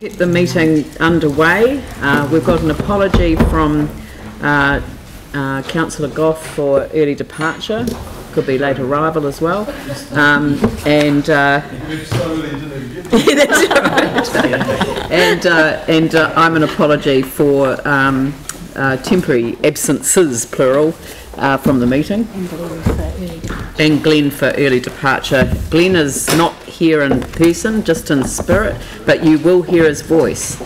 Get the meeting underway. We've got an apology from Councillor Goff for early departure. Could be late arrival as well. And I'm an apology for temporary absences, plural, from the meeting. And Glenn for early departure. Glenn is not here in person, just in spirit, but you will hear his voice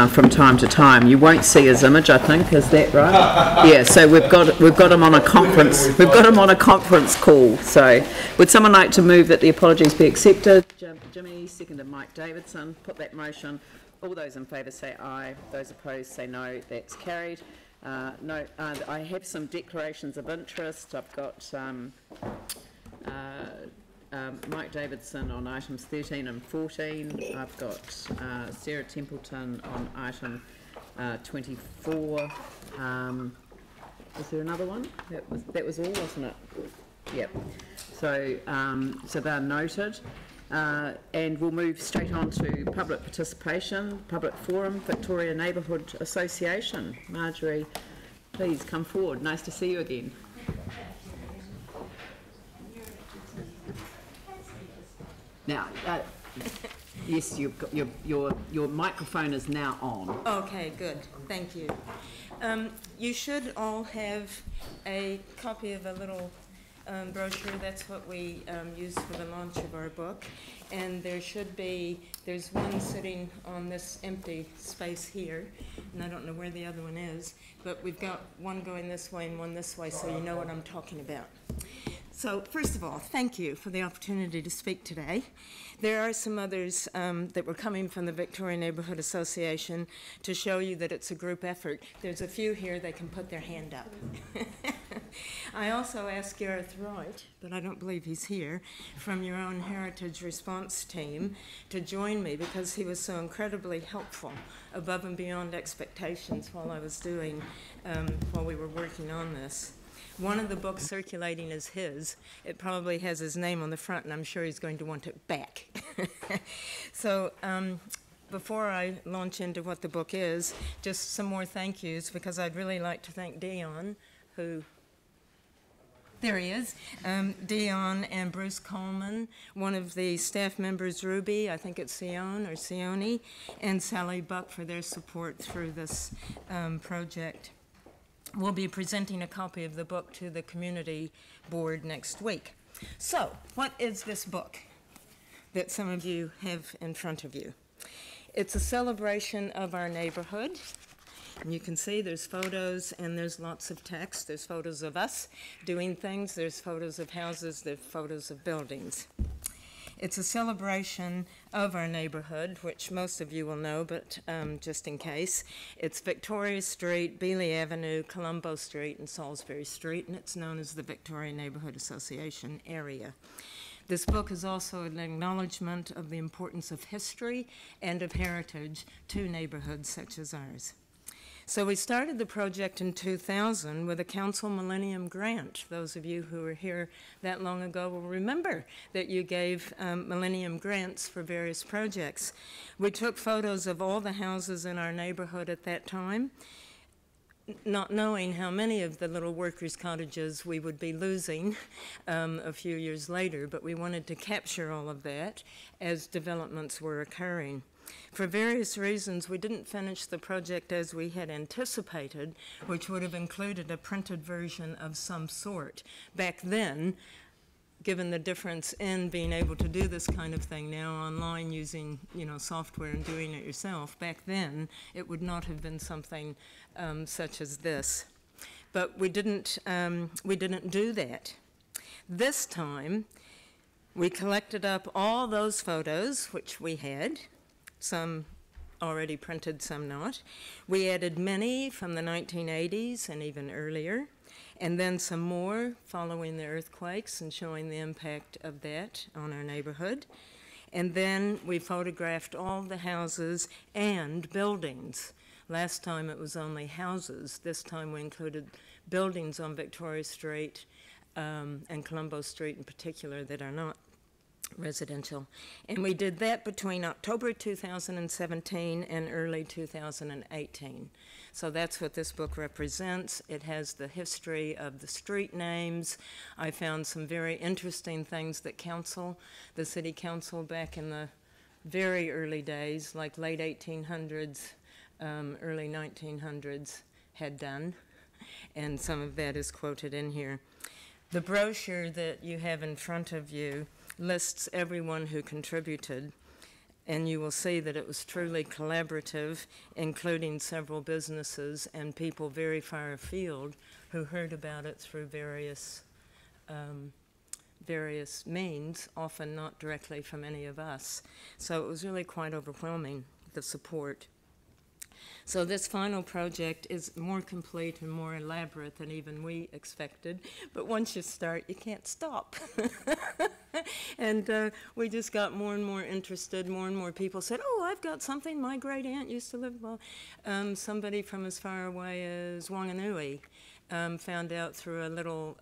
from time to time. You won't see his image, I think. Is that right? Yeah. So we've got him on a conference. We've got him on a conference call. So would someone like to move that the apologies be accepted? Jimmy, seconded Mike Davidson. Put that motion. All those in favour say aye. Those opposed say no. That's carried. I have some declarations of interest. I've got Mike Davidson on items 13 and 14. I've got Sarah Templeton on item 24. Is there another one? That was all, wasn't it? Yep. So they're noted. And we'll move straight on to public participation, public forum, Victoria Neighbourhood Association. Marjorie, please come forward. Nice to see you again. Now, yes, you've got your microphone is now on. Okay, good. Thank you. You should all have a copy of a little brochure. That's what we used for the launch of our book. And there's one sitting on this empty space here, and I don't know where the other one is, but we've got one going this way and one this way, so you know what I'm talking about. So first of all, thank you for the opportunity to speak today. There are some others that were coming from the Victoria Neighbourhood Association to show you that it's a group effort. There's a few here that can put their hand up. I also asked Gareth Wright, but I don't believe he's here, from your own Heritage Response team to join me because he was so incredibly helpful, above and beyond expectations while we were working on this. One of the books circulating is his. It probably has his name on the front, and I'm sure he's going to want it back. So before I launch into what the book is, just some more thank yous, because I'd really like to thank Dion, who... There he is. Dion and Bruce Coleman, one of the staff members, Ruby, I think it's Sione, and Sally Buck for their support through this project. We'll be presenting a copy of the book to the community board next week. So, what is this book that some of you have in front of you? It's a celebration of our neighborhood. And you can see there's photos and there's lots of text. There's photos of us doing things. There's photos of houses. There's photos of buildings. It's a celebration of our neighborhood, which most of you will know, but just in case. It's Victoria Street, Beeley Avenue, Colombo Street, and Salisbury Street, and it's known as the Victoria Neighbourhood Association area. This book is also an acknowledgement of the importance of history and of heritage to neighborhoods such as ours. So we started the project in 2000 with a Council Millennium Grant. Those of you who were here that long ago will remember that you gave Millennium Grants for various projects. We took photos of all the houses in our neighborhood at that time, not knowing how many of the little workers' cottages we would be losing a few years later, but we wanted to capture all of that as developments were occurring. For various reasons, we didn't finish the project as we had anticipated, which would have included a printed version of some sort. Back then, given the difference in being able to do this kind of thing now online using, software and doing it yourself, back then it would not have been something such as this. But we didn't do that. This time, we collected up all those photos, which we had, some already printed, some not. We added many from the 1980s and even earlier, and then some more following the earthquakes and showing the impact of that on our neighborhood. And then we photographed all the houses and buildings. Last time it was only houses. This time we included buildings on Victoria Street and Colombo Street in particular that are not residential. And we did that between October 2017 and early 2018. So that's what this book represents. It has the history of the street names. I found some very interesting things that the city council back in the very early days, like late 1800s, early 1900s, had done. And some of that is quoted in here. The brochure that you have in front of you lists everyone who contributed, and you will see that it was truly collaborative, including several businesses and people very far afield who heard about it through various means, often not directly from any of us. So it was really quite overwhelming, the support. So this final project is more complete and more elaborate than even we expected, but once you start, you can't stop. And we just got more and more interested. More and more people said, oh, I've got something. My great aunt used to live, well, somebody from as far away as Wanganui found out through a little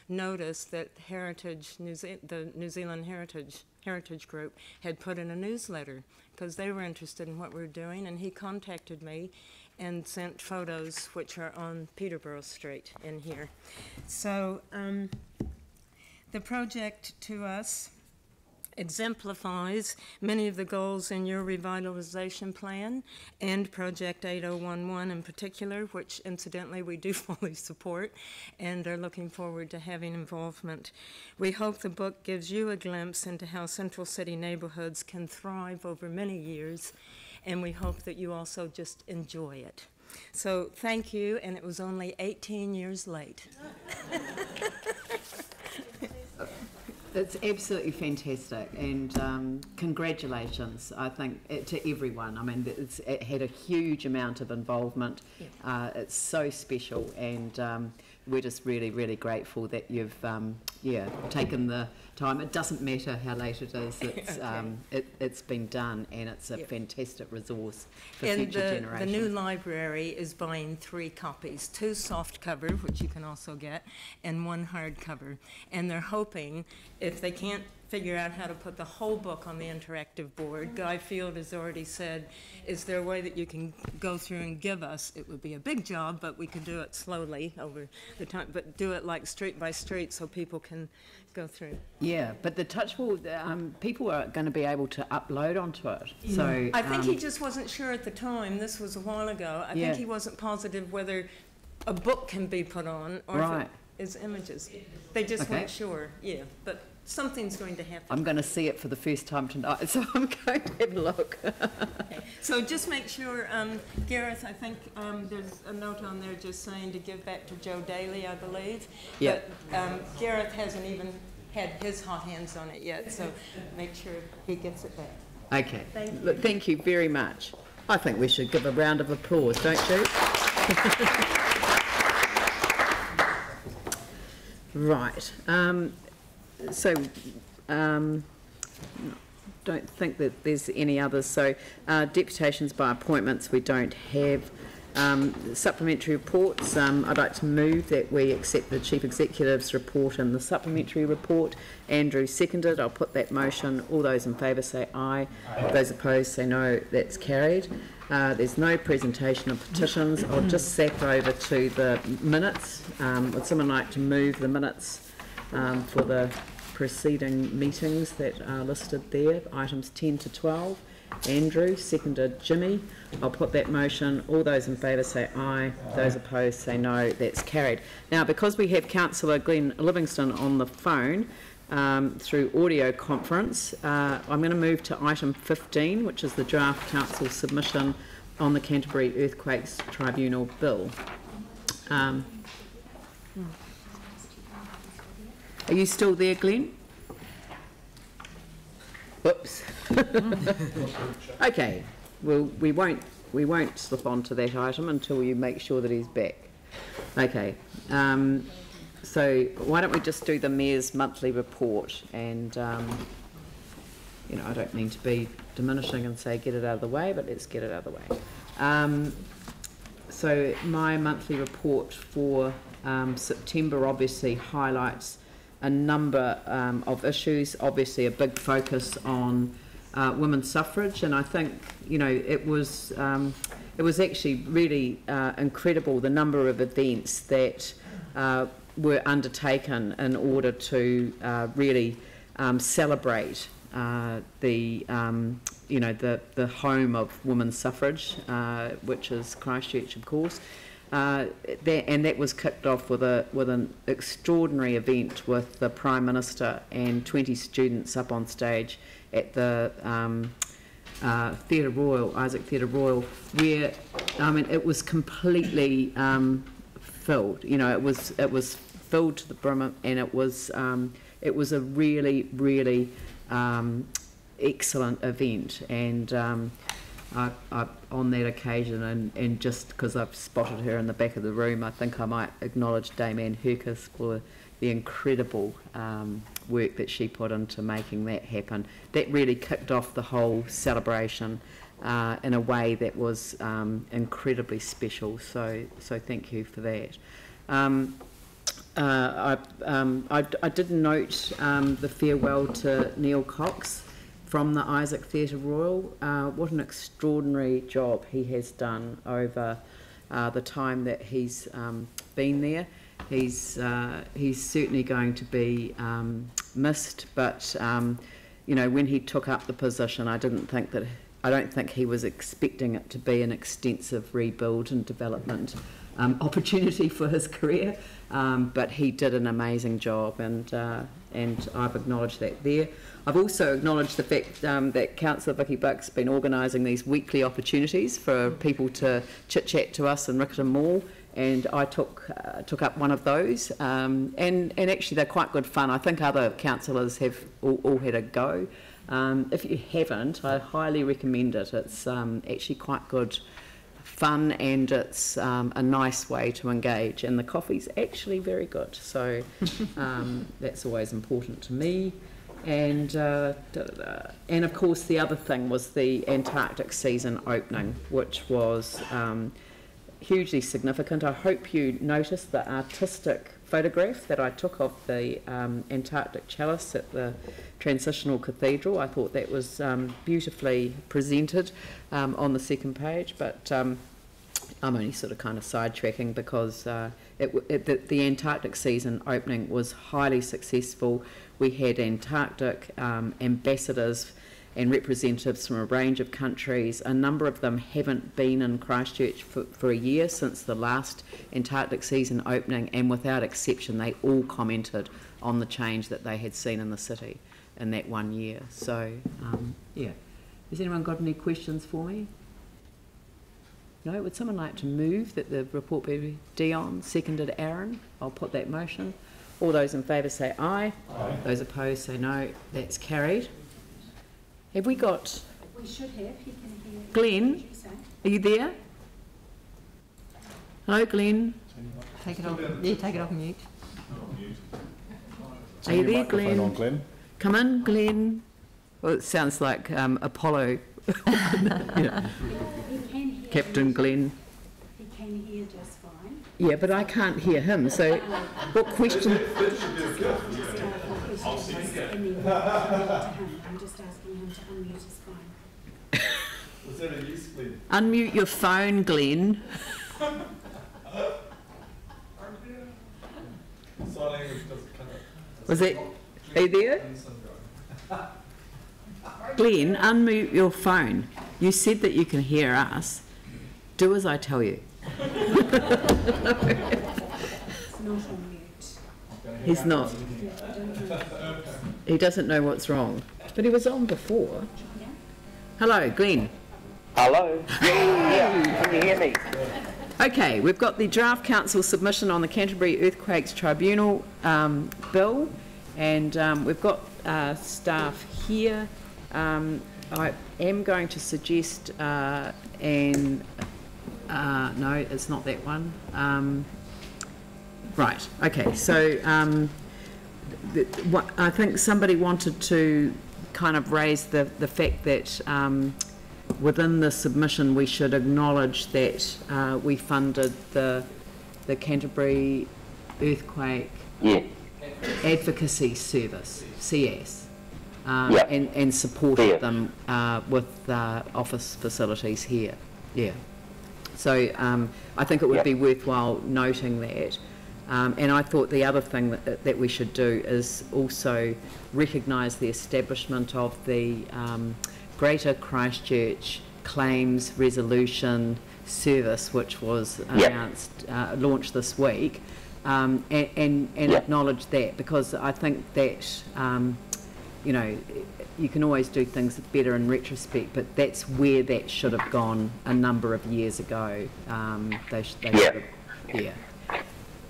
notice that the New Zealand Heritage Group had put in a newsletter because they were interested in what we were doing, and he contacted me and sent photos which are on Peterborough Street in here. So the project to us exemplifies many of the goals in your revitalization plan and Project 8011 in particular, which incidentally we do fully support and are looking forward to having involvement. We hope the book gives you a glimpse into how Central City neighborhoods can thrive over many years, and we hope that you also just enjoy it. So thank you, and it was only 18 years late. It's absolutely fantastic, and congratulations, I think, to everyone. I mean, it had a huge amount of involvement. Yeah. It's so special, and we're just really, really grateful that you've taken the time. It doesn't matter how late it is. It's okay. It's been done, and it's a fantastic resource for future generations. The new library is buying 3 copies, 2 soft cover, which you can also get, and 1 hardcover, and they're hoping, if they can't figure out how to put the whole book on the interactive board, Guy Field has already said, is there a way that you can go through and give us, it would be a big job, but we could do it slowly over the time, but do it like street by street so people can go through. Yeah, but the touchable, people are going to be able to upload onto it. Yeah. So I think he just wasn't sure at the time, this was a while ago, I think he wasn't positive whether a book can be put on or if it is images. They just weren't sure, but something's going to happen. I'm going to see it for the first time tonight, so I'm going to have a look. Okay. So just make sure, Gareth, I think there's a note on there just saying to give back to Joe Daly, I believe. Yeah. But Gareth hasn't even had his hot hands on it yet, so make sure he gets it back. Okay. Thank you. Look, thank you very much. I think we should give a round of applause, don't you? Right. Don't think that there's any others. So deputations by appointments we don't have. Supplementary reports, I'd like to move that we accept the Chief Executive's report and the supplementary report. Andrew seconded. I'll put that motion. All those in favour say aye. Aye. Those opposed say no. That's carried. There's no presentation of petitions. I'll just zap over to the minutes. Would someone like to move the minutes for the preceding meetings that are listed there, items 10 to 12? Andrew, seconded Jimmy. I'll put that motion. All those in favour say aye. Those opposed say no. That's carried. Now, because we have Councillor Glenn Livingston on the phone through audio conference, I'm going to move to item 15, which is the draft council submission on the Canterbury Earthquakes Tribunal Bill. Are you still there, Glenn? Whoops. Okay. Well, we won't slip on to that item until you make sure that he's back. Okay. So why don't we just do the Mayor's monthly report? And you know, I don't mean to be diminishing and say get it out of the way, but let's get it out of the way. So my monthly report for September obviously highlights a number of issues, obviously a big focus on women's suffrage, and I think, you know, it was actually really incredible the number of events that were undertaken in order to really celebrate the home of women's suffrage, which is Christchurch, of course. And that was kicked off with an extraordinary event with the Prime Minister and 20 students up on stage at the Theatre Royal, Isaac Theatre Royal, where it was completely filled. You know, it was filled to the brim, and it was a really excellent event. And I on that occasion, and just because I've spotted her in the back of the room, I think I might acknowledge Dame Ann Herkis for the incredible work that she put into making that happen. That really kicked off the whole celebration in a way that was incredibly special. So thank you for that. I did note the farewell to Neil Cox from the Isaac Theatre Royal. What an extraordinary job he has done over the time that he's been there. He's certainly going to be missed, but you know, when he took up the position, I don't think he was expecting it to be an extensive rebuild and development opportunity for his career, but he did an amazing job, and I've acknowledged that there. I've also acknowledged the fact that Councillor Vicky Buck's been organising these weekly opportunities for people to chit-chat to us in Riccarton Mall, and I took up one of those, and actually they're quite good fun. I think other councillors have all had a go. If you haven't, I highly recommend it. It's actually quite good fun, and it's a nice way to engage, and the coffee's actually very good, so that's always important to me. And of course the other thing was the Antarctic season opening, which was hugely significant. I hope you noticed the artistic photograph that I took of the Antarctic chalice at the Transitional Cathedral. I thought that was beautifully presented on the second page, but I'm only sort of kind of sidetracking because the Antarctic season opening was highly successful. We had Antarctic ambassadors and representatives from a range of countries. A number of them haven't been in Christchurch for a year since the last Antarctic season opening, and without exception they all commented on the change that they had seen in the city in that 1 year. So yeah, has anyone got any questions for me? No? Would someone like to move that the report be Dion, seconded Aaron? I'll put that motion. All those in favour say aye. Aye. Those opposed say no. That's carried. Have we got... We should have. You can hear... Glenn, are you there? Hello, Glenn. Take it off. Yeah, take it off mute. Are you there, Glenn? On, Glenn? Come in, Glenn. Well, it sounds like Apollo. Yeah. Captain Glenn. He can hear just fine. Yeah, but I can't hear him, so what question? I'm just asking him to unmute his phone. Was that a yes, Glenn? Unmute your phone, Glenn. Sign language doesn't cut it. Was it? Are you there? Glenn, unmute your phone. You said that you can hear us. Do as I tell you. It's not on mute. He's not. He doesn't know what's wrong. But he was on before. Yeah. Hello, Glenn. Hello. Yeah, can you hear me? Okay, we've got the draft council submission on the Canterbury Earthquakes Tribunal bill, and we've got staff here. I am going to suggest no, it's not that one. Right, okay, so I think somebody wanted to kind of raise the fact that within the submission we should acknowledge that we funded the Canterbury earthquake advocacy service, CS, Yep. and supported Yes. them with office facilities here. Yeah. So I think it would Yep. be worthwhile noting that. And I thought the other thing that we should do is also recognise the establishment of the Greater Christchurch Claims Resolution Service, which was announced, launched this week, and Yep. acknowledge that, because I think that, you know, you can always do things better in retrospect, but that's where that should have gone a number of years ago. They should have, yeah.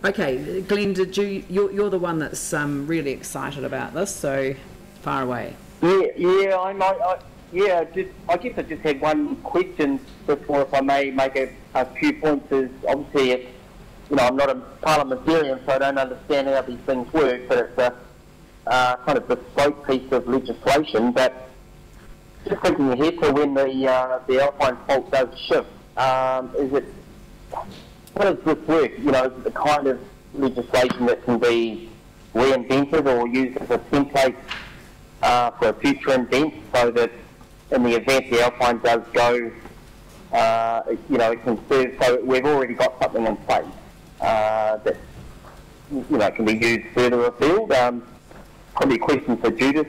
Okay, Glenn, you're the one that's really excited about this, so far away. I guess I just had one question before, if I may make a few points. Is obviously, it's, you know, I'm not a parliamentarian, so I don't understand how these things work, but it's a kind of bespoke piece of legislation. But just thinking ahead to when the Alpine fault does shift, how does this work? You know, is it the kind of legislation that can be reinvented or used as a template for a future event, so that in the event the Alpine does go, you know, it can serve, so we've already got something in place that, you know, can be used further afield? Probably a question for Judith.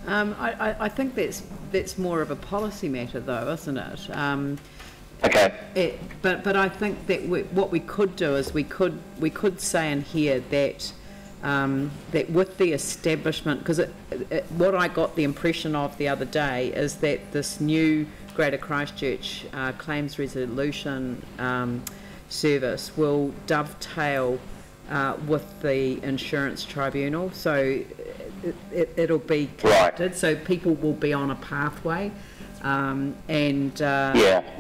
I think that's more of a policy matter, though, isn't it? Okay. But I think that what we could do is we could say in here that that with the establishment, because what I got the impression of the other day is that this new Greater Christchurch Claims Resolution Service will dovetail with the insurance tribunal, so it'll be connected, right. So people will be on a pathway, and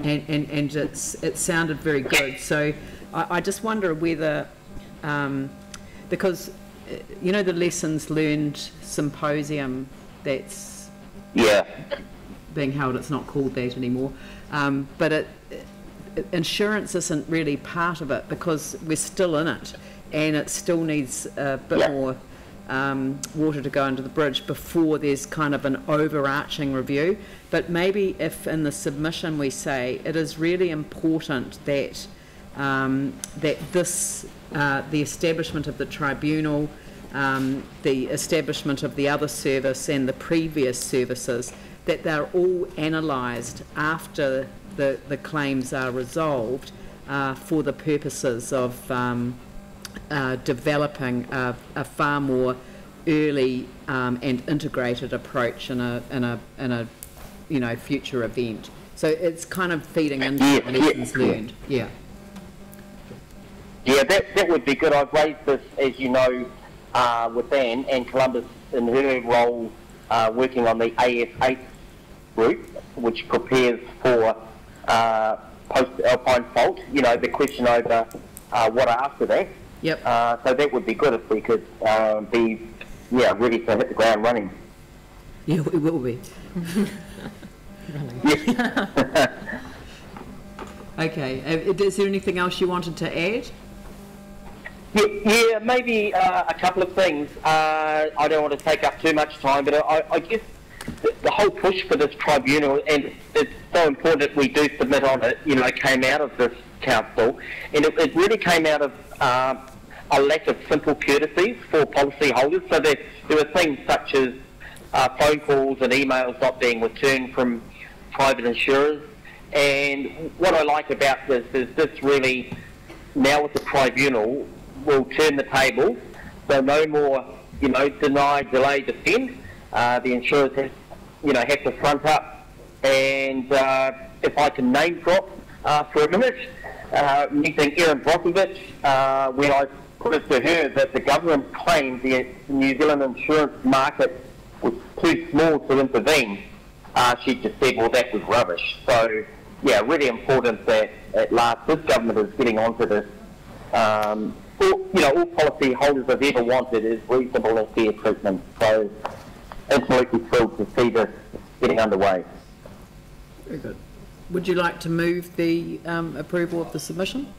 it sounded very good. So I just wonder whether, because you know the lessons learned symposium that's being held, it's not called that anymore, but insurance isn't really part of it, because we're still in it, and it still needs a bit more water to go under the bridge before there's kind of an overarching review. But maybe if in the submission we say it is really important that that this the establishment of the tribunal, the establishment of the other service and the previous services, that they're all analysed after the claims are resolved for the purposes of developing a far more early and integrated approach in a you know, future event. So it's kind of feeding into lessons learned. Yeah. Yeah, that would be good. I've raised this, as you know, with Anne and Columbus in her role working on the AF8 group, which prepares for post-Alpine fault, you know, the question over what after that. Yep. So that would be good if we could be ready to hit the ground running. Yeah, we will be. Okay, is there anything else you wanted to add? Yeah, maybe a couple of things. I don't want to take up too much time, but I guess the whole push for this tribunal, and it's so important that we do submit on it, you know, came out of this council, and it really came out of a lack of simple courtesies for policyholders. So there were things such as phone calls and emails not being returned from private insurers. And what I like about this is this really, now with the tribunal, will turn the tables. So no more, you know, deny, delay, defend. The insurers have to front up. And if I can name drop for a minute, meeting Erin Brockovich, when I put it to her that the government claimed the New Zealand insurance market was too small to intervene, she just said, well, that was rubbish. So, yeah, really important that at last this government is getting onto this. All policy holders have ever wanted is reasonable and fair treatment. So, absolutely thrilled to see this getting underway. Very good. Would you like to move the approval of the submission?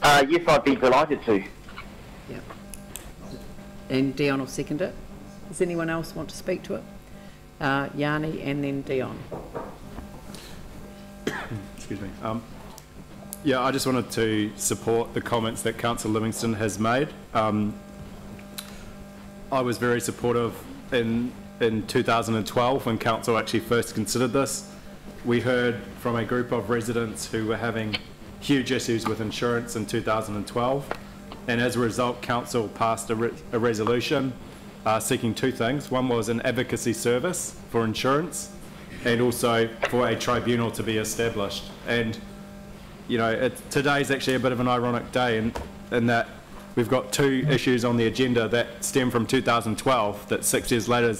Yes, I'd be delighted to. Yeah. And Dion will second it. Does anyone else want to speak to it? Yanni and then Dion. Excuse me. Yeah, I just wanted to support the comments that Councillor Livingston has made. I was very supportive in 2012 when Council actually first considered this. We heard from a group of residents who were having huge issues with insurance in 2012, and as a result Council passed a resolution seeking two things. One was an advocacy service for insurance and also for a tribunal to be established. And you know, today's actually a bit of an ironic day in that we've got two issues on the agenda that stem from 2012 that 6 years later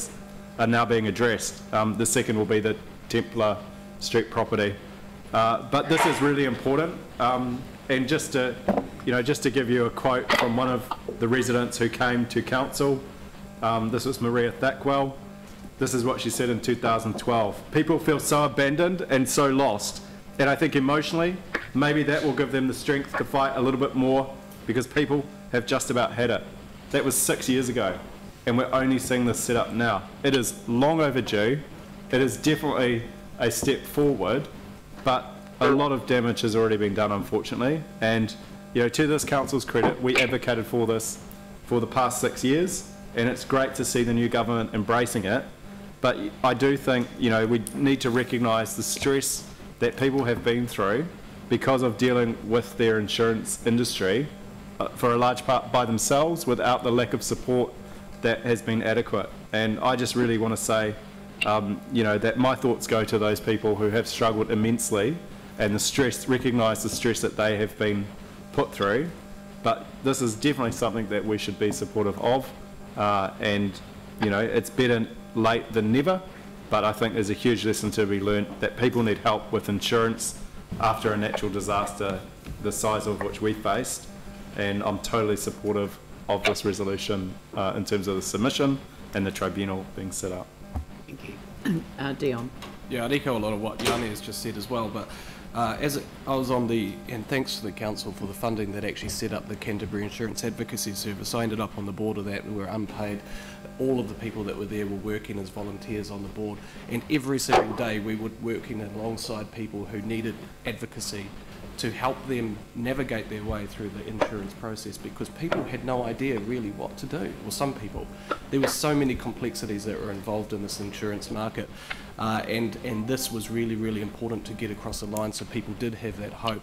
are now being addressed. The second will be the Templar Street property. But this is really important. And just to give you a quote from one of the residents who came to council, this was Maria Thackwell. This is what she said in 2012. People feel so abandoned and so lost. And I think emotionally, maybe that will give them the strength to fight a little bit more, because people have just about had it. That was 6 years ago, and we're only seeing this set up now. It is long overdue. It is definitely a step forward, but a lot of damage has already been done, unfortunately. And you know, to this council's credit, we advocated for this for the past 6 years, and it's great to see the new government embracing it. But I do think, you know, we need to recognise the stress that people have been through because of dealing with their insurance industry for a large part by themselves, without the lack of support that has been adequate. And I just really want to say, you know, that my thoughts go to those people who have struggled immensely, and the stress, recognise the stress that they have been put through. But this is definitely something that we should be supportive of, and you know, it's better late than never. But I think there's a huge lesson to be learned that people need help with insurance after a natural disaster the size of which we faced, and I'm totally supportive of this resolution in terms of the submission and the tribunal being set up. Thank you. Dion. Yeah, I'd echo a lot of what Yanni has just said as well, but I was on and thanks to the council for the funding that actually set up the Canterbury Insurance Advocacy Service. I ended up on the board of that, and we were unpaid. All of the people that were there were working as volunteers on the board, and every single day we were working alongside people who needed advocacy to help them navigate their way through the insurance process, because people had no idea really what to do. Well, some people. There were so many complexities that were involved in this insurance market, and this was really, really important to get across the line so people did have that hope.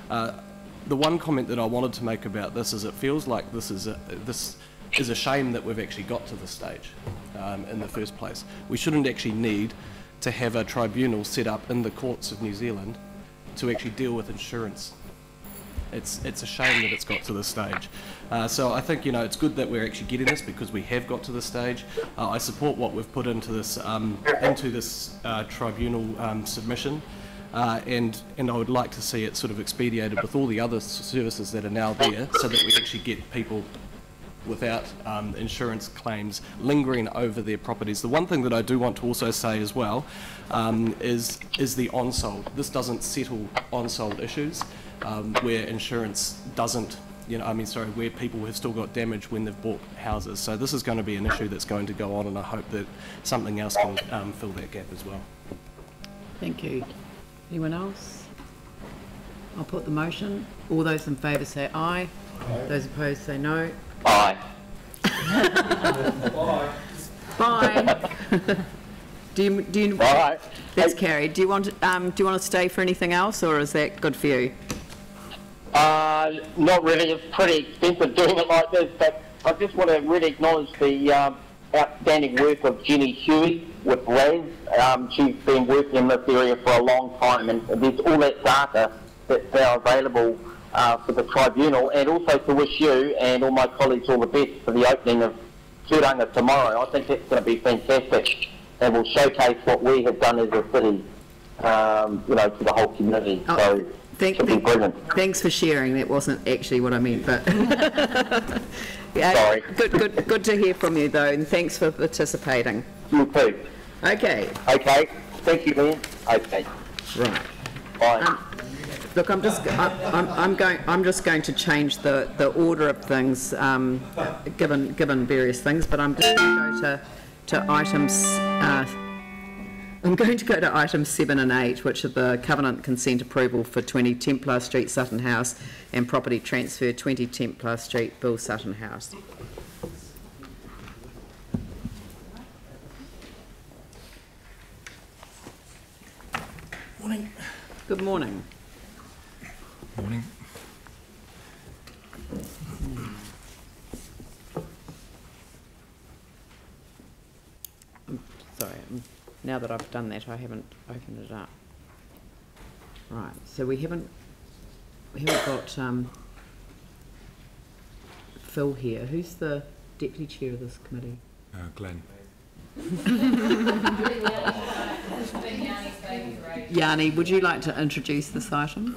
The one comment that I wanted to make about this is it feels like this is a shame that we've actually got to this stage in the first place. We shouldn't actually need to have a tribunal set up in the courts of New Zealand to actually deal with insurance. It's a shame that it's got to this stage. So I think, you know, it's good that we're actually getting this, because we have got to this stage. I support what we've put into this tribunal submission, and I would like to see it sort of expedited with all the other services that are now there, so that we actually get people without insurance claims lingering over their properties. The one thing that I do want to also say as well is the on-sold. This doesn't settle on-sold issues where insurance doesn't, where people have still got damage when they've bought houses. So this is going to be an issue that's going to go on, and I hope that something else can fill that gap as well. Thank you. Anyone else? I'll put the motion. All those in favour say aye. Aye. Those opposed say no. Aye. Bye. Bye. do you? Bye. That's carried. Do you want to stay for anything else, or is that good for you? Not really. It's pretty expensive doing it like this, but I just want to really acknowledge the outstanding work of Jenny Huey with RAS. She's been working in this area for a long time, and there's all that data that's now available for the tribunal, and also to wish you and all my colleagues all the best for the opening of Turanga tomorrow. I think that's going to be fantastic, and will showcase what we have done as a city, to the whole community. Oh, so it'll be brilliant. Thanks for sharing. That wasn't actually what I meant, but yeah, sorry. Good to hear from you though, and thanks for participating. You too. Okay. Okay. Thank you, Lynn. Okay. Right. Bye. Look, I'm just going to change the order of things, given various things, but I'm just going to go to items. I'm going to go to items 7 and 8, which are the covenant consent approval for 20 Templar Street, Sutton House, and property transfer 20 Templar Street, Bill Sutton House. Morning. Good morning. Morning. Sorry, now that I've done that, I haven't opened it up. Right, so we haven't got Phil here. Who's the deputy chair of this committee? Glenn. Yanni, would you like to introduce this item?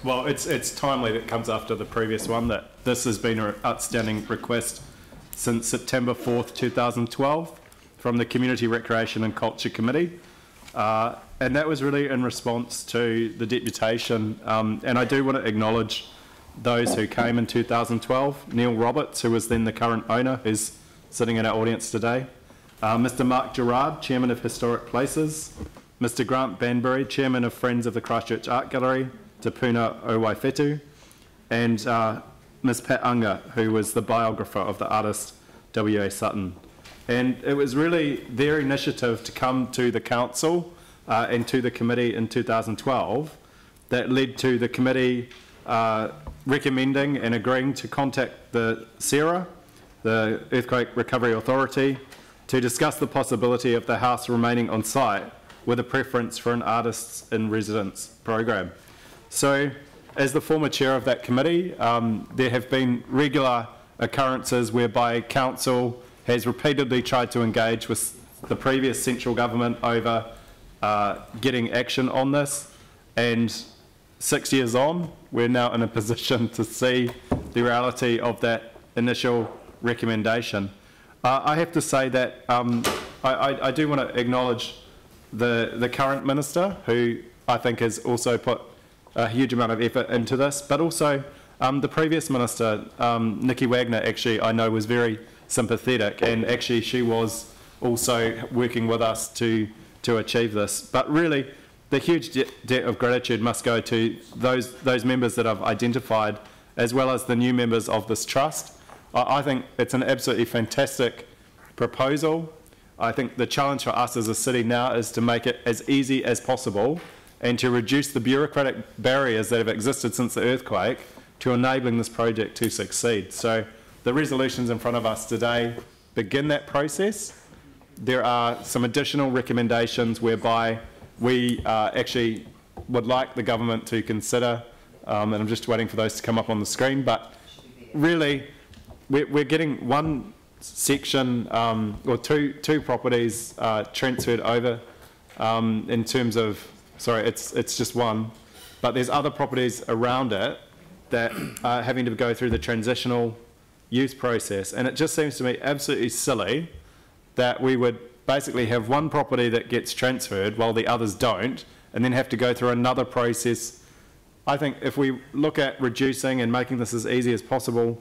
Well, it's timely that it comes after the previous one, that this has been an outstanding request since September 4th, 2012 from the Community Recreation and Culture Committee. And that was really in response to the deputation. And I do want to acknowledge those who came in 2012. Neil Roberts, who was then the current owner, who's sitting in our audience today. Mr. Mark Gerard, Chairman of Historic Places. Mr. Grant Banbury, Chairman of Friends of the Christchurch Art Gallery, Te Puna o Waifetu. And Ms. Pat Unger, who was the biographer of the artist W.A. Sutton. And it was really their initiative to come to the council and to the committee in 2012 that led to the committee recommending and agreeing to contact the SERA, the Earthquake Recovery Authority, to discuss the possibility of the house remaining on site with a preference for an artists in residence program. So, as the former chair of that committee, there have been regular occurrences whereby council has repeatedly tried to engage with the previous central government over getting action on this, and 6 years on, we're now in a position to see the reality of that initial recommendation. I have to say that I do want to acknowledge the current minister, who I think has also put a huge amount of effort into this, but also the previous minister, Nikki Wagner, actually I know was very sympathetic, and actually she was also working with us to achieve this. But really, the huge debt of gratitude must go to those members that I've identified, as well as the new members of this trust. I think it's an absolutely fantastic proposal. I think the challenge for us as a city now is to make it as easy as possible and to reduce the bureaucratic barriers that have existed since the earthquake to enabling this project to succeed. So the resolutions in front of us today begin that process. There are some additional recommendations whereby we actually would like the government to consider, and I'm just waiting for those to come up on the screen, but really we're getting one section or two properties transferred over in terms of, sorry, it's just one, but there's other properties around it that are having to go through the transitional use process, and it just seems to me absolutely silly that we would basically have one property that gets transferred while the others don't, and then have to go through another process. I think if we look at reducing and making this as easy as possible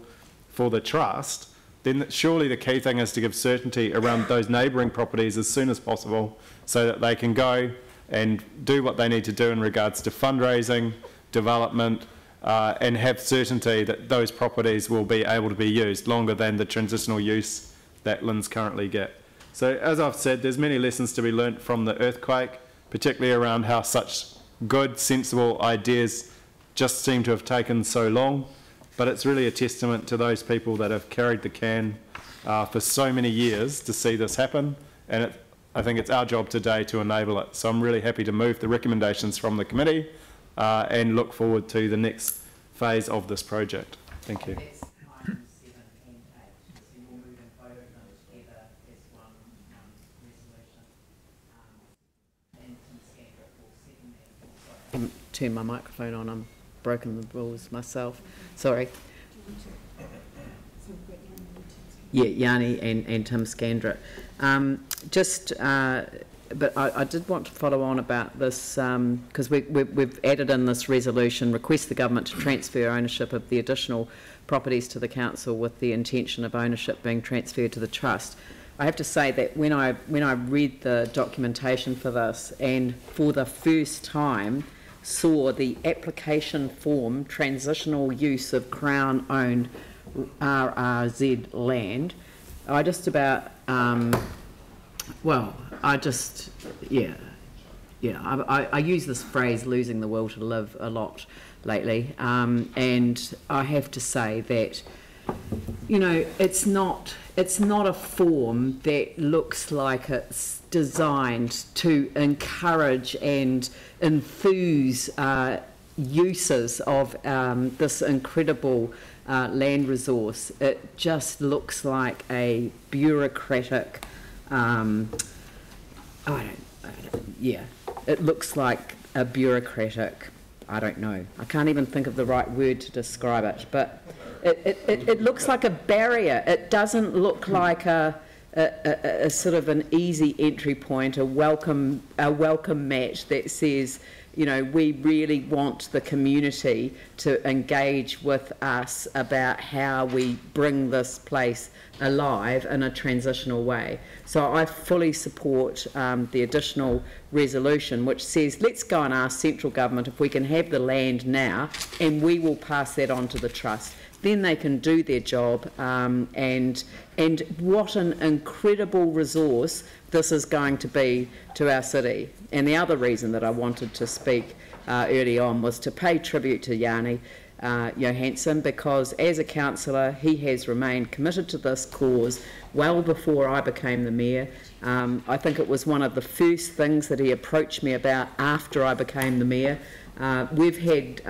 for the trust, then surely the key thing is to give certainty around those neighbouring properties as soon as possible so that they can go and do what they need to do in regards to fundraising, development, and have certainty that those properties will be able to be used longer than the transitional use that LINs currently get. So as I've said, there's many lessons to be learnt from the earthquake, particularly around how such good, sensible ideas just seem to have taken so long. But it's really a testament to those people that have carried the can for so many years to see this happen, and I think it's our job today to enable it. So I'm really happy to move the recommendations from the committee and look forward to the next phase of this project. Thank you. Turn my microphone on, I'm broken the rules myself. Sorry. Yeah, Yanni and Tim Scandra. Just but I did want to follow on about this because we've added in this resolution, request the government to transfer ownership of the additional properties to the council with the intention of ownership being transferred to the trust. I have to say that when I read the documentation for this and for the first time saw the application form, transitional use of Crown-owned RRZ land, I just about, I use this phrase, losing the will to live, a lot lately, and I have to say that, you know, it's not a form that looks like it's designed to encourage and enthuse uses of this incredible land resource. It just looks like a bureaucratic, it looks like a bureaucratic, I don't know, I can't even think of the right word to describe it, but it looks like a barrier. It doesn't look like a sort of an easy entry point, a welcome mat that says, you know, we really want the community to engage with us about how we bring this place alive in a transitional way. So I fully support the additional resolution which says let's go and ask central government if we can have the land now, and we will pass that on to the trust. Then they can do their job, and what an incredible resource this is going to be to our city. And the other reason that I wanted to speak early on was to pay tribute to Yanni Johansson, because as a councillor he has remained committed to this cause well before I became the mayor. I think it was one of the first things that he approached me about after I became the mayor. We've had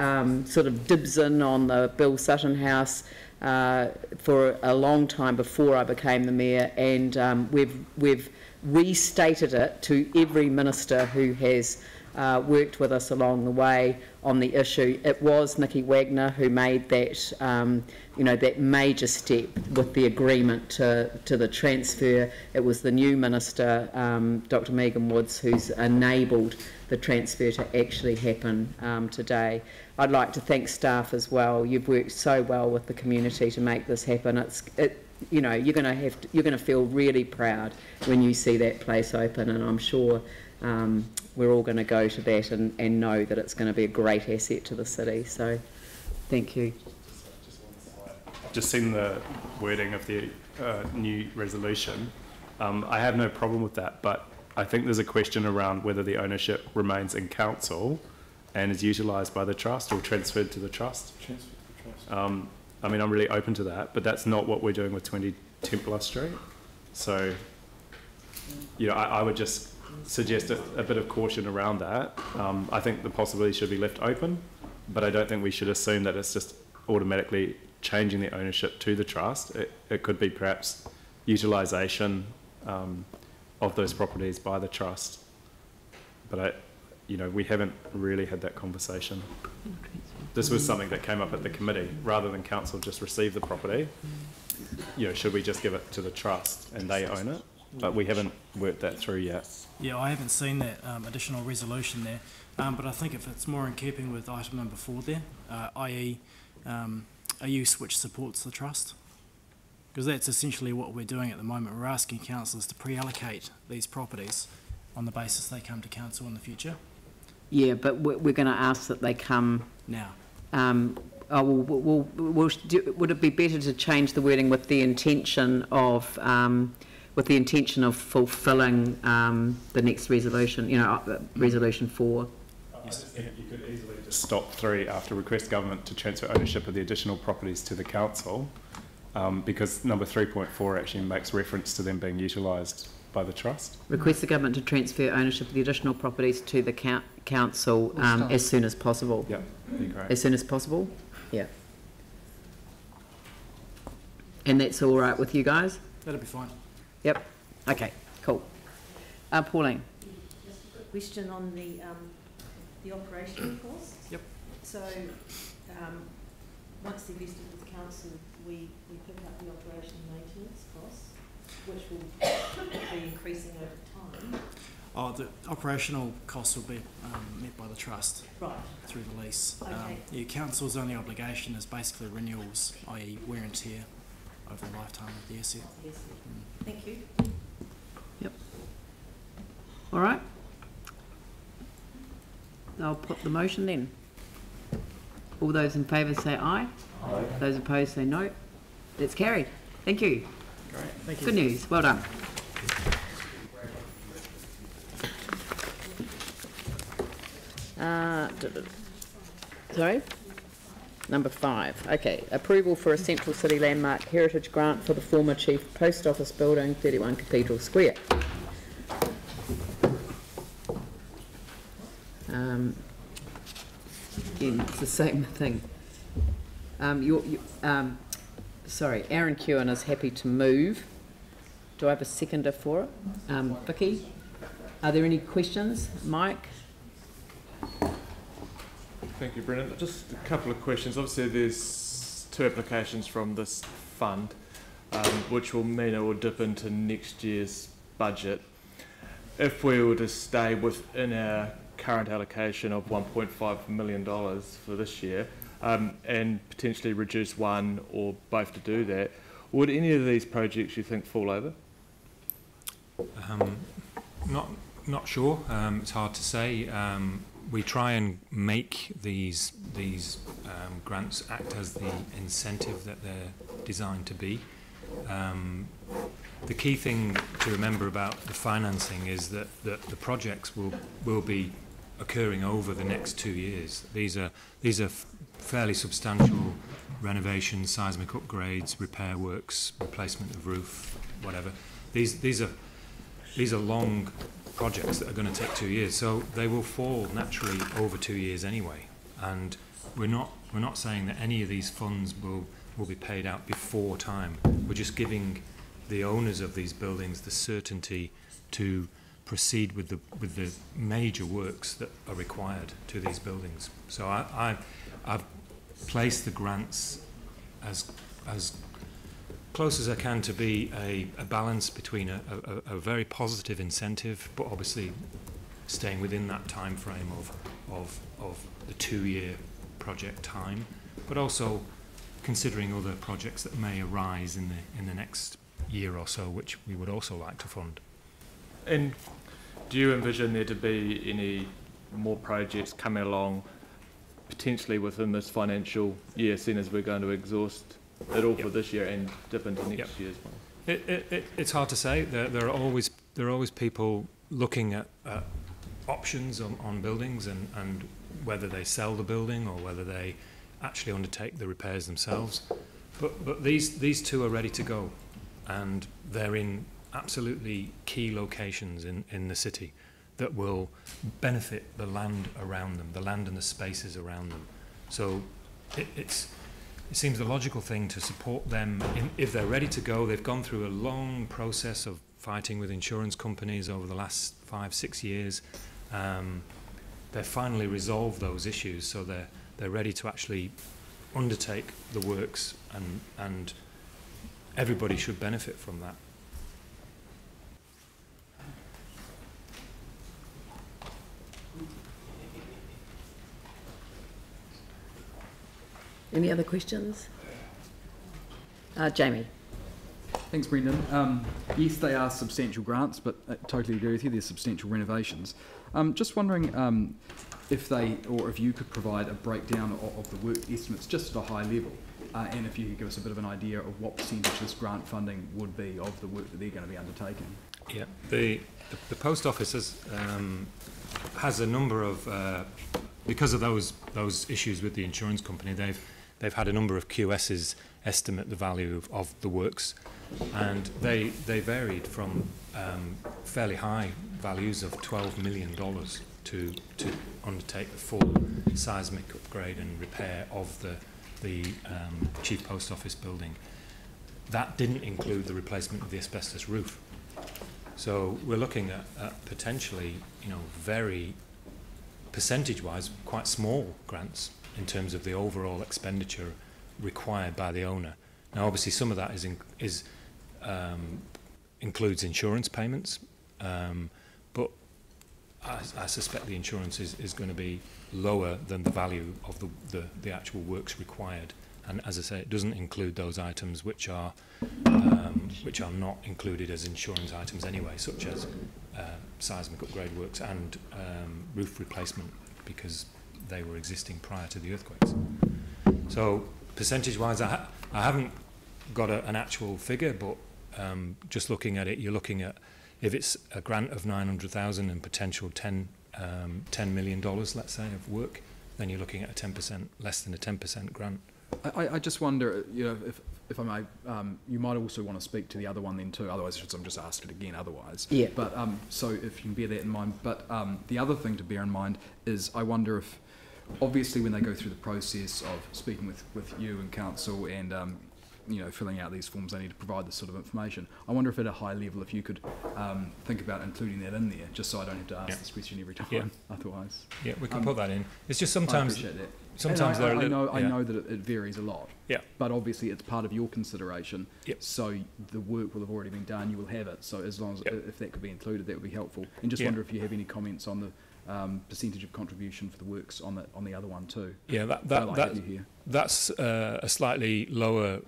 sort of dibs in on the Bill Sutton House for a long time before I became the mayor, and we've restated it to every minister who has worked with us along the way on the issue. It was Nicky Wagner who made that, you know, that major step with the agreement to the transfer. It was the new minister, Dr. Megan Woods, who's enabled the transfer to actually happen today. I'd like to thank staff as well. You've worked so well with the community to make this happen. You know, you're going to feel really proud when you see that place open, and I'm sure we're all going to go to that and know that it's going to be a great asset to the city. So, thank you. I've just seen the wording of the new resolution. I have no problem with that, but I think there's a question around whether the ownership remains in council and is utilised by the trust or transferred to the trust. I mean, I'm really open to that, but that's not what we're doing with 20 Templar Street. So, you know, I would just suggest a bit of caution around that. I think the possibility should be left open, but I don't think we should assume that it's just automatically changing the ownership to the trust. It could be perhaps utilisation of those properties by the trust. But you know, we haven't really had that conversation. This was something that came up at the committee, rather than council just receive the property. You know, should we just give it to the trust and they own it? But we haven't worked that through yet. Yeah, I haven't seen that additional resolution there, but I think if it's more in keeping with item number 4 there, i.e. a use which supports the trust, because that's essentially what we're doing at the moment. We're asking councillors to pre-allocate these properties on the basis they come to council in the future. Yeah, but we're going to ask that they come now. Would it be better to change the wording with the intention of fulfilling the next resolution? You know, resolution 4. Yes. You could easily just stop 3 after request government to transfer ownership of the additional properties to the council, because number 3.4 actually makes reference to them being utilised by the trust. Request the government to transfer ownership of the additional properties to the council as soon as possible. Yeah, that'd be great. As soon as possible? Yeah. And that's all right with you guys? That'll be fine. Yep. Okay, cool. Pauline? Just a quick question on the operational costs. Yep. So once they're vested with council, we pick up the operation maintenance costs, which will be increasing over time. Oh, the operational costs will be met by the trust Right. through the lease. Okay. The council's only obligation is basically renewals, i.e. wear and tear over the lifetime of the asset. Yes. Thank you. Yep. All right. I'll put the motion then. All those in favour say aye. Aye. Those opposed say no. That's carried. Thank you. Great, thank you. Good news. Well done. Sorry? Number 5. Okay. Approval for a Central City Landmark Heritage Grant for the former Chief Post Office Building, 31 Cathedral Square. Again, it's the same thing. Sorry, Aaron Kewen is happy to move. Do I have a seconder for it? Vicky? Are there any questions? Mike? Thank you, Brendan. Just a couple of questions. Obviously, there's 2 applications from this fund, which will mean it will dip into next year's budget. If we were to stay within our current allocation of $1.5 million for this year, and potentially reduce one or both to do that, would any of these projects you think fall over? Not sure. It's hard to say. We try and make these grants act as the incentive that they're designed to be. The key thing to remember about the financing is that the projects will be occurring over the next 2 years. These are fairly substantial renovations, seismic upgrades, repair works, replacement of roof, whatever. These are long projects that are going to take 2 years, so they will fall naturally over 2 years anyway. And we're not saying that any of these funds will be paid out before time. We're just giving the owners of these buildings the certainty to proceed with the major works that are required to these buildings. So I've placed the grants as close as I can to be a balance between a very positive incentive, but obviously staying within that time frame of the 2-year project time, but also considering other projects that may arise in the next year or so, which we would also like to fund. And do you envision there to be any more projects coming along potentially within this financial year, seeing as we're going to exhaust it all for this year and dip into next year's one? It's hard to say. There are always people looking at options on buildings and whether they sell the building or whether they actually undertake the repairs themselves. But these 2 are ready to go, and they're in absolutely key locations in the city that will benefit the land around them, the land and the spaces around them. So it seems the logical thing to support them if they're ready to go. They've gone through a long process of fighting with insurance companies over the last 5-6 years. They've finally resolved those issues, so they're ready to actually undertake the works, and everybody should benefit from that. Any other questions? Jamie. Thanks, Brendan. Yes, they are substantial grants, but I totally agree with you, they're substantial renovations. Just wondering if you could provide a breakdown of the work estimates just at a high level, and if you could give us a bit of an idea of what percentage this grant funding would be of the work that they're going to be undertaking. Yeah, the post office has a number of because of those issues with the insurance company. They've had a number of QSs estimate the value of the works, and they varied from fairly high values of $12 million to undertake the full seismic upgrade and repair of the Chief Post Office building. That didn't include the replacement of the asbestos roof. So we're looking at potentially, very percentage-wise, quite small grants in terms of the overall expenditure required by the owner. Now, obviously, some of that includes insurance payments, but I suspect the insurance is going to be lower than the value of the actual works required. And as I say, it doesn't include those items which are not included as insurance items anyway, such as seismic upgrade works and roof replacement, because they were existing prior to the earthquakes. So percentage-wise, I haven't got an actual figure, but just looking at it, you're looking at, if it's a grant of 900,000 and potential $10 million, let's say, of work, then you're looking at a 10%, less than a 10% grant. I just wonder, you know, if I may, you might also want to speak to the other one then too, otherwise I'm just asked it again otherwise. Yeah. But so if you can bear that in mind. But the other thing to bear in mind is I wonder if, obviously when they go through the process of speaking with you and council and you know, filling out these forms, they need to provide this sort of information. I wonder if at a high level, if you could think about including that in there, just so I don't have to ask this question every time. Otherwise, yeah, we can put that in. It's just sometimes. I appreciate that. Sometimes I know that it varies a lot. Yeah. But obviously, it's part of your consideration. Yep. So the work will have already been done. You will have it. So as long as if that could be included, that would be helpful. And just wonder if you have any comments on the percentage of contribution for the works on the other one too. Yeah, that's a slightly lower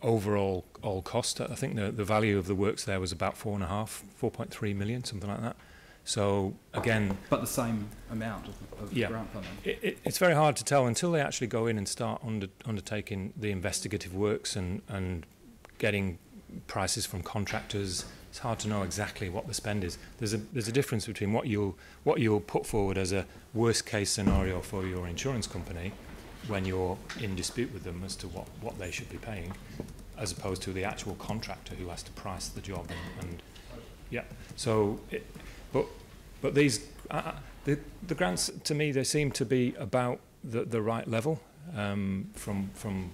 overall cost. I think the value of the works there was about 4.3 million, something like that. So again, but the same amount of grant funding. It's very hard to tell until they actually go in and start undertaking the investigative works and getting prices from contractors. It's hard to know exactly what the spend is. There's a difference between what you'll put forward as a worst case scenario for your insurance company when you're in dispute with them as to what they should be paying, as opposed to the actual contractor who has to price the job and yeah. So, but these the grants, to me, they seem to be about the right level from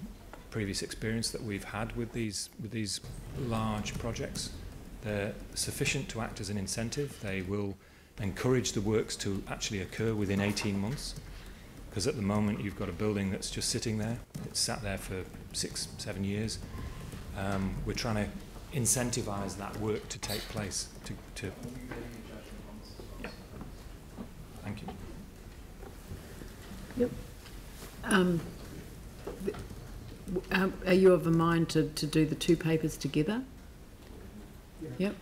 previous experience that we've had with these large projects. They're sufficient to act as an incentive. They will encourage the works to actually occur within 18 months. Because at the moment you've got a building that's just sitting there. It's sat there for 6-7 years. We're trying to incentivise that work to take place. Yeah. Thank you. Yep. Are you of a mind to do the two papers together? Yep.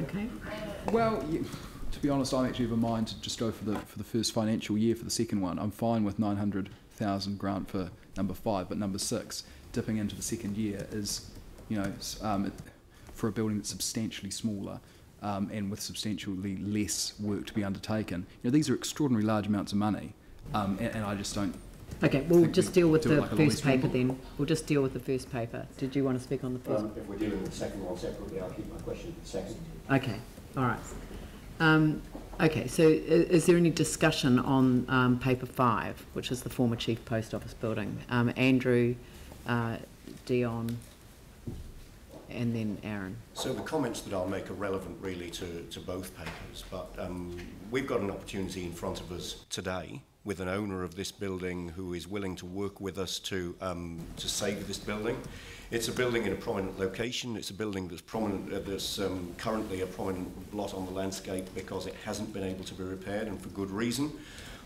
Okay. Well. To be honest, I'm actually of a mind to just go for the first financial year for the second one. I'm fine with 900,000 grant for number 5, but number 6, dipping into the second year, is, you know, for a building that's substantially smaller and with substantially less work to be undertaken. You know, these are extraordinarily large amounts of money, and I just don't. Okay, we'll just deal with the first paper then. We'll just deal with the first paper. Did you want to speak on the first? If we're dealing with the second one separately, I'll keep my question for the second. Okay, all right. Okay, so is there any discussion on paper 5, which is the former Chief Post Office building? Andrew, Dion, and then Aaron. So the comments that I'll make are relevant really to both papers, but we've got an opportunity in front of us today with an owner of this building who is willing to work with us to save this building. It's a building in a prominent location. It's a building that's prominent. There's currently a prominent blot on the landscape because it hasn't been able to be repaired, and for good reason.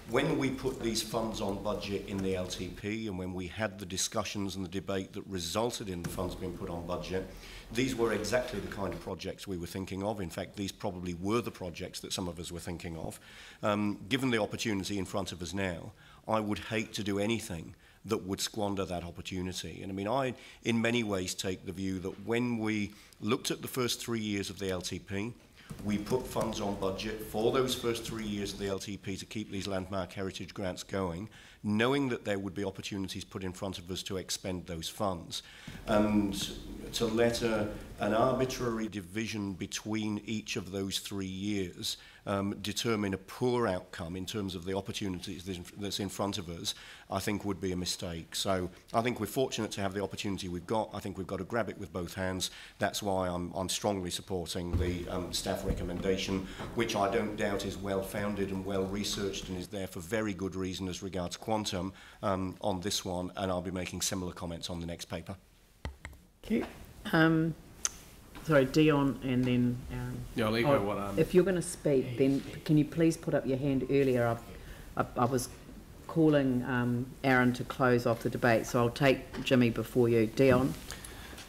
When we put these funds on budget in the LTP, and when we had the discussions and the debate that resulted in the funds being put on budget, these were exactly the kind of projects we were thinking of. In fact, these probably were the projects that some of us were thinking of. Given the opportunity in front of us now, I would hate to do anything that would squander that opportunity. And I mean, I, in many ways, take the view that when we looked at the first 3 years of the LTP, we put funds on budget for those first 3 years of the LTP to keep these landmark heritage grants going, knowing that there would be opportunities put in front of us to expend those funds. And to let an arbitrary division between each of those 3 years determine a poor outcome in terms of the opportunities that's in front of us, I think would be a mistake. So I think we're fortunate to have the opportunity we've got. I think we've got to grab it with both hands. That's why I'm strongly supporting the staff recommendation, which I don't doubt is well-founded and well-researched and is there for very good reason as regards quantum on this one, and I'll be making similar comments on the next paper. Okay. sorry, Dion and then Aaron. Yeah, I'll echo what if you're going to speak, then can you please put up your hand earlier? I was calling Aaron to close off the debate, so I'll take Jimmy before you. Dion?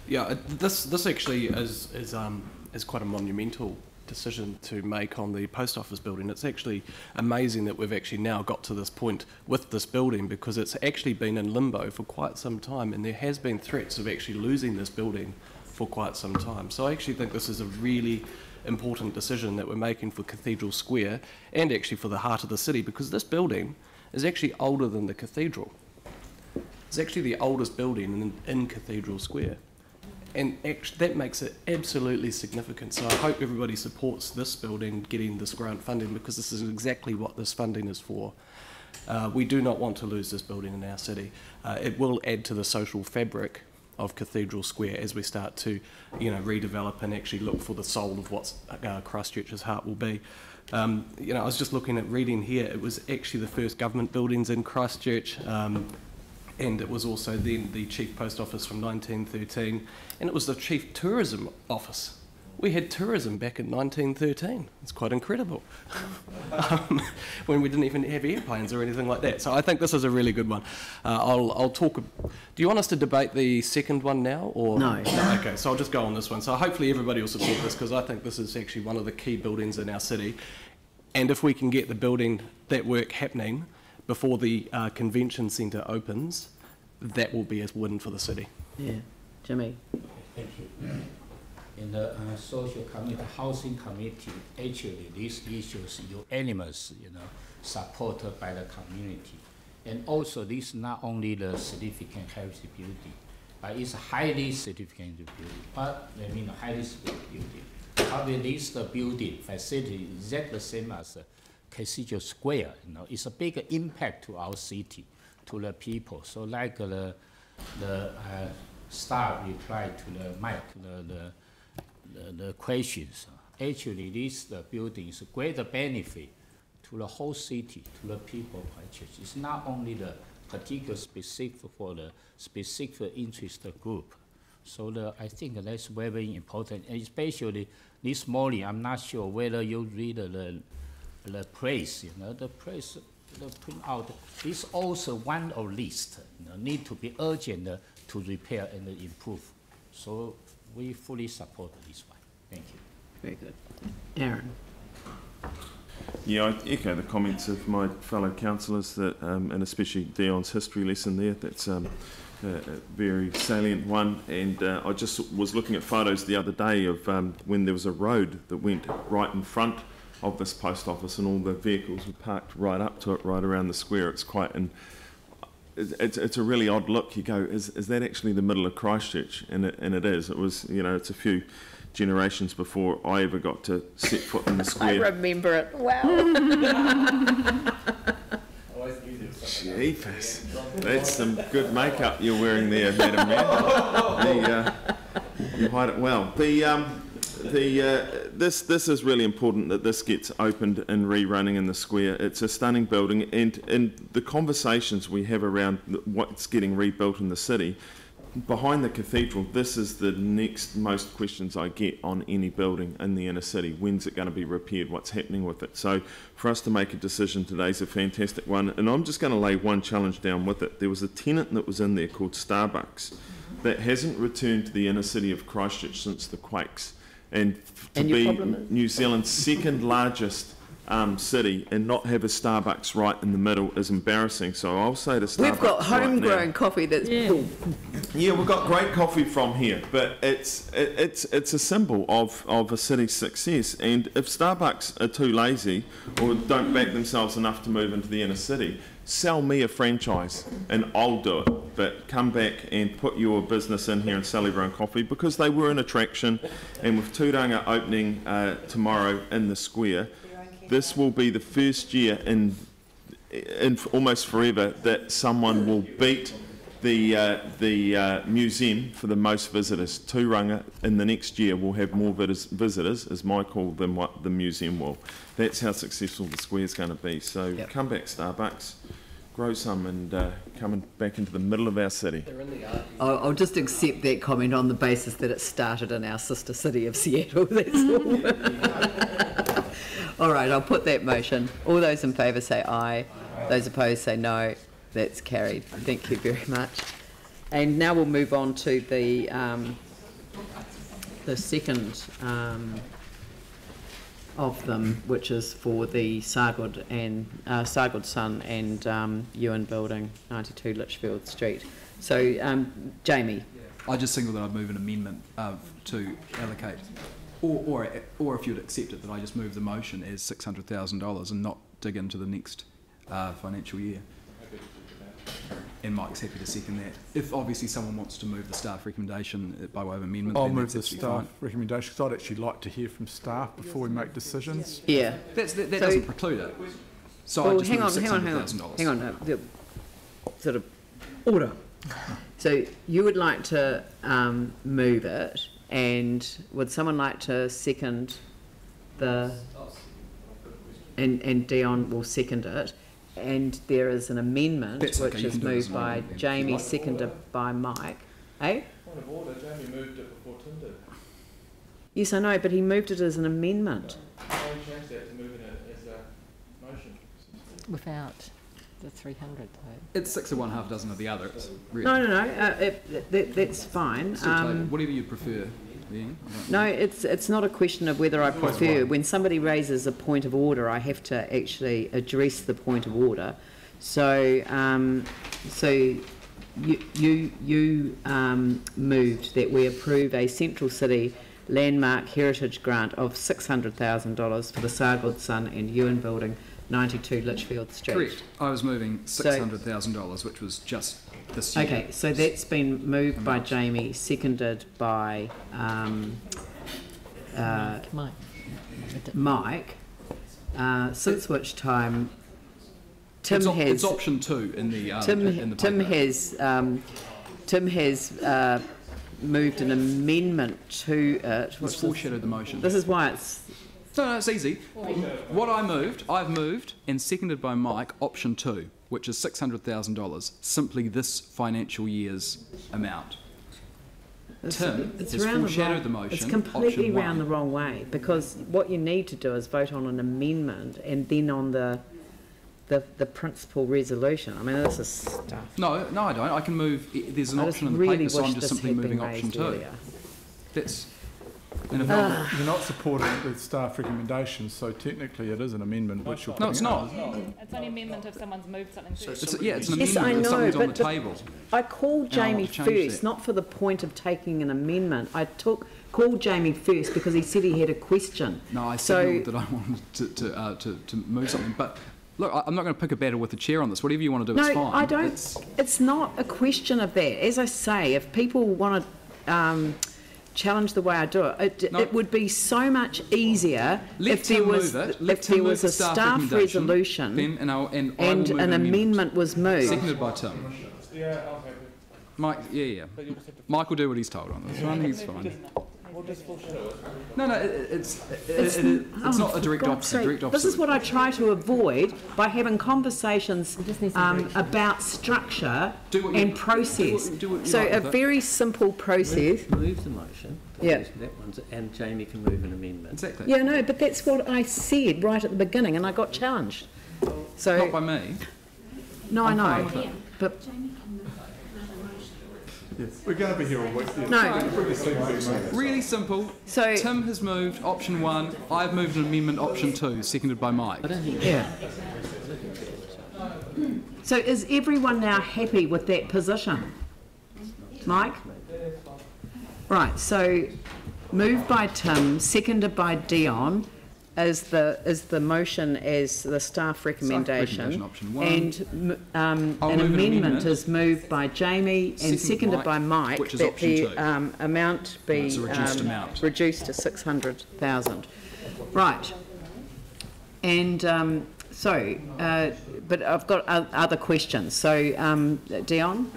Yeah, this actually is quite a monumental decision to make on the post office building. It's actually amazing that we've actually now got to this point with this building, because it's actually been in limbo for quite some time, and there has been threats of actually losing this building for quite some time. So I actually think this is a really important decision that we're making for Cathedral Square and actually for the heart of the city, because this building is actually older than the cathedral. It's actually the oldest building in Cathedral Square. And that makes it absolutely significant. So I hope everybody supports this building getting this grant funding, because this is exactly what this funding is for. We do not want to lose this building in our city. It will add to the social fabric of Cathedral Square as we start to, redevelop and actually look for the soul of what Christchurch's heart will be. I was just looking at reading here. It was actually the first government buildings in Christchurch. And it was also then the Chief Post Office from 1913, and it was the Chief Tourism Office. We had tourism back in 1913. It's quite incredible. When we didn't even have airplanes or anything like that. So I think this is a really good one. I'll talk. Do you want us to debate the second one now, or no? Okay, so I'll just go on this one. So hopefully everybody will support this, because I think this is actually one of the key buildings in our city. And if we can get the building, that work happening before the convention centre opens, that will be a win for the city. Yeah. Jimmy? Thank you. In the social community, housing committee, actually these issues unanimous, supported by the community. And also this not only the significant heritage building, but it's a highly significant building. But I mean highly significant building. Probably this building facility is exactly the same as Cathedral Square. It's a big impact to our city, to the people. So like the staff replied to the mic, the questions. Actually, this building is a great benefit to the whole city, to the people of Christchurch. It's not only the particular specific for the specific interest group. So I think that's very important, and especially this morning. I'm not sure whether you read the press. The press print out. This also one of list need to be urgent to repair and improve. So we fully support this one. Thank you. Very good. Aaron? Yeah, I echo the comments of my fellow councillors, that, and especially Dion's history lesson there. That's a very salient one. And I just was looking at photos the other day of when there was a road that went right in front of this post office, and all the vehicles were parked right up to it, right around the square. It's quite, and it's a really odd look. You go, is that actually the middle of Christchurch? And it is. It was, it's a few generations before I ever got to set foot in the square. I remember it. Wow. Jeepers. That's some good makeup you're wearing there, Madam Mayor. You hide it well. This is really important that this gets opened and rerunning in the square. It's a stunning building, and in the conversations we have around what's getting rebuilt in the city, behind the cathedral, this is the next most questions I get on any building in the inner city. When's it going to be repaired? What's happening with it? So for us to make a decision today is a fantastic one, and I'm just going to lay one challenge down with it. There was a tenant that was in there called Starbucks that hasn't returned to the inner city of Christchurch since the quakes. And to be New Zealand's second largest city and not have a Starbucks right in the middle is embarrassing. So I'll say to Starbucks, we've got homegrown coffee that's yeah, we've got great coffee from here, but it's a symbol of a city's success. And if Starbucks are too lazy or don't back themselves enough to move into the inner city, sell me a franchise and I'll do it. But come back and put your business in here and sell everyone coffee, because they were an attraction. And with Tūranga opening tomorrow in the square, this will be the first year in almost forever that someone will beat the museum for the most visitors. Tūranga in the next year will have more visitors, as my call, than what the museum will. That's how successful the square's going to be. So come back, Starbucks. grow some and coming back into the middle of our city. I'll just accept that comment on the basis that it started in our sister city of Seattle, that's all. All right, I'll put that motion. All those in favour say aye. Those opposed say no. That's carried. Thank you very much. And now we'll move on to the second of them, which is for the Sargood Son and Ewan Building, 92 Litchfield Street. So, Jamie. I just signal that I'd move an amendment to allocate, or if you'd accept it, that I just move the motion as $600,000 and not dig into the next financial year. And Mike's happy to second that. If obviously someone wants to move the staff recommendation by way of amendment, I'll then move that's the absolutely staff recommendation because I'd actually like to hear from staff before we make decisions. Yeah. That So- doesn't preclude it. So Well, I just hang move on. $600,000. Hang on. Sort of order. So you would like to move it, and would someone like to second the? And Dion will second it. And there is an amendment That's okay, which you is can do it as moved an by amendment, Jamie, if you like. seconded by Mike. Eh? Point of order, Jamie moved it before Tim did. Yes, I know, but he moved it as an amendment. I changed that to moving it as a motion. Without the 300 though. It's 6 of one, half dozen of the other. It's really No. That's fine. Still table. Whatever you prefer. Ian. No, it's not a question of whether I prefer. When somebody raises a point of order, I have to actually address the point of order. So, you moved that we approve a Central City Landmark Heritage Grant of $600,000 for the Sargood Son and Ewan Building, 92 Litchfield Street. Correct. I was moving $600,000, which was just this year. Okay, so that's been moved by Jamie, seconded by Mike. Since which time Tim has. It's option 2 in the Tim has moved an amendment to it. It's foreshadowed the motion. This is why it's. No, it's easy. What I've moved and seconded by Mike, option 2, which is $600,000, simply this financial year's amount. Tim has foreshadowed the motion. It's completely option round 1. the wrong way, because what you need to do is vote on an amendment and then on the principal resolution. I mean, this is stuff. No, I don't. I can move. There's an option on the paper, so I'm just simply moving option 2. Earlier. That's. And if you're not supporting the staff recommendations, so technically it is an amendment which you're. No, it's not. It's only an amendment if someone's moved something. It's an amendment Yes, I if know, something's on but the table. I called Jamie first, not for the point of taking an amendment. I called Jamie first because he said he had a question. No, I signalled that I wanted to move something, but. Look, I'm not going to pick a battle with the chair on this. Whatever you want to do, it's fine. No, I don't. It's not a question of that. As I say, if people want to challenge the way I do it, it would be so much easier if there was a staff resolution and an amendment was moved. Seconded by Tim. Yeah, I'm happy. Mike, yeah. Mike will do what he's told on this one. He's fine. We'll just foreshadow it. No, it's not a direct opposite. This is what I try to avoid by having conversations about structure and process. So a very simple process. Move the motion. Yeah. That one's, and Jamie can move an amendment. Exactly. Yeah, no, but that's what I said right at the beginning, and I got challenged. So not by me. No, I know, but. Yes, we're going to be here all week. Yes. No. Really simple. So Tim has moved option 1. I've moved an amendment option 2, seconded by Mike. Yeah. So is everyone now happy with that position? Mike? Right, so moved by Tim, seconded by Dion, as the motion as the staff recommendation, option 1. And an amendment is moved by Jamie and seconded by Mike, which is that option the 2. amount be It's a reduced amount. reduced to 600,000. Right. And but I've got other questions. So, Dion?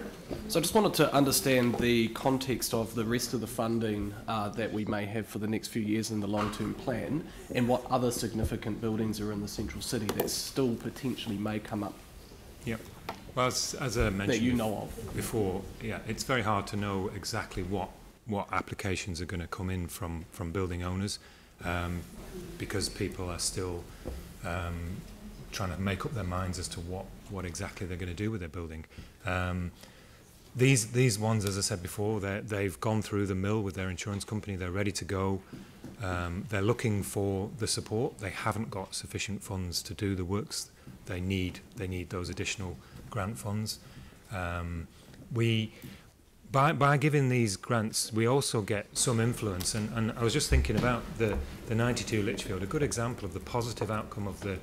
So I just wanted to understand the context of the rest of the funding that we may have for the next few years in the long-term plan, and what other significant buildings are in the central city that still potentially may come up. Yep. Well, as I mentioned that you know of before, yeah, it's very hard to know exactly what applications are going to come in from building owners, because people are still trying to make up their minds as to what exactly they're going to do with their building. These ones, as I said before, they've gone through the mill with their insurance company. They're ready to go. They're looking for the support. They haven't got sufficient funds to do the works they need. They need those additional grant funds. By giving these grants, we also get some influence. And I was just thinking about the 92 Lichfield. A good example of the positive outcome of the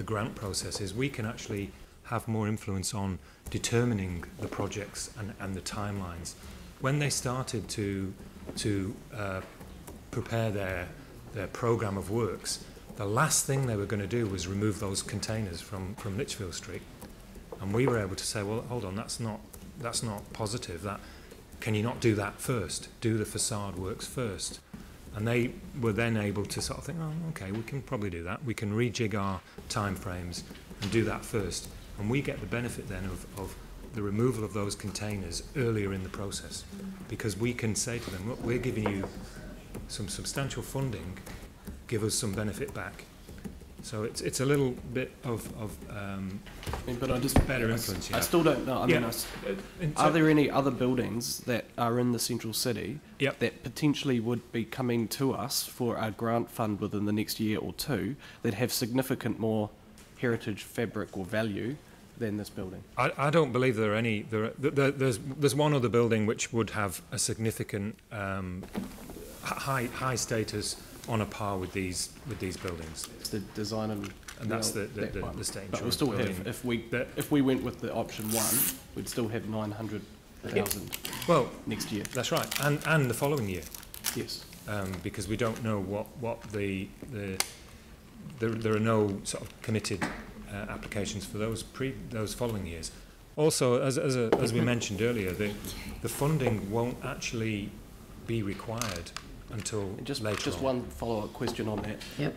grant process is we can actually have more influence on determining the projects and the timelines. When they started to prepare their programme of works, the last thing they were going to do was remove those containers from Lichfield Street. And we were able to say, well, hold on, that's not positive. Can you not do that first? Do the facade works first. And they were then able to sort of think, oh, okay, we can probably do that. We can rejig our time frames and do that first. And we get the benefit then of the removal of those containers earlier in the process, because we can say to them, look, we're giving you some substantial funding, give us some benefit back. So it's a little bit of but I just better influence. I still don't know. I mean, are there any other buildings that are in the central city that potentially would be coming to us for our grant fund within the next year or two that have significant more heritage fabric or value than this building? I don't believe there are any. There's one other building which would have a significant high status on a par with these buildings. It's the design and that's the state. But we still have, if we went with the option one, we'd still have 900,000. Well, next year. That's right, and the following year. Yes. Because we don't know what there are no sort of committed applications for those following years. Also, as we mentioned earlier, the funding won't actually be required until later Just on. one follow-up question on that. Yep.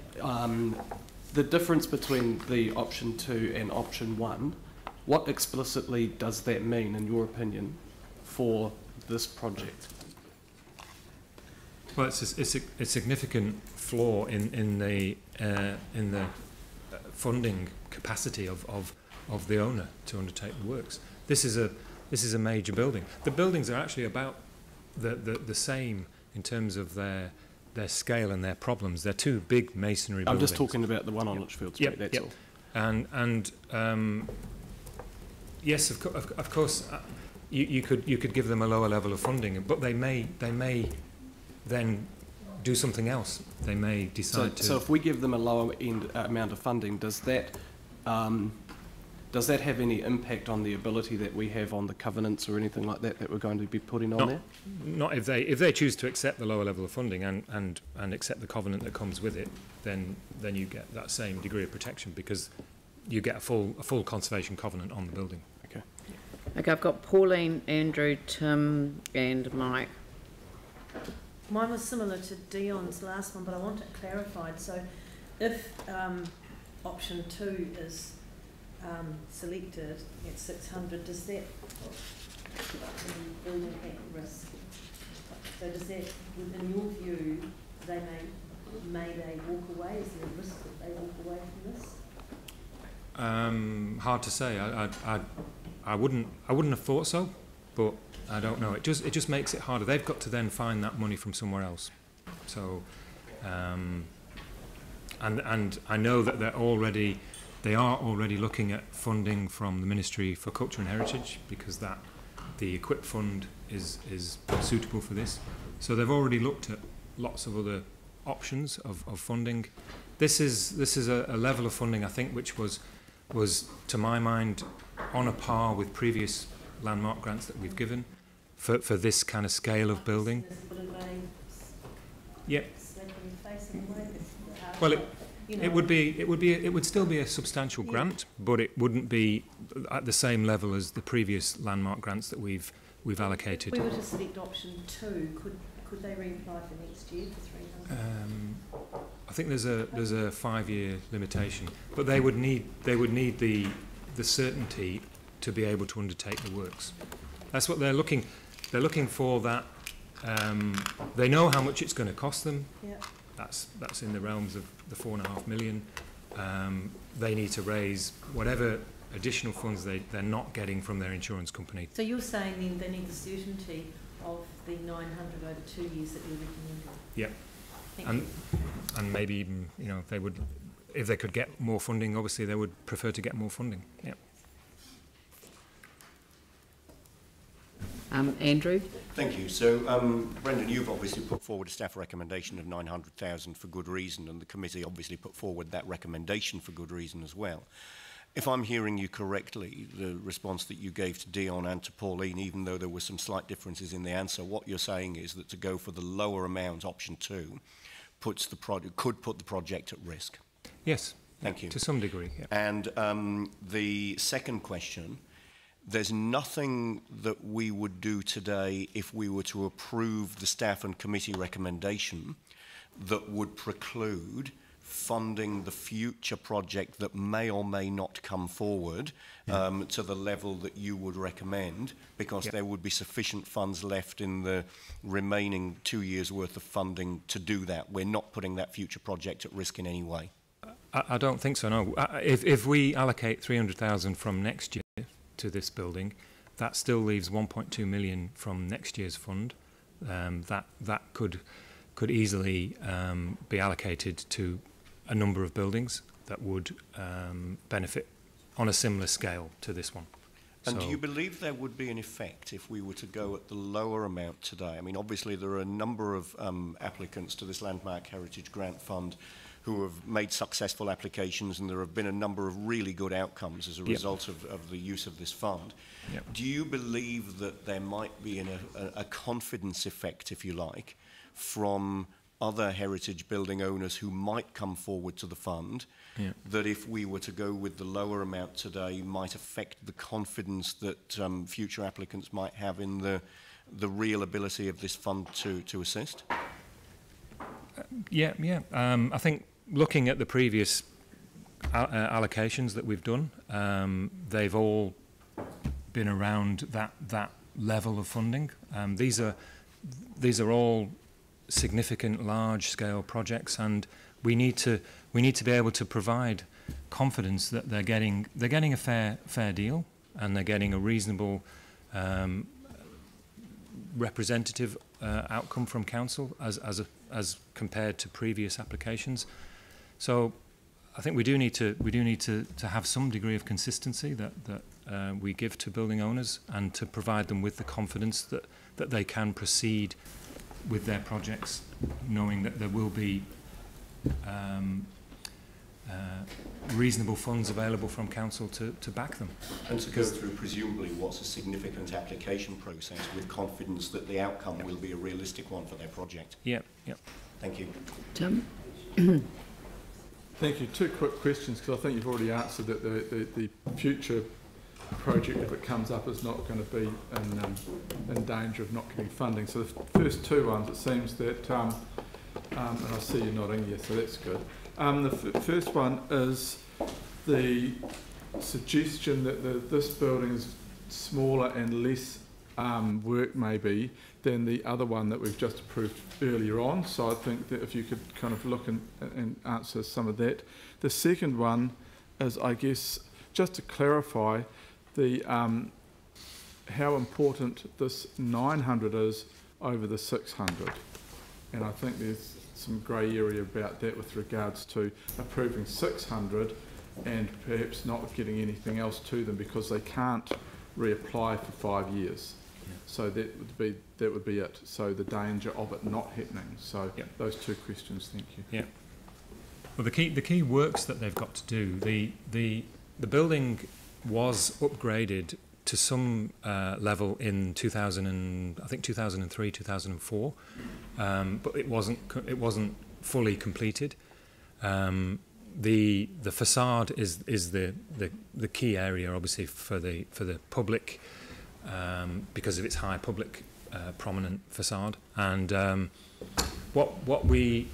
The difference between the option 2 and option 1, what explicitly does that mean, in your opinion, for this project? Well, it's a significant flaw in the funding capacity of the owner to undertake the works. This is a major building. The buildings are actually about the same in terms of their scale and their problems. They're two big masonry buildings. I'm just talking about the one on Lichfield Street. That's all. And yes, of course, you could give them a lower level of funding, but they may then do something else. They may decide to. So if we give them a lower end amount of funding, does that have any impact on the ability that we have on the covenants or anything like that we're going to be putting on there? Not if they choose to accept the lower level of funding and accept the covenant that comes with it, then you get that same degree of protection, because you get a full conservation covenant on the building. Okay. Okay, I've got Pauline, Andrew, Tim, and Mike. Mine was similar to Dion's last one, but I want it clarified. So if option 2 is selected at 600, does that put the building at risk? So does that, in your view, may they walk away? Is there a risk that they walk away from this? Hard to say. I wouldn't have thought so, but I don't know. It just makes it harder. They've got to then find that money from somewhere else. So, and I know that they are already looking at funding from the Ministry for Culture and Heritage, because the Equip Fund is suitable for this. So they've already looked at lots of other options of funding. This is a level of funding, I think, which was to my mind on a par with previous landmark grants that we've given for this kind of scale of building. Yeah. Well, it would still be a substantial grant, but it wouldn't be at the same level as the previous landmark grants that we've allocated. If we were to select option 2, could they reapply for next year for 300? I think there's a 5-year limitation, but they would need the certainty to be able to undertake the works. That's what they're looking. They're looking for that. They know how much it's going to cost them. Yeah. That's in the realms of the $4.5 million. They need to raise whatever additional funds they're not getting from their insurance company. So you're saying then they need the certainty of the 900 over 2 years that you're recommending? Yeah. Thank you. And maybe even, you know, if they could get more funding, obviously they would prefer to get more funding. Yeah. Andrew? Thank you. So, Brendan, you've obviously put forward a staff recommendation of 900,000 for good reason, and the committee obviously put forward that recommendation for good reason as well. If I'm hearing you correctly, the response that you gave to Dion and to Pauline, even though there were some slight differences in the answer, what you're saying is that to go for the lower amount, option 2, could put the project at risk. Yes. Thank you. To some degree. Yeah. And the second question, there's nothing that we would do today if we were to approve the staff and committee recommendation that would preclude funding the future project that may or may not come forward to the level that you would recommend, because there would be sufficient funds left in the remaining 2 years' worth of funding to do that. We're not putting that future project at risk in any way. I don't think so, no. If we allocate 300,000 from next year to this building, that still leaves 1.2 million from next year's fund. That could easily be allocated to a number of buildings that would benefit on a similar scale to this one. And do you believe there would be an effect if we were to go at the lower amount today? I mean, obviously there are a number of applicants to this Landmark Heritage Grant Fund who have made successful applications, and there have been a number of really good outcomes as a result of the use of this fund. Do you believe that there might be a confidence effect, if you like, from other heritage building owners who might come forward to the fund, that if we were to go with the lower amount today might affect the confidence that future applicants might have in the real ability of this fund to assist? I think looking at the previous allocations that we've done, they've all been around that level of funding. These are all significant large-scale projects, and we need to be able to provide confidence that they're getting a fair deal, and they're getting a reasonable representative outcome from council as compared to previous applications. So I think we do need to have some degree of consistency that we give to building owners, and to provide them with the confidence that they can proceed with their projects, knowing that there will be reasonable funds available from council to back them. And to go through presumably what's a significant application process with confidence that the outcome will be a realistic one for their project. Thank you. Tim? Thank you. Two quick questions, because I think you've already answered that the future project, if it comes up, is not going to be in danger of not getting funding. So the first two ones, it seems that, and I see you nodding, yes, so that's good. The first one is the suggestion that this building is smaller and less work maybe than the other one that we've just approved earlier on. So I think that if you could kind of look and answer some of that. The second one is, I guess, just to clarify the how important this 900 is over the 600. And I think there's some grey area about that with regards to approving 600 and perhaps not getting anything else to them because they can't reapply for 5 years. So that would be it. So the danger of it not happening. So those two questions. Thank you. Well, the key works that they've got to do. The building was upgraded to some level in 2003, 2004, but it wasn't fully completed. The facade is the key area, obviously, for the public, because of its high public prominent facade. And what we're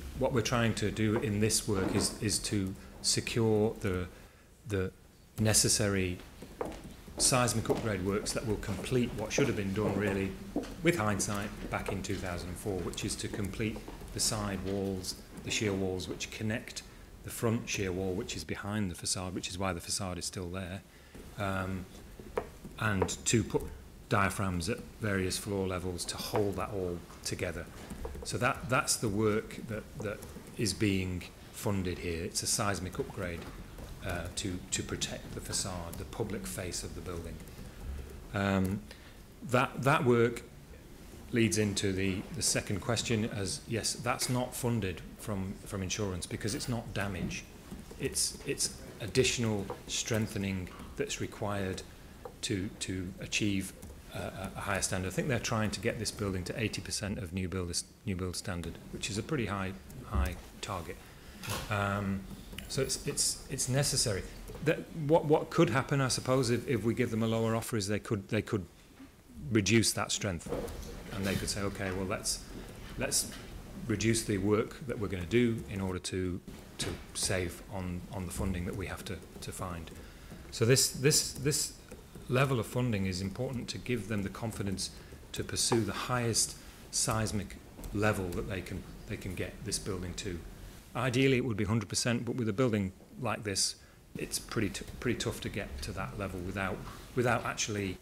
trying to do in this work is to secure the necessary seismic upgrade works that will complete what should have been done really, with hindsight, back in 2004, which is to complete the side walls, the shear walls which connect the front shear wall, which is behind the facade, which is why the facade is still there, and to put diaphragms at various floor levels to hold that all together. So that's the work that is being funded here. It's a seismic upgrade to protect the facade, the public face of the building. That work leads into the second question as, yes, that's not funded from insurance because it's not damage. It's additional strengthening that's required to achieve a higher standard. I think they're trying to get this building to 80% of new build standard, which is a pretty high target. So it's necessary. What could happen, I suppose, if we give them a lower offer, is they could reduce that strength, and they could say, okay, well let's reduce the work that we're going to do in order to save on the funding that we have to find. So this level of funding is important to give them the confidence to pursue the highest seismic level that they can get this building to. Ideally, it would be 100%, but with a building like this, it's pretty tough to get to that level without actually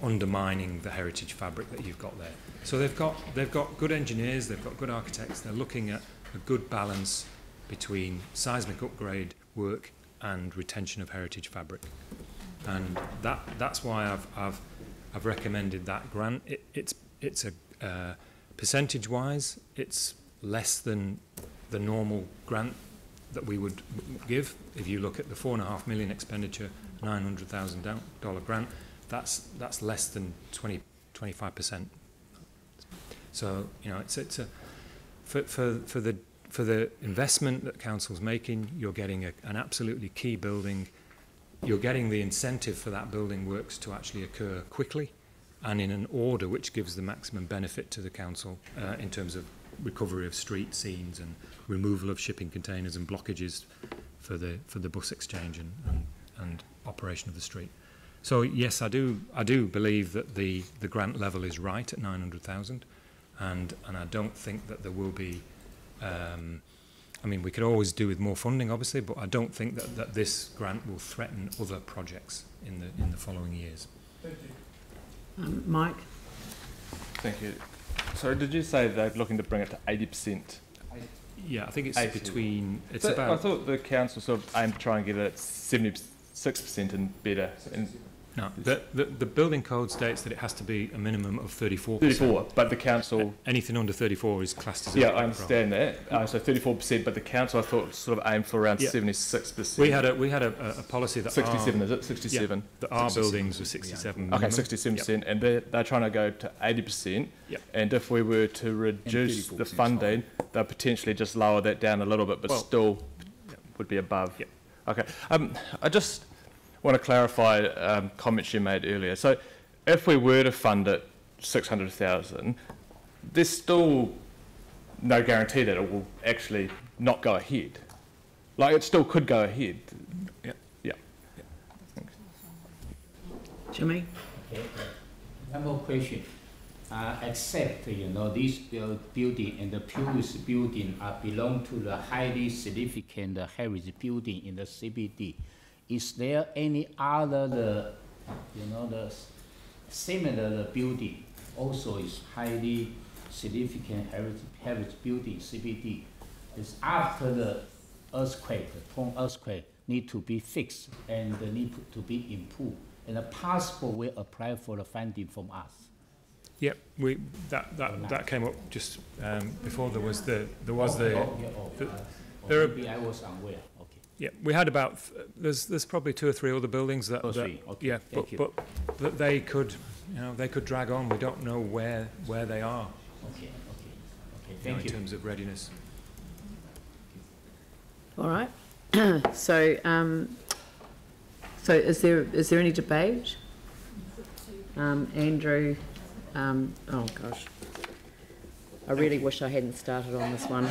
undermining the heritage fabric that you've got there. So they've got good engineers, they've got good architects. They're looking at a good balance between seismic upgrade work and retention of heritage fabric, and that's why I've recommended that grant. It's a percentage-wise, it's less than the normal grant that we would give. If you look at the $4.5 million expenditure, $900,000 grant, that's less than 25%. So it's a for the investment that council's making, you're getting an absolutely key building. You're getting the incentive for that building works to actually occur quickly and in an order which gives the maximum benefit to the council in terms of recovery of street scenes and removal of shipping containers and blockages for the bus exchange and operation of the street. So yes, I do believe that the grant level is right at 900,000, and I don't think that there will be. I mean, we could always do with more funding, obviously, but I don't think that this grant will threaten other projects in the following years. Thank you. Mike? Thank you. So did you say they're looking to bring it to 80%? Yeah, I think it's 80. between. It's So about. I thought the council sort of aimed to try and get it at 76% and better. No, the building code states that it has to be a minimum of 34%. 34, but the council... Anything under 34 is classed as a... Yeah, I understand that. So 34%, but the council, I thought, sort of aimed for around 76%. We had a policy that... 67, is it? 67? Yeah, that our buildings were 67. Okay, 67%, yep. And they're trying to go to 80%. Yep. And if we were to reduce the funding, they'll potentially just lower that down a little bit, but still would be above. Yep. Okay. I just want to clarify comments you made earlier. So if we were to fund it 600,000, there's still no guarantee that it will actually not go ahead. Like, it still could go ahead. Yeah. Yeah. Thanks. Jimmy? Okay. One more question. Except, this building and the previous building belong to the highly significant heritage building in the CBD. Is there any other, the similar building also is highly significant heritage building, CBD? Is after the earthquake, the Tong earthquake, need to be fixed and need to be improved, and the possible will apply for the funding from us. Yep, that came up just before there was the maybe I was unaware. Okay. Yeah, we had about there's probably 2 or 3 other buildings that, okay. Yeah, but they could they could drag on. We don't know where they are. Okay. Thank you. In terms of readiness. All right. So is there any debate? Andrew. Oh gosh, I really wish I hadn't started on this one.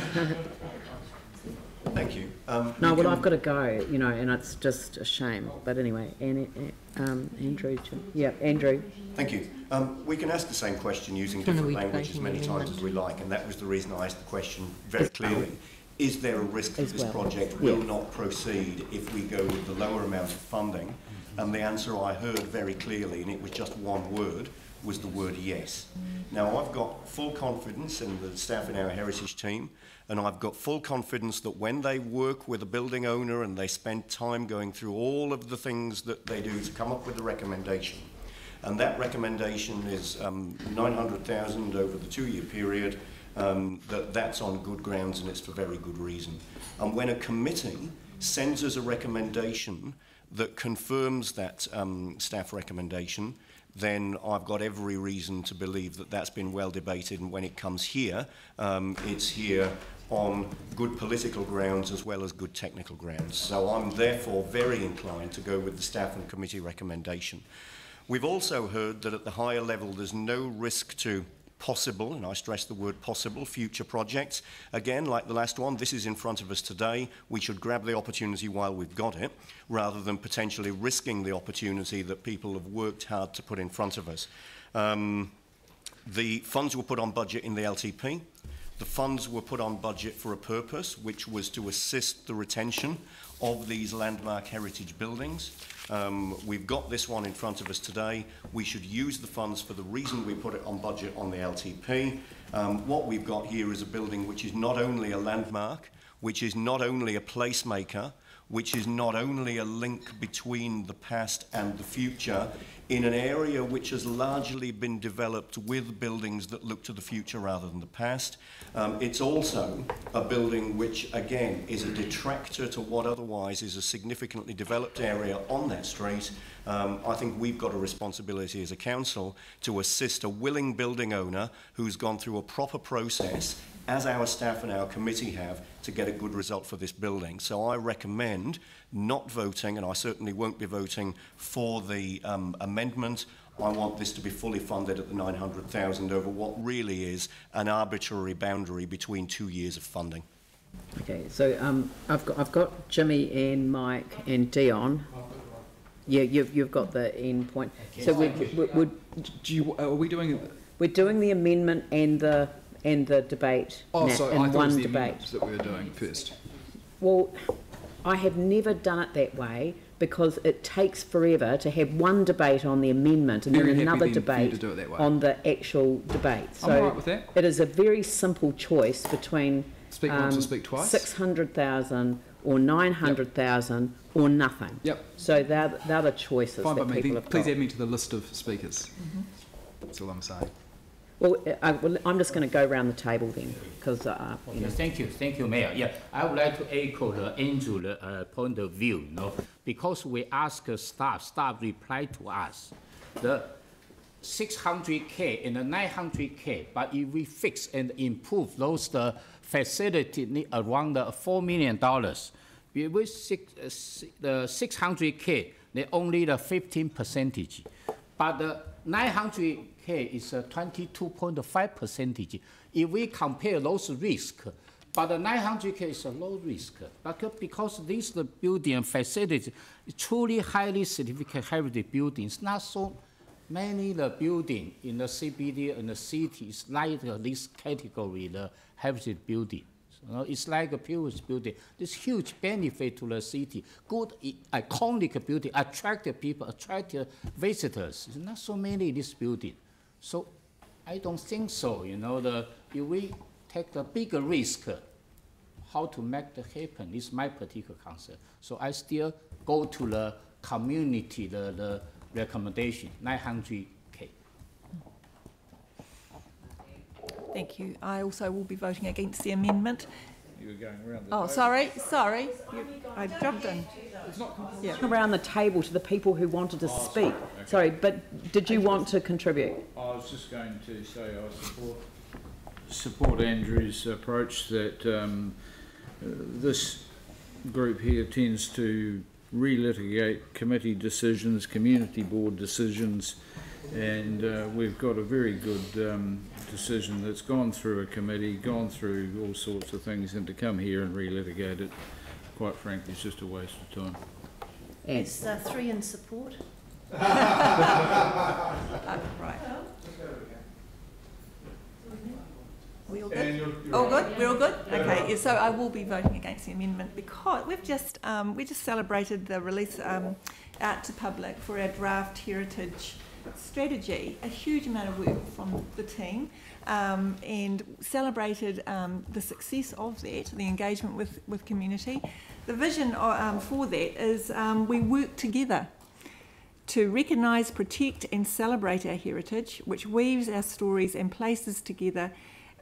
Thank you. No, well, I've got to go, you know, and it's just a shame. But anyway, Andrew, yeah, Andrew. Thank you. We can ask the same question using different language as many times as we like, and that was the reason I asked the question very clearly. Is there a risk that this project will not proceed if we go with the lower amount of funding? And the answer I heard very clearly, and it was just one word, was the word yes. Now, I've got full confidence in the staff in our heritage team, and I've got full confidence that when they work with a building owner and they spend time going through all of the things that they do to come up with a recommendation, and that recommendation is 900,000 over the 2-year period, that's on good grounds and it's for very good reason. And when a committee sends us a recommendation that confirms that staff recommendation, then I've got every reason to believe that that's been well debated, and when it comes here, it's here on good political grounds as well as good technical grounds. So I'm therefore very inclined to go with the staff and committee recommendation. We've also heard that at the higher level there's no risk to possible, and I stress the word possible, future projects. Again, like the last one, this is in front of us today. We should grab the opportunity while we've got it, rather than potentially risking the opportunity that people have worked hard to put in front of us. The funds were put on budget in the LTP. The funds were put on budget for a purpose, which was to assist the retention of these landmark heritage buildings. We've got this one in front of us today. We should use the funds for the reason we put it on budget on the LTP. What we've got here is a building which is not only a landmark, which is not only a placemaker, which is not only a link between the past and the future, in an area which has largely been developed with buildings that look to the future rather than the past. It's also a building which, again, is a detractor to what otherwise is a significantly developed area on that street. I think we've got a responsibility as a council to assist a willing building owner who's gone through a proper process, as our staff and our committee have, to get a good result for this building. So I recommend not voting, and I certainly won't be voting for the amendment. I want this to be fully funded at the 900,000 over what really is an arbitrary boundary between 2 years of funding. Okay, so I've got Jimmy and Mike and Dion. Yeah, you've got the end point. Okay. So are we doing? We're doing the amendment and the debate in I thought one it was the debate that we were doing first. Well, I have never done it that way because it takes forever to have one debate on the amendment and then another debate on the actual debate. So I'm all right with that. It is a very simple choice between speak once and speak twice. 600,000 or 900,000 or nothing. Yep. So they're the choices that people have got. Please add me to the list of speakers. That's all I'm saying. Well, I'm just going to go around the table then, because you know. Thank you, Mayor. Yeah, I would like to echo the Andrew point of view. Because we ask staff reply to us, the 600K and the 900K. But if we fix and improve those facility around the $4 million, with the 600K, they only the 15%. But the 900K is 22.5%. If we compare those risks, but the 900K is a low risk. But because this building facilities truly highly certificate heritage buildings, not so many the building in the CBD and the cities like this category, the heritage building. It's like a previous building. This huge benefit to the city. Good, iconic building, attractive people, attractive visitors. There's not so many in this building. So I don't think so. If we take the bigger risk, how to make that happen is my particular concern. So I still go to the community, the recommendation, 900K. Thank you. I also will be voting against the amendment. You were going around the table. Sorry. I jumped in. Yeah. Around the table to the people who wanted to speak. Okay. Sorry, but did you want to contribute? I was just going to say I support Andrew's approach that this group here tends to relitigate committee decisions, community board decisions, And we've got a very good decision that's gone through a committee, gone through all sorts of things, and to come here and relitigate it, quite frankly, is just a waste of time. It's 3 in support. Right. We all good? All good? We're all good? Okay, yeah, so I will be voting against the amendment because we just celebrated the release out to public for our draft heritage strategy. A huge amount of work from the team and celebrated the success of that, the engagement with community. The vision for that is we work together to recognise, protect and celebrate our heritage, which weaves our stories and places together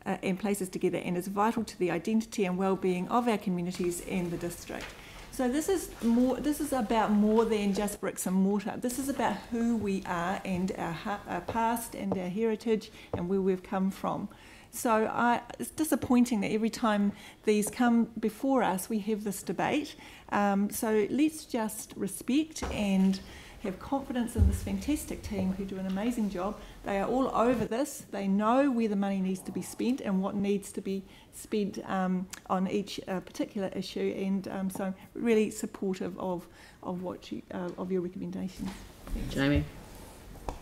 and is vital to the identity and well-being of our communities and the district. So this is about more than just bricks and mortar. This is about who we are and our past and our heritage and where we've come from. So it's disappointing that every time these come before us, we have this debate. So let's just respect and have confidence in this fantastic team who do an amazing job. They are all over this. They know where the money needs to be spent and what needs to be spent on each particular issue, and so I'm really supportive of your recommendations. Thanks. Jamie?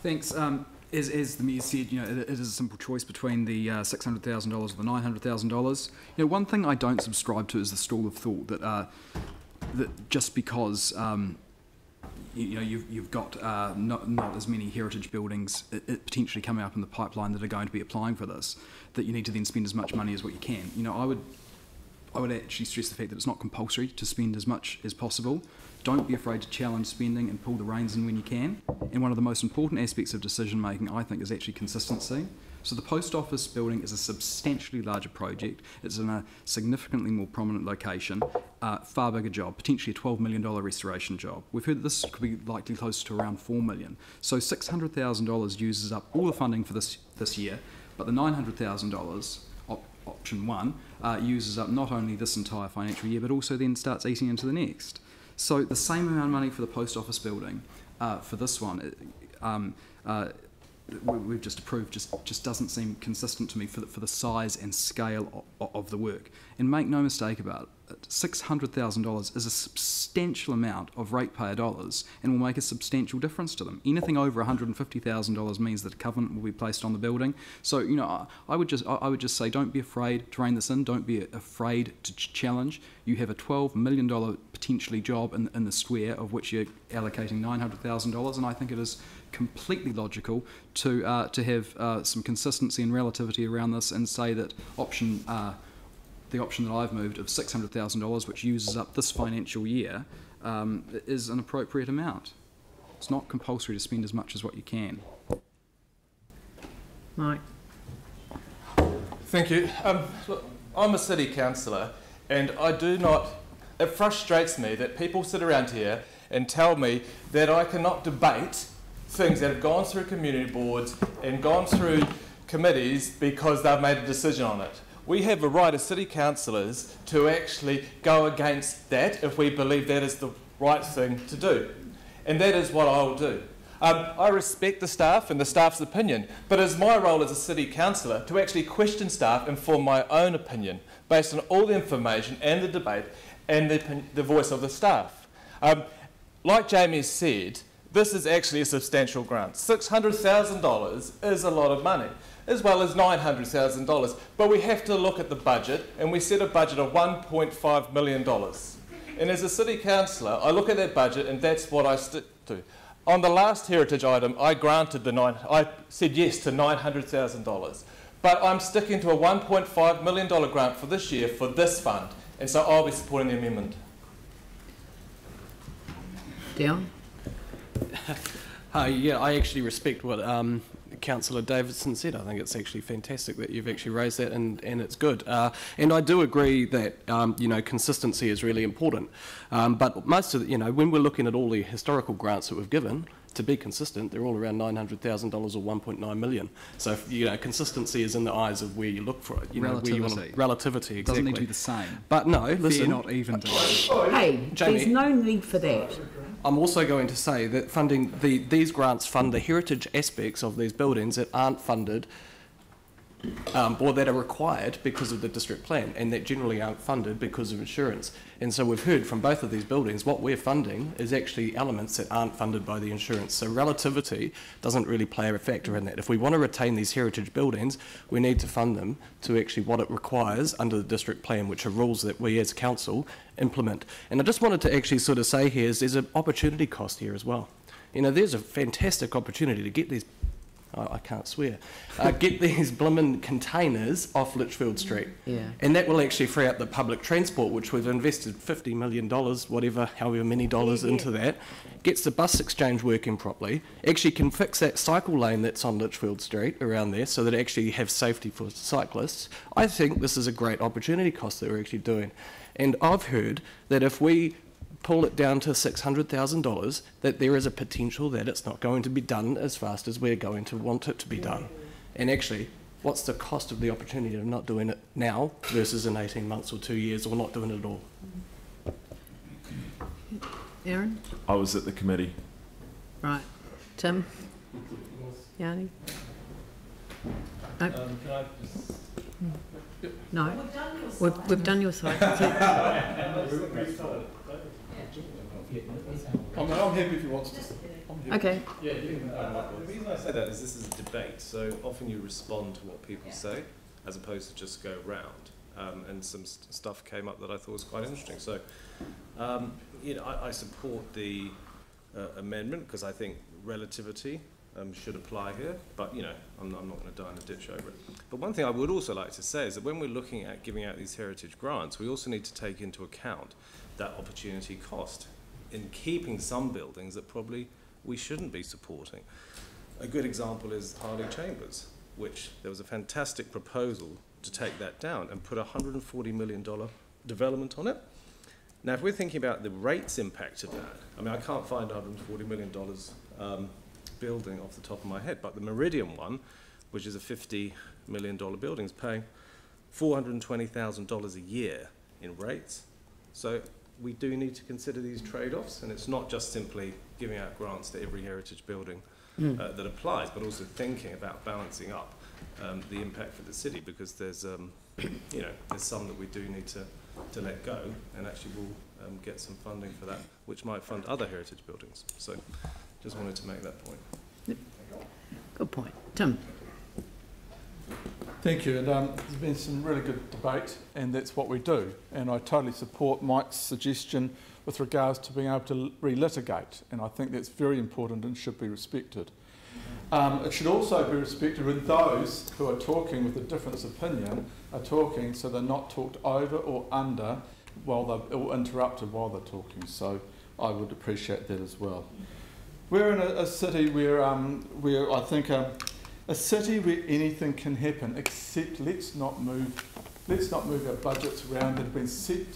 Thanks. As the Mayor said, it is a simple choice between the $600,000 or the $900,000. One thing I don't subscribe to is the stall of thought that just because you've got not as many heritage buildings potentially coming up in the pipeline that are going to be applying for this, that you need to then spend as much money as what you can. I would actually stress the fact that it's not compulsory to spend as much as possible. Don't be afraid to challenge spending and pull the reins in when you can. And one of the most important aspects of decision making, I think, is actually consistency. So the post office building is a substantially larger project. It's in a significantly more prominent location, far bigger job, potentially a $12 million restoration job. We've heard that this could be likely close to around $4 million. So $600,000 uses up all the funding for this year, but the $900,000, option 1, uses up not only this entire financial year, but also then starts eating into the next. So the same amount of money for the post office building for this one, we've just approved, just doesn't seem consistent to me for the size and scale of the work. And make no mistake about it, $600,000 is a substantial amount of ratepayer dollars and will make a substantial difference to them. Anything over $150,000 means that a covenant will be placed on the building. So I would just say, don't be afraid to rein this in. Don't be afraid to challenge. You have a $12 million potentially job in the square, of which you're allocating $900,000, and I think it is completely logical to have some consistency and relativity around this, and say that the option that I've moved of $600,000, which uses up this financial year, is an appropriate amount. It's not compulsory to spend as much as what you can. Mike? Thank you. Look, I'm a city councillor, and it frustrates me that people sit around here and tell me that I cannot debate things that have gone through community boards and gone through committees because they've made a decision on it. We have a right as city councillors to actually go against that if we believe that is the right thing to do. And that is what I will do. I respect the staff and the staff's opinion, but it's my role as a city councillor to actually question staff and form my own opinion based on all the information and the debate and the voice of the staff. Like Jamie said, this is actually a substantial grant. $600,000 is a lot of money, as well as $900,000. But we have to look at the budget, and we set a budget of $1.5 million. And as a city councillor, I look at that budget, and that's what I stick to. On the last heritage item, I said yes to $900,000. But I'm sticking to a $1.5 million grant for this year for this fund, and so I'll be supporting the amendment. Dion? Yeah, I actually respect what Councillor Davidson said. I think it's actually fantastic that you've actually raised that, and it's good. And I do agree that consistency is really important. But most of when we're looking at all the historical grants that we've given, to be consistent, they're all around $900,000 or $1.9 million. So consistency is in the eyes of where you look for it. Relativity. Relativity, exactly. Doesn't need to be the same. But no, listen. They're not even. Hey, Jamie, there's no need for that. I'm also going to say that funding these grants fund the heritage aspects of these buildings that aren't funded or that are required because of the district plan, and that generally aren't funded because of insurance. And so we've heard from both of these buildings what we're funding is actually elements that aren't funded by the insurance. So relativity doesn't really play a factor in that. If we want to retain these heritage buildings, we need to fund them to actually what it requires under the district plan, which are rules that we as council implement. And I just wanted to actually sort of say here is there's an opportunity cost here as well. You know, there's a fantastic opportunity to get these I can't swear, get these blimmin' containers off Litchfield Street. Yeah. And that will actually free up the public transport, which we've invested $50 million, whatever, however many dollars into that, gets the bus exchange working properly, actually can fix that cycle lane that's on Litchfield Street around there so that it actually have safety for cyclists. I think this is a great opportunity cost that we're actually doing. And I've heard that if we pull it down to $600,000, that there is a potential that it's not going to be done as fast as we're going to want it to be done. And actually, what's the cost of the opportunity of not doing it now versus in 18 months or 2 years or not doing it at all? Aaron? I was at the committee. Right. Tim? Yanni? No. Can I just... No. We've done your side. I'm happy if you want to. Okay. Yeah, the reason I say that is this is a debate, so often you respond to what people say as opposed to just go round. And some stuff came up that I thought was quite interesting. So, you know, I support the amendment because I think relativity should apply here, but you know, I'm not going to die in a ditch over it. But one thing I would also like to say is that when we're looking at giving out these heritage grants, we also need to take into account that opportunity cost in keeping some buildings that probably we shouldn't be supporting. A good example is Harley Chambers, which there was a fantastic proposal to take that down and put a $140 million development on it. Now, if we're thinking about the rates impact of that, I mean, I can't find $140 million building off the top of my head, but the Meridian one, which is a $50 million building, is paying $420,000 a year in rates. So we do need to consider these trade-offs, and it's not just simply giving out grants to every heritage building that applies, but also thinking about balancing up the impact for the city, because there's, you know, there's some that we do need to let go, and actually we'll get some funding for that, which might fund other heritage buildings. So just wanted to make that point. Good point. Tim? Thank you, and there's been some really good debate, and that's what we do. And I totally support Mike's suggestion with regards to being able to relitigate, and I think that's very important and should be respected. It should also be respected when those who are talking with a different opinion are talking, so they're not talked over or under or interrupted while they're talking. So I would appreciate that as well. We're in a city where I think a city where anything can happen, except let's not move our budgets around that have been set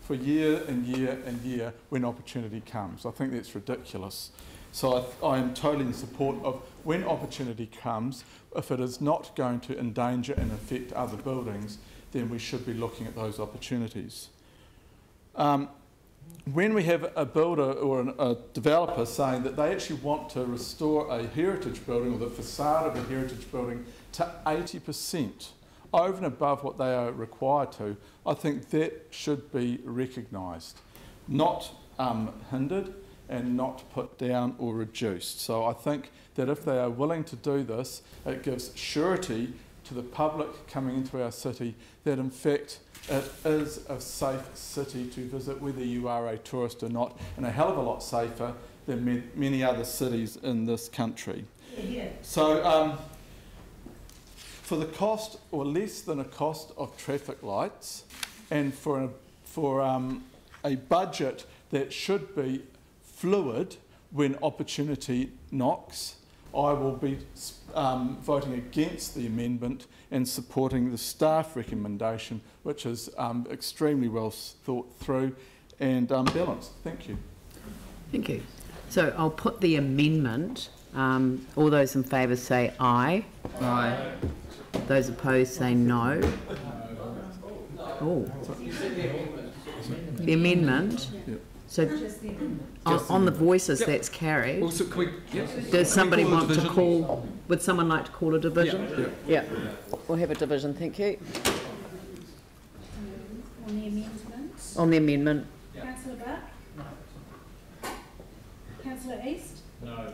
for year and year and year when opportunity comes. I think that's ridiculous. So I am totally in support of when opportunity comes, if it is not going to endanger and affect other buildings, then we should be looking at those opportunities. When we have a builder or a developer saying that they actually want to restore a heritage building or the facade of a heritage building to 80% over and above what they are required to, I think that should be recognised, not hindered and not put down or reduced. So I think that if they are willing to do this, it gives surety to the public coming into our city that in fact it is a safe city to visit, whether you are a tourist or not, and a hell of a lot safer than many other cities in this country. Yeah. So for the cost or less than a cost of traffic lights, and for a budget that should be fluid when opportunity knocks, I will be voting against the amendment and supporting the staff recommendation, which is extremely well thought through and balanced. Thank you. Thank you. So I'll put the amendment. All those in favour say aye. Aye. Those opposed say no. Oh. The amendment. So Just the amendment. on the voices, that's carried. Also, can we, Does somebody call a want to division? call? Would someone like to call a division? Yeah. We'll have a division. Thank you. On the amendment. On the amendment. Councillor Buck? No. Councillor East? No.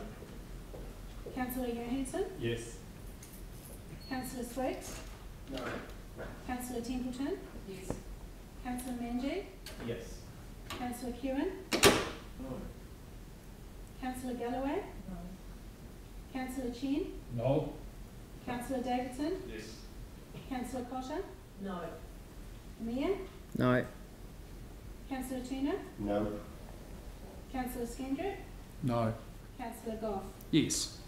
Councillor Johansson? Yes. Councillor Thwaites? No. Councillor Templeton? Yes. Councillor Manji? Yes. Councillor Kieran? No. Councillor Galloway? No. Councillor Chen? No. Councillor Davidson? Yes. Councillor Cotter? No. Mayor? No. Councillor Turner? No. Councillor Skendrick? No. Councillor Goff? Yes.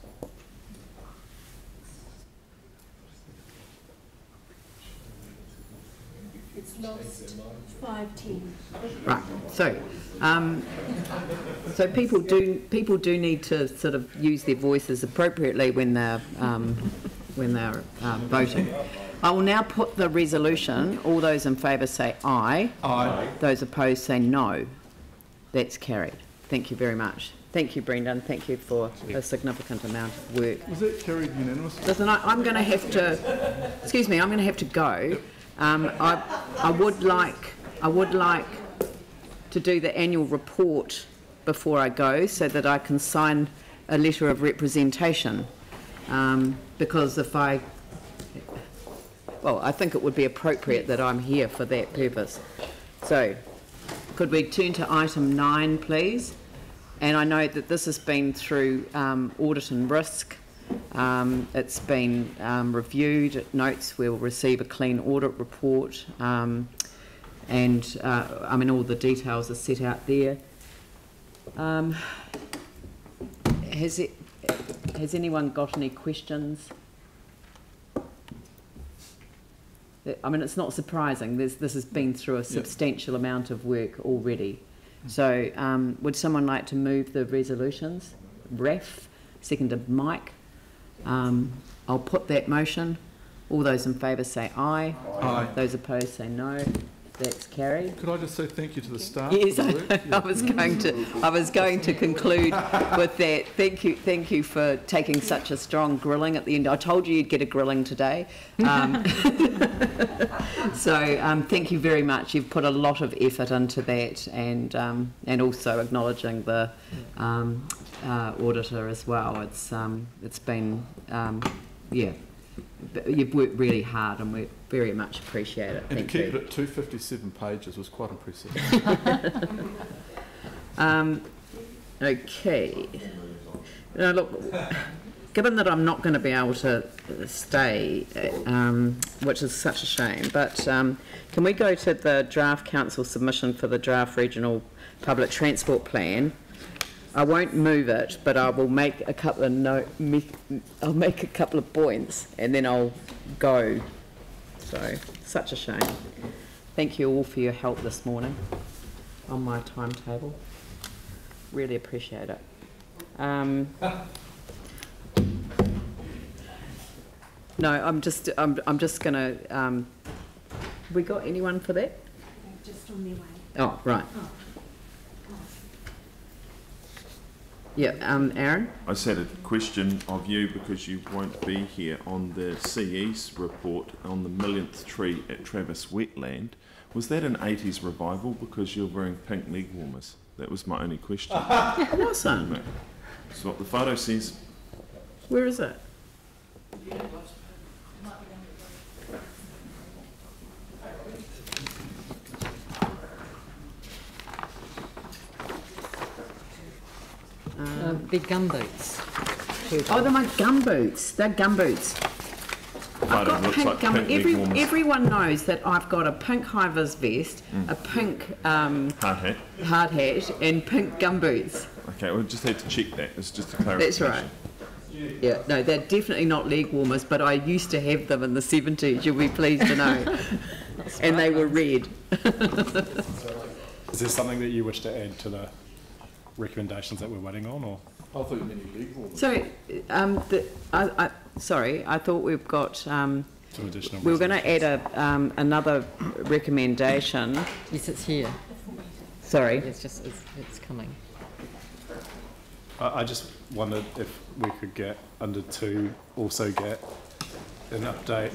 It's lost 5-10. Right. So people do need to sort of use their voices appropriately when they're voting. I will now put the resolution. All those in favour say aye. Aye. Those opposed say no. That's carried. Thank you very much. Thank you, Brendan. Thank you for a significant amount of work. Was that carried unanimously? Listen, I'm going to have to. Excuse me. I'm going to have to go. I would like to do the annual report before I go, so that I can sign a letter of representation. Because I think it would be appropriate that I'm here for that purpose. So, could we turn to item 9, please? And I know that this has been through audit and risk. It's been reviewed. It notes we'll receive a clean audit report, and I mean all the details are set out there. Has anyone got any questions? I mean, it's not surprising. This has been through a substantial amount of work already. So, would someone like to move the resolutions? Raf, seconded Mike. I'll put that motion. All those in favour say aye. Aye. Those opposed say no. That's carried. Could I just say thank you to the staff? Yes, for the work? I was going to conclude with that. Thank you for taking such a strong grilling at the end. I told you you'd get a grilling today. So thank you very much. You've put a lot of effort into that, and also acknowledging the auditor as well. It's been you've worked really hard, and we very much appreciate it. And Thank to keep you. it at 257 pages was quite impressive. Okay. Now, look, given that I'm not going to be able to stay, which is such a shame, but can we go to the draft council submission for the draft regional public transport plan? I won't move it, but I will make a couple of I'll make a couple of points, and then I'll go. So, such a shame. Thank you all for your help this morning on my timetable. Really appreciate it. No, I'm just going to. We got anyone for that? Just on their way. Oh, right. Yeah, Aaron? I just had a question of you, because you won't be here, on the CE's report on the millionth tree at Travis Wetland. Was that an 80s revival, because you're wearing pink leg warmers? That was my only question. It wasn't. No. That's what the photo says. Where is it? The gumboots. Oh, they're my gumboots. They're gumboots. I've got pink gumboots. Everyone knows that I've got a pink high-vis vest, a pink hard hat, and pink gumboots. Okay, we'll just have to check that. It's just a clarification. That's right. Yeah, no, they're definitely not leg warmers, but I used to have them in the 70s, you'll be pleased to know. And they were red. Is there something that you wish to add to the recommendations that we're waiting on, or? I thought you meant leg warmers. So, sorry, I thought we've got. Some additional. We were going to add another recommendation. Yes, it's here. Sorry. It's coming. I just wondered if we could get under 2 also get an update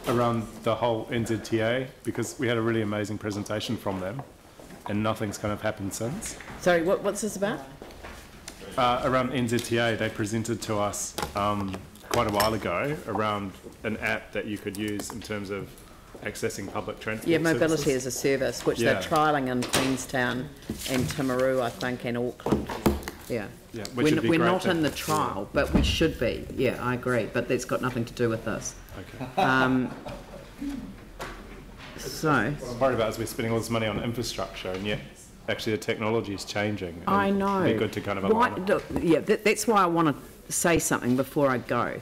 around the whole NZTA, because we had a really amazing presentation from them and nothing's kind of happened since. Sorry, what's this about? Around NZTA, they presented to us quite a while ago around an app that you could use in terms of accessing public transport. Yeah, mobility services. as a service, which they're trialling in Queenstown and Timaru, I think, and Auckland. Yeah. Yeah, which would be we're great not to- in the trial, but we should be. Yeah, I agree, but that's got nothing to do with this. Okay. So. What I'm worried about is we're spending all this money on infrastructure, and yet actually the technology is changing. And I know. It'd be good to kind of align it. Yeah, that's why I want to say something before I go.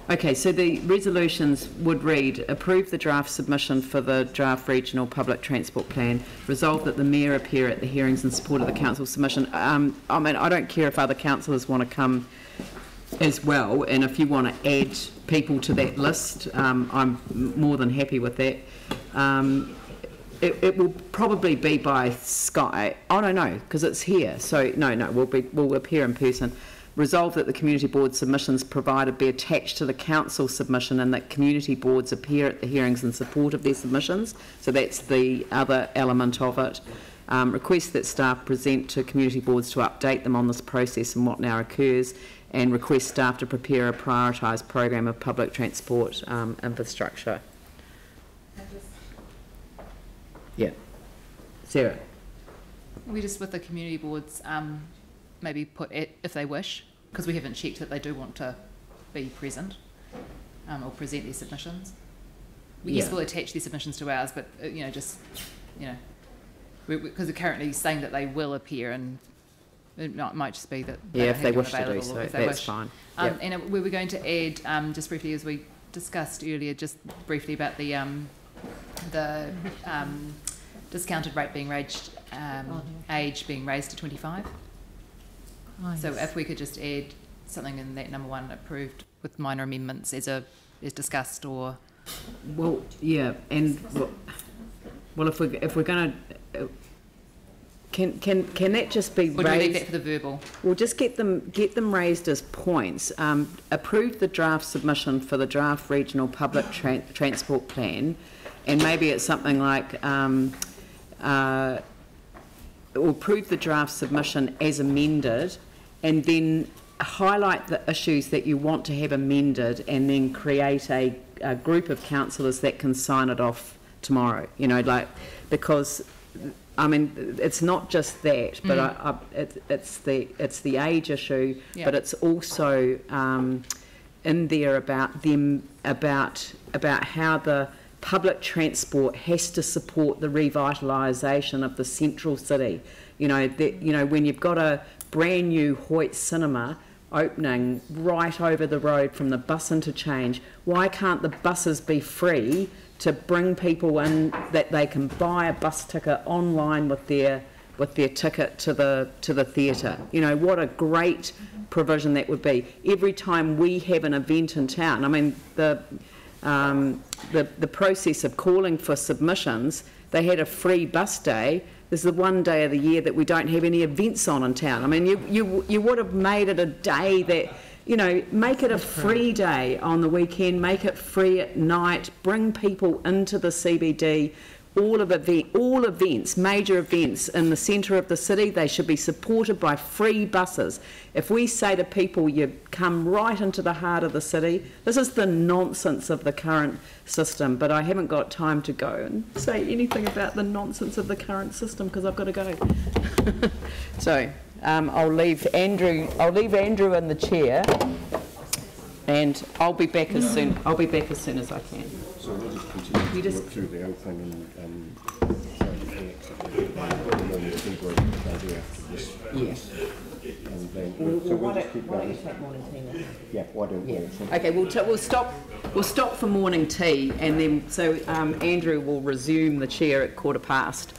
Okay, so the resolutions would read: approve the draft submission for the draft regional public transport plan, resolve that the mayor appear at the hearings in support of the council submission. I mean, I don't care if other councillors want to come as well, and if you want to add people to that list, I'm more than happy with that. It will probably be by Sky. I don't know, because it's here. So no, we'll appear in person. Resolve that the community board submissions provided be attached to the council submission, and that community boards appear at the hearings in support of their submissions. So that's the other element of it. Request that staff present to community boards to update them on this process and what now occurs, and request staff to prepare a prioritised program of public transport infrastructure. Yeah. Sarah. We just, with the community boards, maybe put it, if they wish, because we haven't checked that they do want to be present or present their submissions. Yes, we'll attach their submissions to ours, but because they're currently saying that they will appear, and it might just be that if they wish to do so, that's fine. And we were going to add, just briefly, as we discussed earlier, just briefly about the discounted rate being raised, age being raised to 25. So if we could just add something in that number 1, approved with minor amendments as discussed, or well, yeah, and well, if we're going to. Can that just be raised? Or do we leave that for the verbal? We'll just get them raised as points. Approve the draft submission for the draft regional public transport plan, and maybe it's something like or approve the draft submission as amended, and then highlight the issues that you want to have amended, and then create a group of councillors that can sign it off tomorrow. Because I mean, it's not just that, but it's the age issue, but it's also in there about how the public transport has to support the revitalisation of the central city. When you've got a brand new Hoyt cinema opening right over the road from the bus interchange, why can't the buses be free to bring people in, that they can buy a bus ticket online with their ticket to the theatre? What a great provision that would be. Every time we have an event in town, I mean, the process of calling for submissions, they had a free bus day. This is the one day of the year that we don't have any events on in town. I mean, you would have made it a day that, make it a free day on the weekend, make it free at night, bring people into the CBD. All events, major events in the centre of the city, they should be supported by free buses. If we say to people, you come right into the heart of the city, this is the nonsense of the current system, but I haven't got time to go and say anything about the nonsense of the current system because I've got to go. So I'll leave Andrew in the chair, and I'll be back as soon as I can. So we'll just continue to work through the opening and And then, so we'll just keep going. Yeah, why don't we? Okay, we'll stop for morning tea, and then Andrew will resume the chair at past.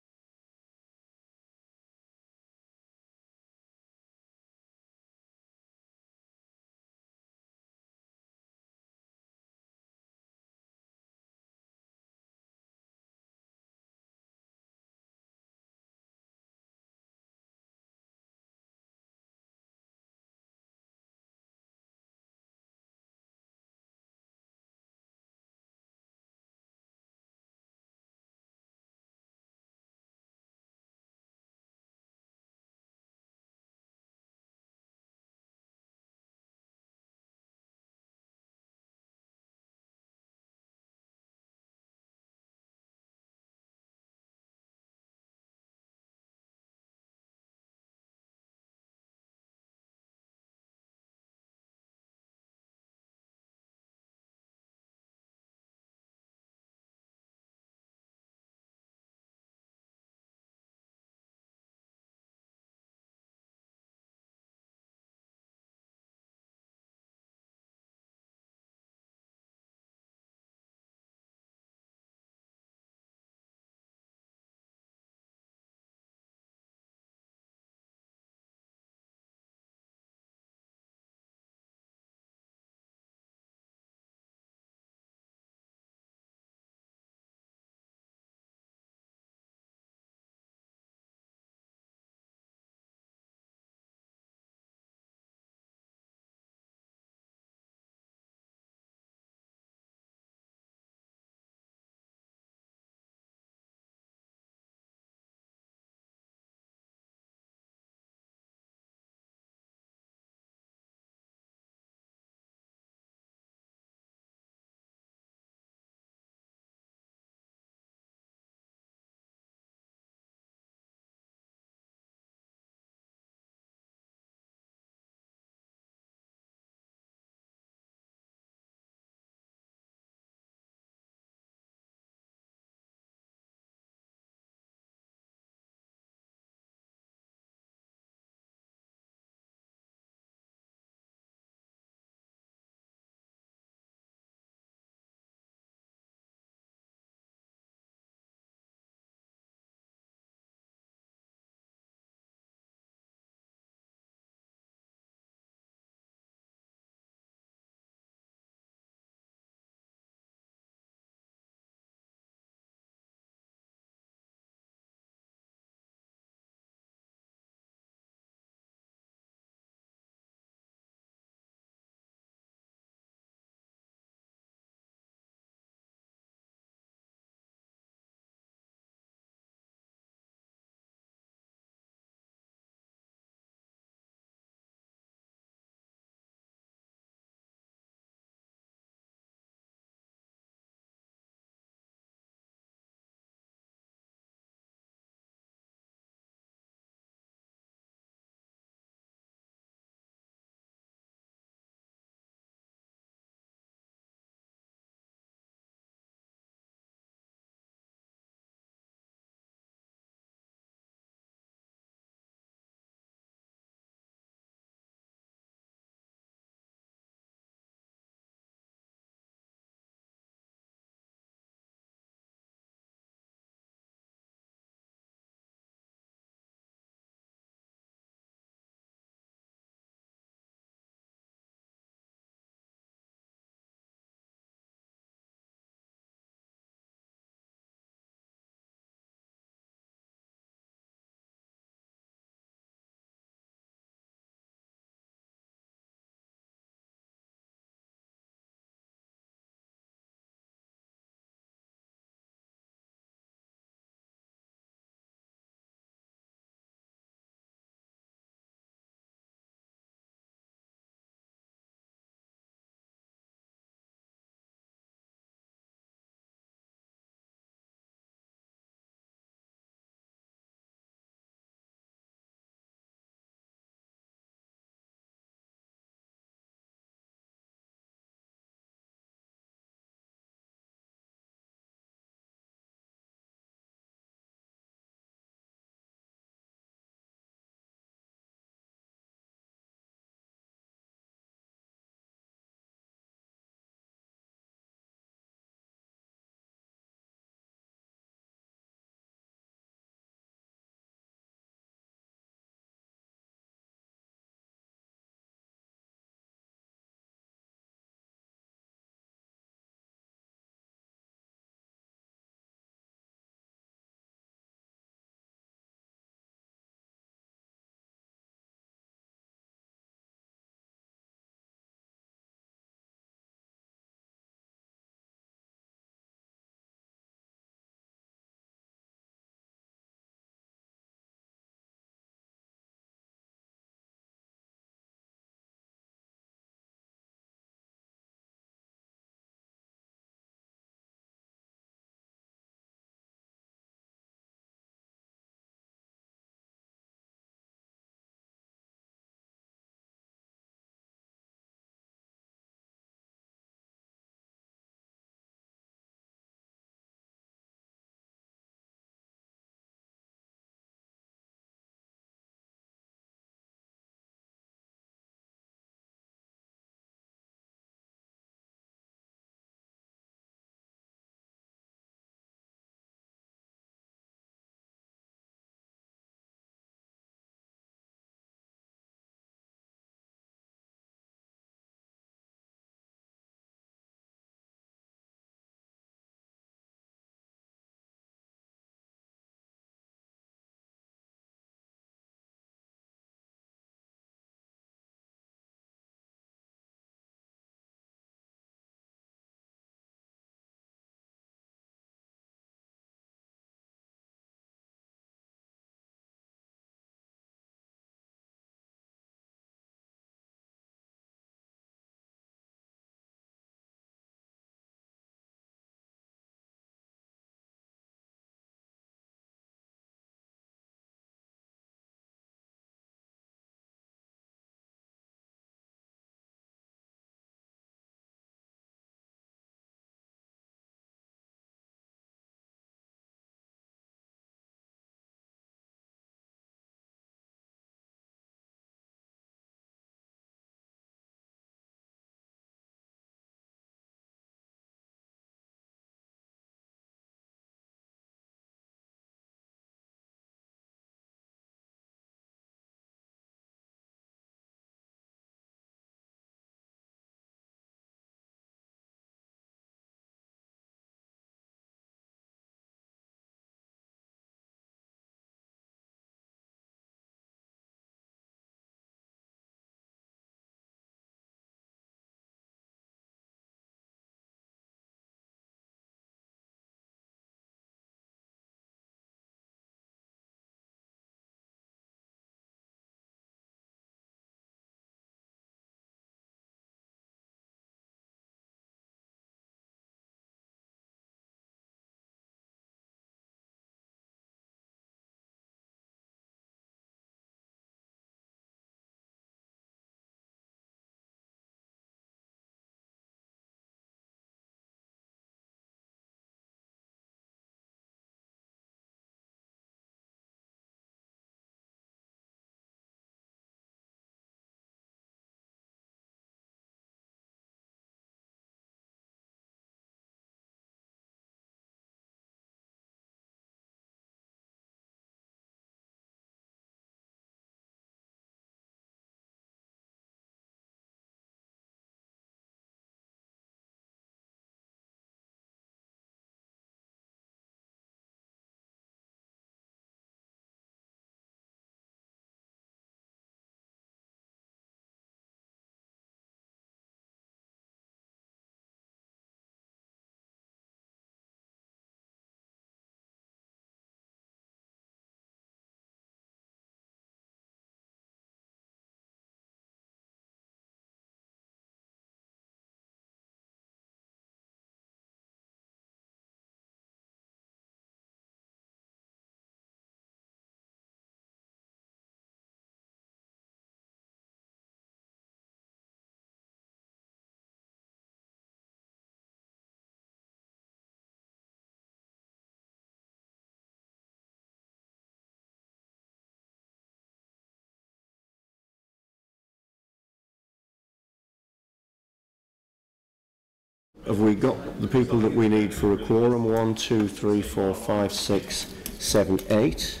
have we got the people that we need for a quorum? 1, 2, 3, 4, 5, 6, 7, 8.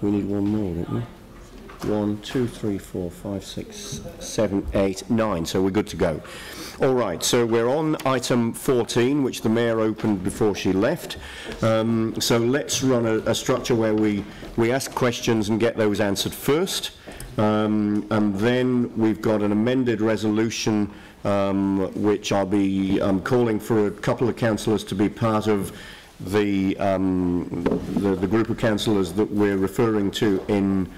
We need one more, don't we? 1, 2, 3, 4, 5, 6, 7, 8, 9. So we're good to go. All right, so we're on item 14, which the Mayor opened before she left. So let's run a structure where we ask questions and get those answered first. And then we've got an amended resolution which I'll be calling for a couple of councillors to be part of the group of councillors that we're referring to in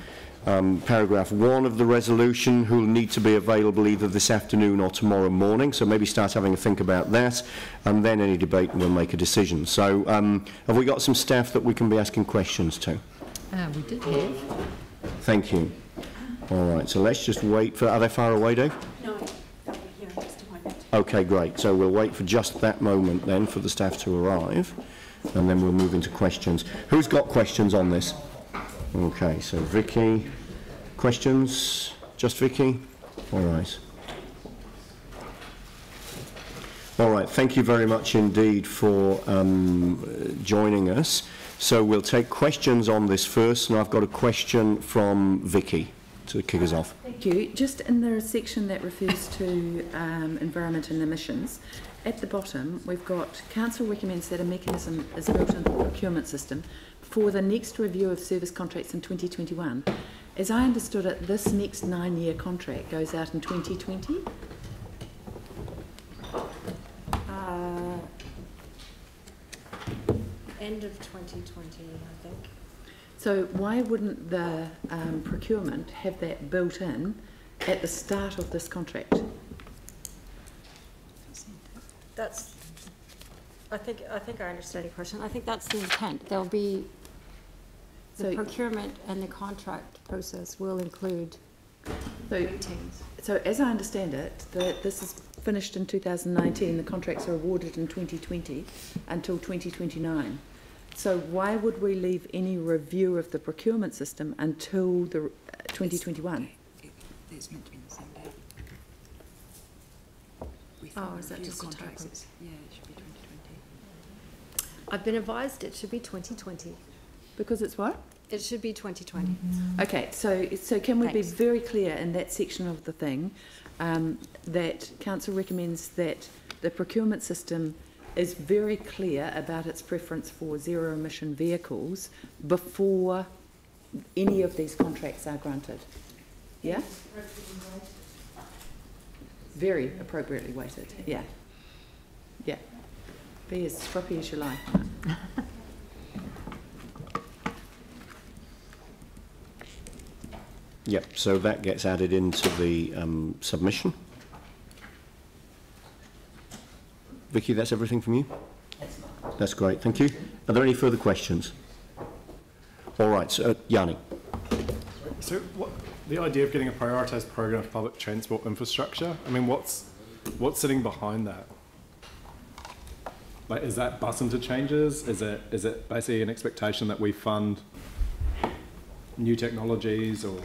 paragraph 1 of the resolution, who will need to be available either this afternoon or tomorrow morning. So maybe start having a think about that, and then any debate and we'll make a decision. So have we got some staff that we can be asking questions to? We did have. Thank you. All right, so let's just wait for... Are they far away, Dave? No, they'll be here in just a moment. Okay, great. So we'll wait for just that moment then for the staff to arrive, and then we'll move into questions. Who's got questions on this? Okay, so Vicky. Questions? Just Vicky? All right. All right, thank you very much indeed for joining us. So we'll take questions on this first, and I've got a question from Vicky to kick us off. Thank you. Just in the section that refers to environment and emissions, at the bottom we've got Council recommends that a mechanism is built into the procurement system for the next review of service contracts in 2021. As I understood it, this next 9-year contract goes out in 2020? End of 2020, I think. So why wouldn't the procurement have that built in at the start of this contract? That's, I think I understand your question. I think that's the intent. There'll be, the procurement and the contract process will include routines. So as I understand it, this is finished in 2019, the contracts are awarded in 2020 until 2029. So why would we leave any review of the procurement system until the 2021? It's meant to be the same day. Oh, is that just a typo? Yeah, it should be 2020. I've been advised it should be 2020. Because it's what? It should be 2020. Okay, so can we be very clear in that section of the thing that Council recommends that the procurement system is very clear about its preference for zero emission vehicles before any of these contracts are granted? Yeah? Very appropriately weighted, yeah. Yeah. Be as stroppy as you like. Yep, so that gets added into the submission. Vicky, that's everything from you? That's great, thank you. Are there any further questions? All right, so Yanni. So what, the idea of getting a prioritised program for public transport infrastructure, I mean, what's sitting behind that? Like, is that bus interchanges? Is it basically an expectation that we fund new technologies or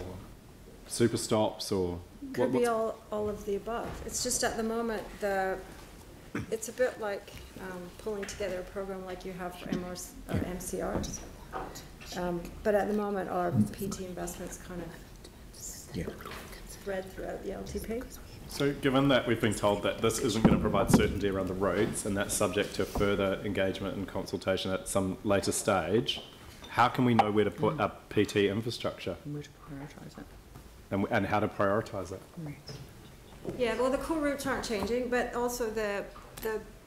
super stops or Could be all of the above. It's just at the moment it's a bit like pulling together a program like you have for MCRs. But at the moment our PT investments kind of spread throughout the LTP. So given that we've been told that this isn't going to provide certainty around the roads and that's subject to further engagement and consultation at some later stage, how can we know where to put our PT infrastructure? And where to prioritise it. And how to prioritise it? Yeah, well the core routes aren't changing, but also the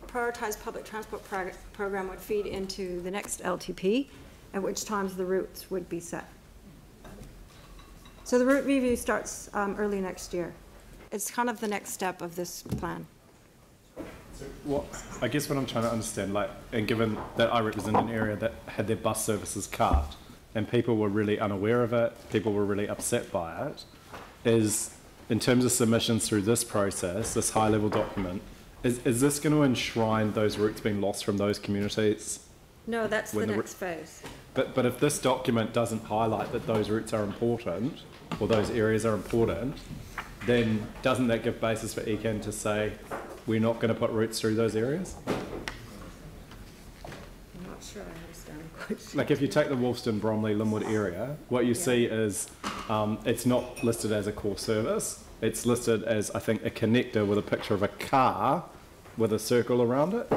prioritised public transport program would feed into the next LTP, at which times the routes would be set. So the route review starts early next year. It's kind of the next step of this plan. So I guess what I'm trying to understand, like, and given that I represent an area that had their bus services cut, and people were really unaware of it, people were really upset by it, is in terms of submissions through this process, this high-level document, is this going to enshrine those routes being lost from those communities? No, that's the next phase. But if this document doesn't highlight that those routes are important, or those areas are important, then doesn't that give basis for ECAN to say, we're not going to put routes through those areas? I'm not sure I understand the question. Like if you take the Wolfston, Bromley, Linwood area, what you see is it's not listed as a core service. It's listed as, I think, a connector with a picture of a car with a circle around it.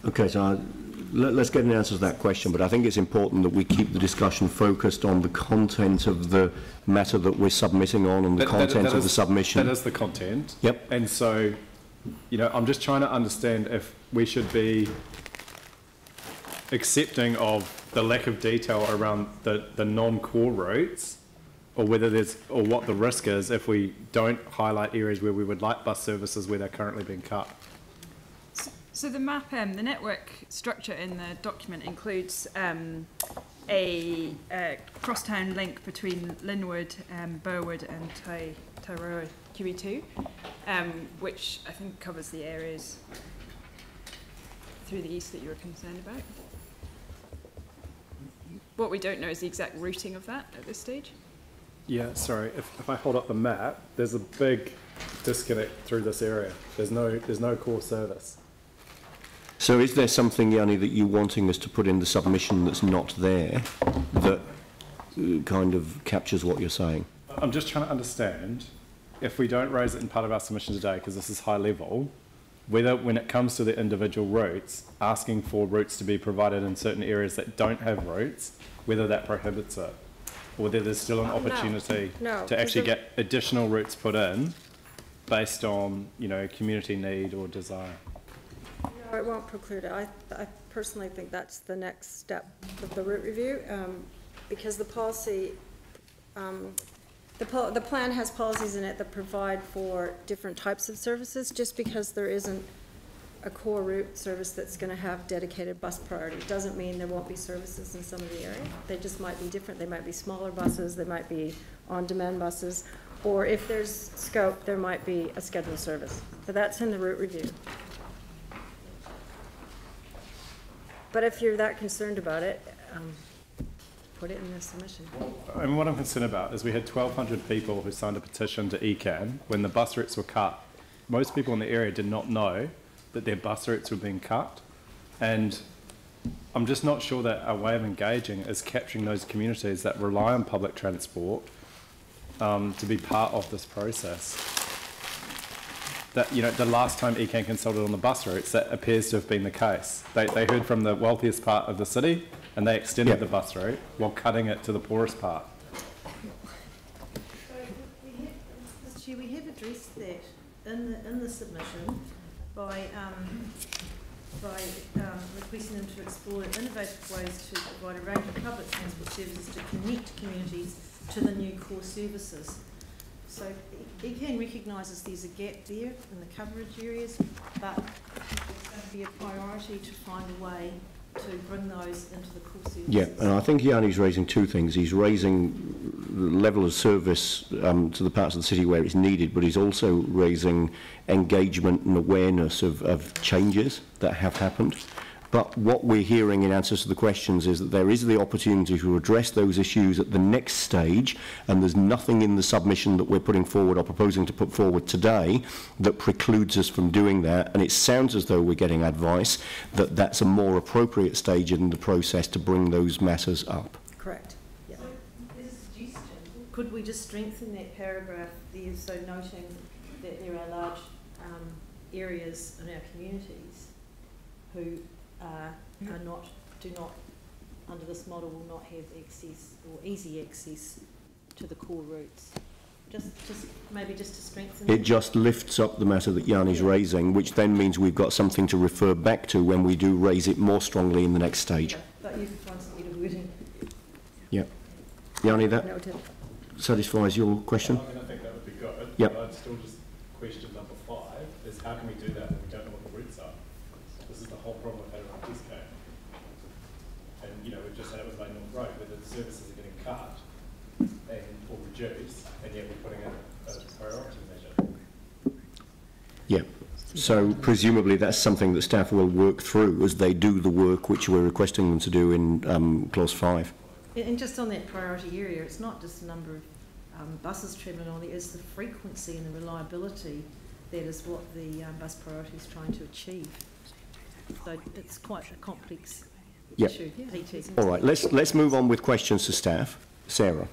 Okay, so let's get an answer to that question, but I think it's important that we keep the discussion focused on the content of the matter that we're submitting on and the content of the submission. That is the content. Yep. And so, you know, I'm just trying to understand if we should be accepting of the lack of detail around the non-core routes, or whether there's, or what the risk is if we don't highlight areas where we would like bus services where they're currently being cut. So the map, the network structure in the document includes a crosstown link between Linwood, Burwood and Tairoa QE2, which I think covers the areas through the east that you were concerned about. What we don't know is the exact routing of that at this stage. Yeah, sorry, if I hold up the map, there's a big disconnect through this area. There's no core service. So is there something, Yanni, that you're wanting us to put in the submission that's not there that kind of captures what you're saying? I'm just trying to understand, if we don't raise it in part of our submission today, because this is high level, whether when it comes to the individual routes, asking for routes to be provided in certain areas that don't have routes, whether that prohibits it, or whether there's still an opportunity to actually get additional routes put in based on, you know, community need or desire. No, it won't preclude it. I personally think that's the next step of the route review, because the policy, the plan has policies in it that provide for different types of services. Just because there isn't a core route service that's going to have dedicated bus priority doesn't mean there won't be services in some of the area. They just might be different. They might be smaller buses, they might be on-demand buses, or if there's scope, there might be a scheduled service. So that's in the route review. But if you're that concerned about it, put it in the submission. And what I'm concerned about is we had 1,200 people who signed a petition to ECAN when the bus routes were cut. Most people in the area did not know that their bus routes were being cut. And I'm just not sure that our way of engaging is capturing those communities that rely on public transport to be part of this process. That, you know, the last time ECAN consulted on the bus routes, that appears to have been the case. They heard from the wealthiest part of the city and they extended the bus route while cutting it to the poorest part. So we have addressed that in the submission by requesting them to explore innovative ways to provide a range of public transport services to connect communities to the new core services. So ECAN recognises there's a gap there in the coverage areas, but it's going to be a priority to find a way to bring those into the core services. Yeah, and I think Yanni's raising two things. He's raising the level of service to the parts of the city where it's needed, but he's also raising engagement and awareness of changes that have happened. But what we're hearing in answers to the questions is that there is the opportunity to address those issues at the next stage, and there's nothing in the submission that we're putting forward or proposing to put forward today that precludes us from doing that. And it sounds as though we're getting advice that that's a more appropriate stage in the process to bring those matters up. Correct. Yeah. So there's a suggestion. Could we just strengthen that paragraph there, so noting that there are large areas in our communities who do not, under this model, will not have access or easy access to the core routes. Maybe just to strengthen it. Just lifts up the matter that Yanni's raising, which then means we've got something to refer back to when we do raise it more strongly in the next stage. But you can find some better wording. Yeah. Yanni, that Noted. satisfies your question? I think that would be good. Yep. But I'd still just question number 5 is how can we do that when we don't know what the routes are? This is the whole problem we've had around Tesco. And, you know, we've just had it with Main North Road, where the services are getting cut or reduced, and yet we're putting in a priority measure. Yeah. So presumably that's something that staff will work through as they do the work which we're requesting them to do in clause 5. And just on that priority area, it's not just the number of buses travelling on there, it's the frequency and the reliability that is what the bus priority is trying to achieve. So it's quite a complex issue. PT. All right, let's move on with questions to staff. Sarah.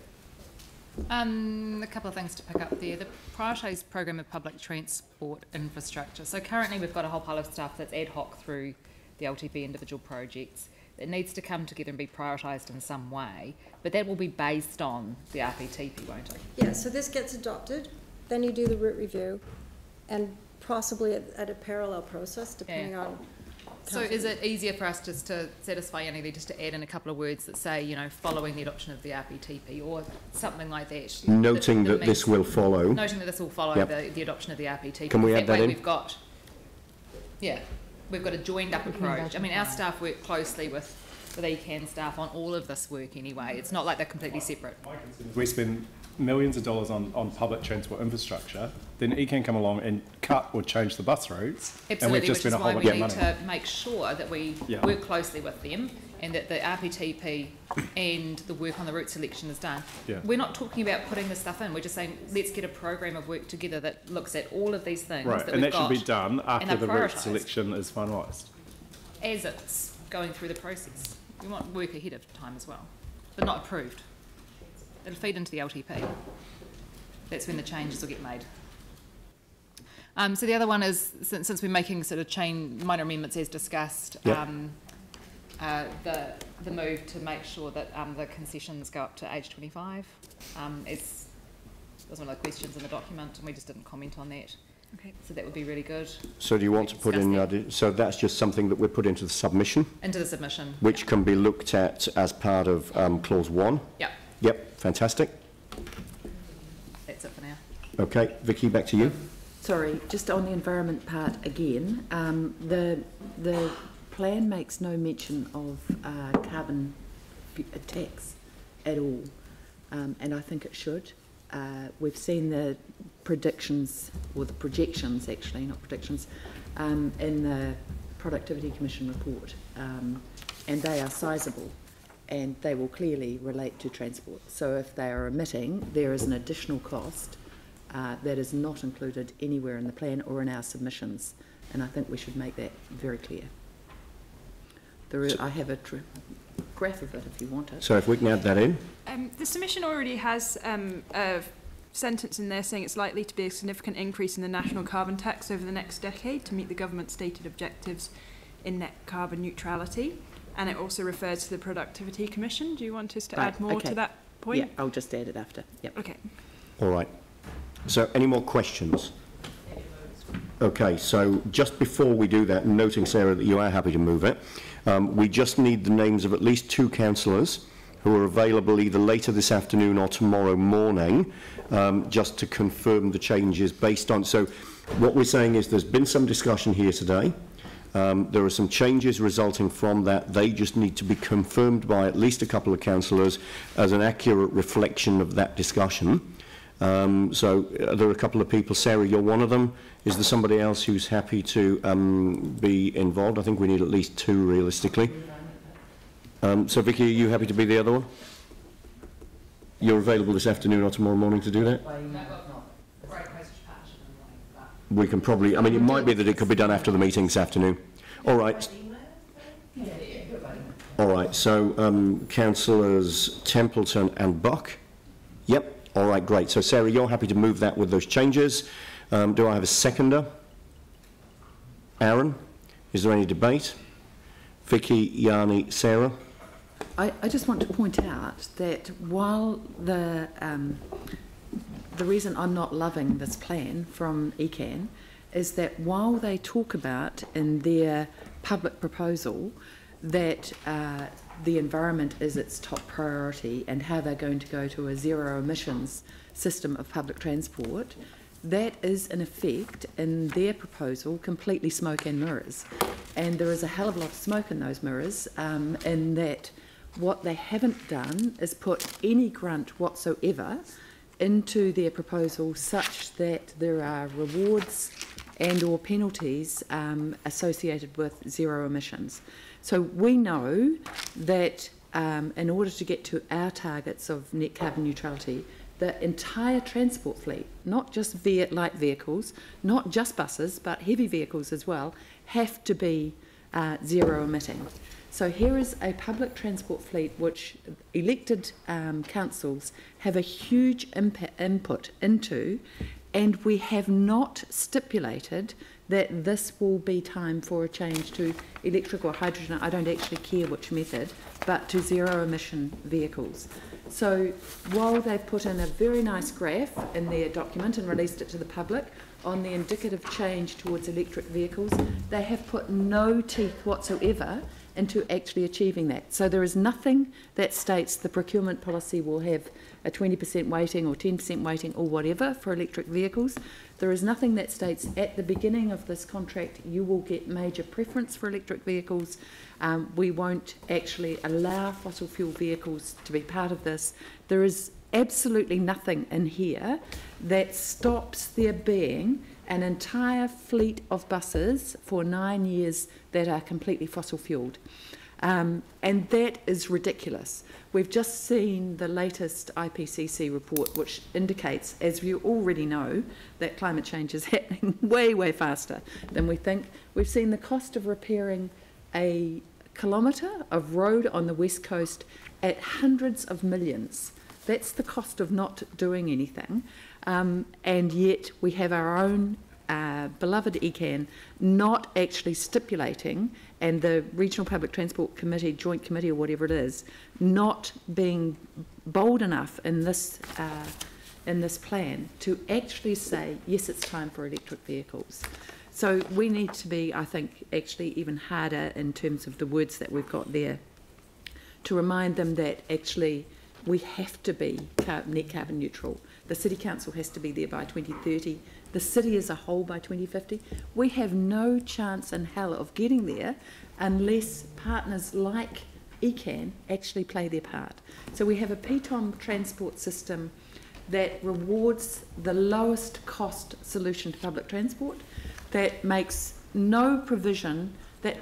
A couple of things to pick up there. The prioritised program of public transport infrastructure. So currently we've got a whole pile of stuff that's ad hoc through the LTP individual projects. It needs to come together and be prioritised in some way, but that will be based on the RPTP, won't it? Yeah, so this gets adopted, then you do the route review, and possibly at a parallel process, depending on... So is it easier for us just to satisfy Yanni just to add in a couple of words that say, you know, following the adoption of the RPTP or something like that? Noting that this will follow. Noting that this will follow the adoption of the RPTP. Can we add that in? We've got a joined up approach. I mean, our staff work closely with ECAN staff on all of this work anyway. It's not like they're completely separate. We spend millions of dollars on public transport infrastructure, then ECAN come along and cut or change the bus routes, and we've just spent a whole bunch of money. Absolutely, which is why we need to make sure that we work closely with them and that the RPTP and the work on the route selection is done. Yeah. We're not talking about putting this stuff in, we're just saying let's get a program of work together that looks at all of these things right, that and we've that got, should be done after the route prioritised selection is finalised. as it's going through the process. We want work ahead of time as well, but not approved. It'll feed into the LTP. That's when the changes will get made. So the other one is, since we're making sort of minor amendments as discussed, the move to make sure that the concessions go up to age 25. As was one of the questions in the document, and we just didn't comment on that. Okay. So that would be really good. So do you want to put in, so that's just something that we put into the submission? Into the submission. Which can be looked at as part of clause 1? Yep. Yep, fantastic. That's it for now. Okay, Vicky, back to you. Sorry, just on the environment part again, the plan makes no mention of carbon tax at all, and I think it should. We've seen the predictions, or the projections actually, not predictions, in the Productivity Commission report, and they are sizable and they will clearly relate to transport. So if they are emitting, there is an additional cost that is not included anywhere in the plan or in our submissions, and I think we should make that very clear. I have a graph of it if you want it. So if we can add that in. The submission already has a sentence in there saying it's likely to be a significant increase in the national carbon tax over the next decade to meet the government's stated objectives in net carbon neutrality, and it also refers to the Productivity Commission. Do you want us to add more to that point? Yeah, I'll just add it after. Yep. Okay. All right. So any more questions? Okay, so just before we do that, noting, Sarah, that you are happy to move it, we just need the names of at least 2 councillors who are available either later this afternoon or tomorrow morning, just to confirm the changes based on... So what we're saying is there's been some discussion here today. There are some changes resulting from that. They just need to be confirmed by at least a couple of councillors as an accurate reflection of that discussion. So there are a couple of people. Sarah, you're one of them. Is there somebody else who's happy to be involved? I think we need at least 2 realistically. So Vicky, are you happy to be the other one? You're available this afternoon or tomorrow morning to do that? We can probably, I mean, it might be that it could be done after the meeting this afternoon. All right. All right, so councillors Templeton and Buck. Yep. All right, great. So, Sarah, you're happy to move that with those changes. Do I have a seconder? Aaron? Is there any debate? Vicky, Yanni, Sarah? I just want to point out that while the reason I'm not loving this plan from ECAN is that while they talk about in their public proposal that the environment is its top priority and how they're going to go to a zero emissions system of public transport, that is in effect in their proposal completely smoke and mirrors, and there is a hell of a lot of smoke in those mirrors, in that what they haven't done is put any grunt whatsoever into their proposal such that there are rewards and or penalties associated with zero emissions. So we know that in order to get to our targets of net carbon neutrality the entire transport fleet, not just light vehicles, not just buses, but heavy vehicles as well, have to be zero emitting. So here is a public transport fleet which elected councils have a huge input into, and we have not stipulated that this will be time for a change to electric or hydrogen, I don't actually care which method, but to zero emission vehicles. So while they've put in a very nice graph in their document and released it to the public on the indicative change towards electric vehicles, they have put no teeth whatsoever into actually achieving that. So there is nothing that states the procurement policy will have a 20% weighting or 10% weighting or whatever for electric vehicles. There is nothing that states at the beginning of this contract you will get major preference for electric vehicles. We won't actually allow fossil fuel vehicles to be part of this. There is absolutely nothing in here that stops there being an entire fleet of buses for 9 years that are completely fossil fuelled. And that is ridiculous. We've just seen the latest IPCC report, which indicates, as you already know, that climate change is happening way, way faster than we think. We've seen the cost of repairing a kilometre of road on the West Coast at hundreds of millions. That's the cost of not doing anything. And yet we have our own beloved ECAN not actually stipulating, and the Regional Public Transport Committee, Joint Committee or whatever it is, not being bold enough in this plan to actually say, yes, it's time for electric vehicles. So we need to be, I think, actually even harder in terms of the words that we've got there to remind them that actually we have to be net carbon neutral. The City Council has to be there by 2030. The city as a whole by 2050. We have no chance in hell of getting there unless partners like ECAN actually play their part. So we have a PTOM transport system that rewards the lowest cost solution to public transport, that makes no provision, that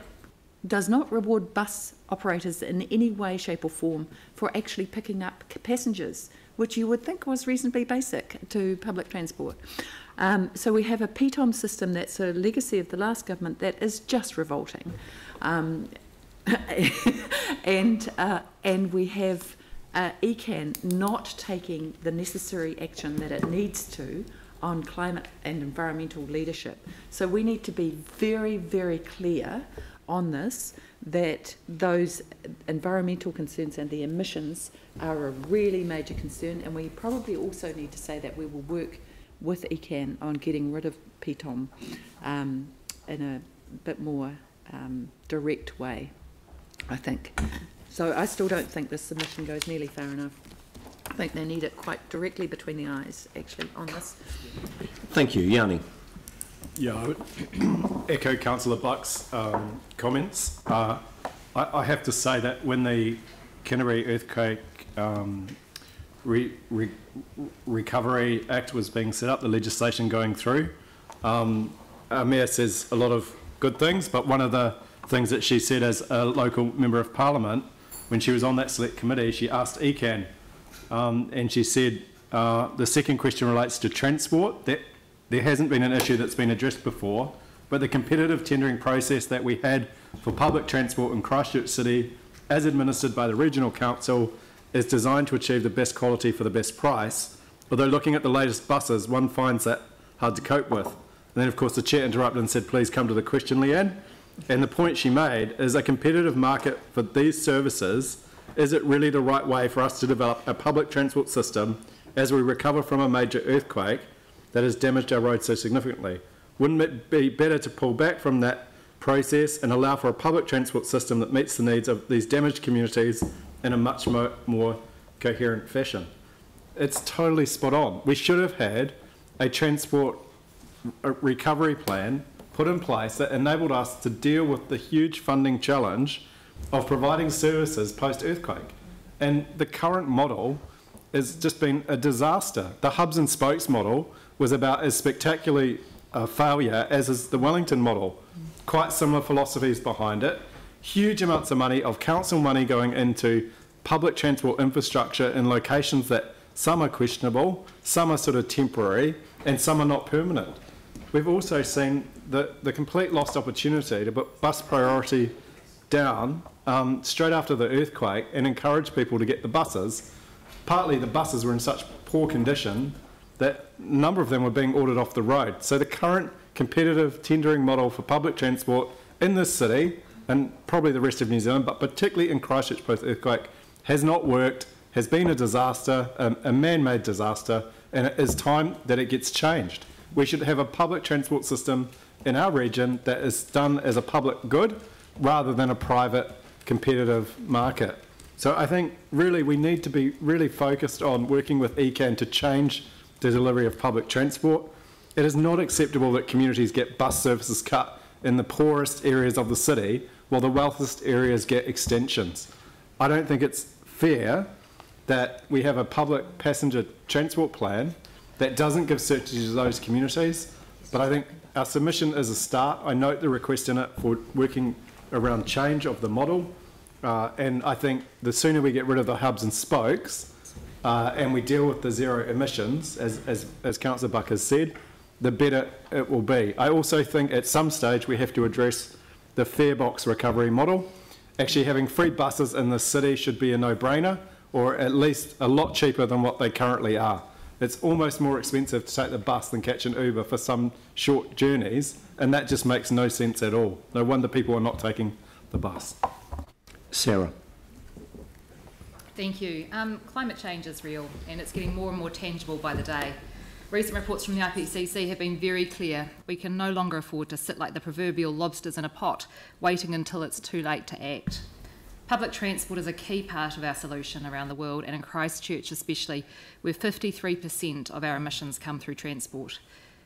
does not reward bus operators in any way, shape or form for actually picking up passengers, which you would think was reasonably basic to public transport. So we have a PTOM system that's a legacy of the last government that is just revolting. And we have ECAN not taking the necessary action that it needs to on climate and environmental leadership. So we need to be very, very clear on this, that those environmental concerns and the emissions are a really major concern, and we probably also need to say that we will work with ECAN on getting rid of PTOM in a bit more direct way, I think. So I still don't think this submission goes nearly far enough. I think they need it quite directly between the eyes, actually, on this. Thank you. Yanni. Yeah, I would echo Councillor Buck's comments. I have to say that when the Canterbury Earthquake Recovery Act was being set up, the legislation going through, our Mayor says a lot of good things, but one of the things that she said as a local Member of Parliament, when she was on that select committee, she asked ECAN, and she said, the second question relates to transport. That there hasn't been an issue that's been addressed before, but the competitive tendering process that we had for public transport in Christchurch City, as administered by the Regional Council, is designed to achieve the best quality for the best price. Although looking at the latest buses, one finds that hard to cope with. And then, of course, the Chair interrupted and said, please come to the question, Leanne. And the point she made is a competitive market for these services, is it really the right way for us to develop a public transport system as we recover from a major earthquake that has damaged our roads so significantly? Wouldn't it be better to pull back from that process and allow for a public transport system that meets the needs of these damaged communities in a much more coherent fashion? It's totally spot on. We should have had a transport recovery plan put in place that enabled us to deal with the huge funding challenge of providing services post-earthquake. And the current model has just been a disaster. The hubs and spokes model was about as spectacularly a failure as is the Wellington model. Quite similar philosophies behind it. Huge amounts of money, of council money, going into public transport infrastructure in locations that some are questionable, some are sort of temporary, and some are not permanent. We've also seen the complete lost opportunity to put bus priority down straight after the earthquake and encourage people to get the buses. Partly the buses were in such poor condition that a number of them were being ordered off the road. So the current competitive tendering model for public transport in this city, and probably the rest of New Zealand, but particularly in Christchurch post-earthquake, has not worked, has been a disaster, a man-made disaster, and it is time that it gets changed. We should have a public transport system in our region that is done as a public good rather than a private competitive market. So I think really we need to be really focused on working with ECAN to change the delivery of public transport. It is not acceptable that communities get bus services cut in the poorest areas of the city while the wealthiest areas get extensions. I don't think it's fair that we have a public passenger transport plan that doesn't give certainty to those communities, but I think our submission is a start. I note the request in it for working around change of the model, and I think the sooner we get rid of the hubs and spokes and we deal with the zero emissions, as Councillor Buck has said, the better it will be. I also think at some stage we have to address the fare box recovery model. Actually having free buses in the city should be a no-brainer, or at least a lot cheaper than what they currently are. It's almost more expensive to take the bus than catch an Uber for some short journeys, and that just makes no sense at all. No wonder people are not taking the bus. Sarah. Thank you. Climate change is real, and it's getting more and more tangible by the day. Recent reports from the IPCC have been very clear. We can no longer afford to sit like the proverbial lobsters in a pot, waiting until it's too late to act. Public transport is a key part of our solution around the world, and in Christchurch especially, where 53% of our emissions come through transport.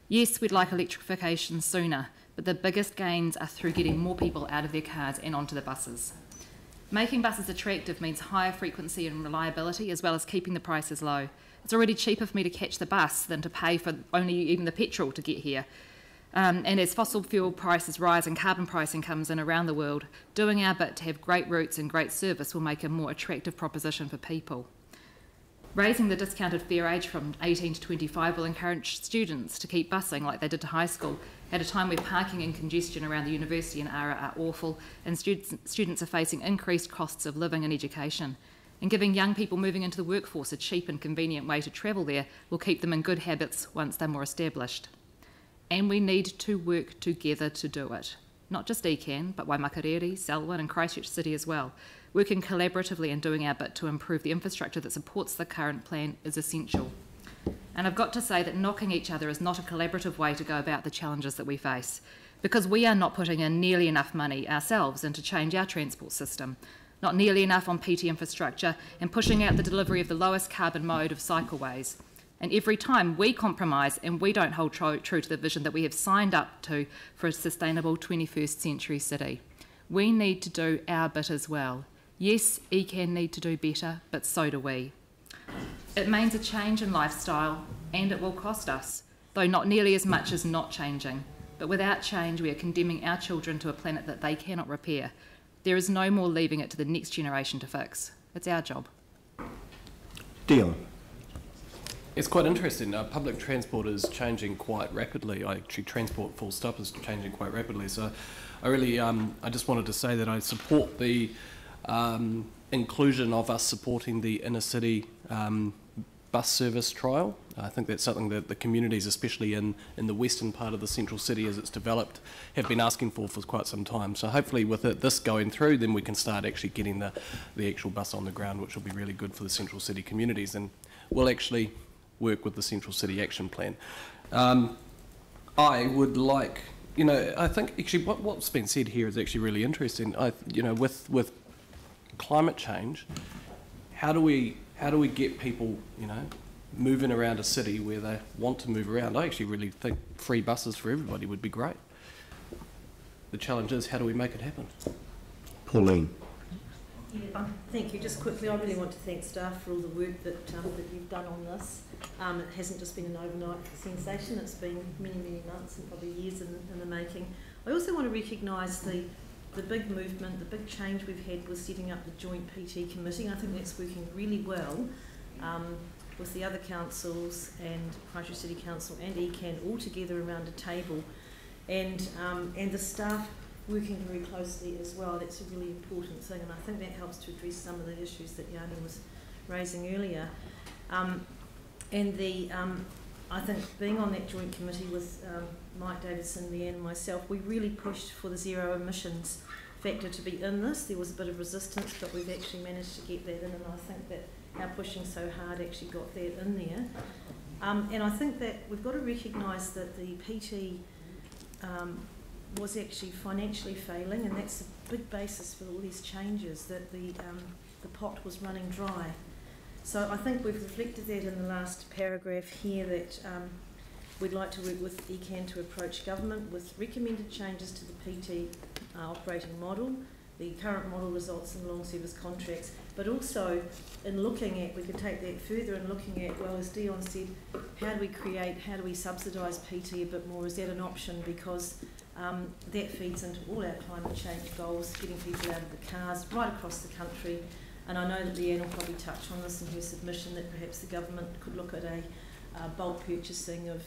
Yes, we'd like electrification sooner, but the biggest gains are through getting more people out of their cars and onto the buses. Making buses attractive means higher frequency and reliability, as well as keeping the prices low. It's already cheaper for me to catch the bus than to pay for only even the petrol to get here. And as fossil fuel prices rise and carbon pricing comes in around the world, doing our bit to have great routes and great service will make a more attractive proposition for people. Raising the discounted fare age from 18 to 25 will encourage students to keep busing like they did to high school, at a time where parking and congestion around the university and ARA are awful, and students are facing increased costs of living and education. And giving young people moving into the workforce a cheap and convenient way to travel there will keep them in good habits once they're more established. And we need to work together to do it. Not just ECAN, but Waimakariri, Selwyn and Christchurch City as well. Working collaboratively and doing our bit to improve the infrastructure that supports the current plan is essential. And I've got to say that knocking each other is not a collaborative way to go about the challenges that we face, because we are not putting in nearly enough money ourselves in to change our transport system, not nearly enough on PT infrastructure, and pushing out the delivery of the lowest carbon mode of cycleways. And every time we compromise and we don't hold true to the vision that we have signed up to for a sustainable 21st century city, we need to do our bit as well. Yes, ECAN need to do better, but so do we. It means a change in lifestyle, and it will cost us, though not nearly as much as not changing. But without change, we are condemning our children to a planet that they cannot repair. There is no more leaving it to the next generation to fix. It's our job. Dion. It's quite interesting. Public transport is changing quite rapidly. Actually, transport full stop is changing quite rapidly. So I really, I just wanted to say that I support the inclusion of us supporting the inner city bus service trial. I think that's something that the communities, especially in the western part of the central city as it's developed, have been asking for quite some time. So hopefully with this going through, then we can start actually getting the actual bus on the ground, which will be really good for the central city communities, and we'll actually work with the Central City Action Plan. I would like, I think actually what's been said here is actually really interesting. With climate change, how do we get people, moving around a city where they want to move around? I actually really think free buses for everybody would be great. The challenge is, how do we make it happen? Pauline. Thank you. Just quickly, I really want to thank staff for all the work that you've done on this. It hasn't just been an overnight sensation, it's been many, many months and probably years in the making. I also want to recognise the big movement, the big change we've had with setting up the joint PT committee, and I think that's working really well. with the other councils and Christchurch City Council and ECAN all together around a table, and the staff working very closely as well. That's a really important thing, and I think that helps to address some of the issues that Yanni was raising earlier. I think being on that joint committee with Mike Davidson, Leanne and myself, we really pushed for the zero emissions factor to be in this. There was a bit of resistance, but we've actually managed to get that in, and I think that our pushing so hard actually got that in there. And I think that we've got to recognise that the PT was actually financially failing, and that's a big basis for all these changes, that the pot was running dry. So I think we've reflected that in the last paragraph here, that we'd like to work with ECAN to approach government with recommended changes to the PT operating model. The current model results in long service contracts, but also in looking at, we could take that further and looking at, well, as Dion said, how do we subsidise PT a bit more? Is that an option? Because that feeds into all our climate change goals, getting people out of the cars right across the country. And I know that Leanne will probably touch on this in her submission, that perhaps the government could look at a bulk purchasing of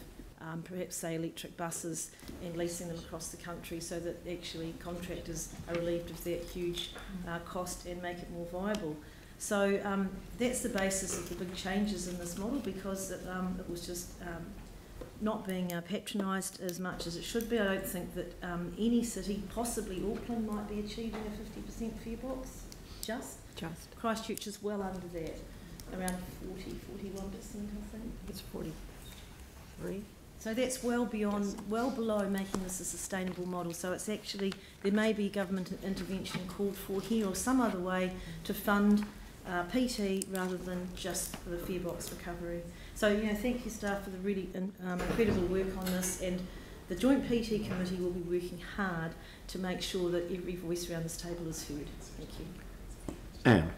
perhaps, say, electric buses and leasing them across the country, so that actually contractors are relieved of that huge cost and make it more viable. So that's the basis of the big changes in this model, because it was just not being patronised as much as it should be. I don't think that any city, possibly Auckland, might be achieving a 50% fare box. Just. Christchurch is well under that, around 40, 41%, I think. It's 43. So that's well below making this a sustainable model. So it's actually, there may be government intervention called for here, or some other way to fund PT rather than just the fare box recovery. So, thank you, staff, for the really incredible work on this, and the Joint PT Committee will be working hard to make sure that every voice around this table is heard. Thank you. Anne.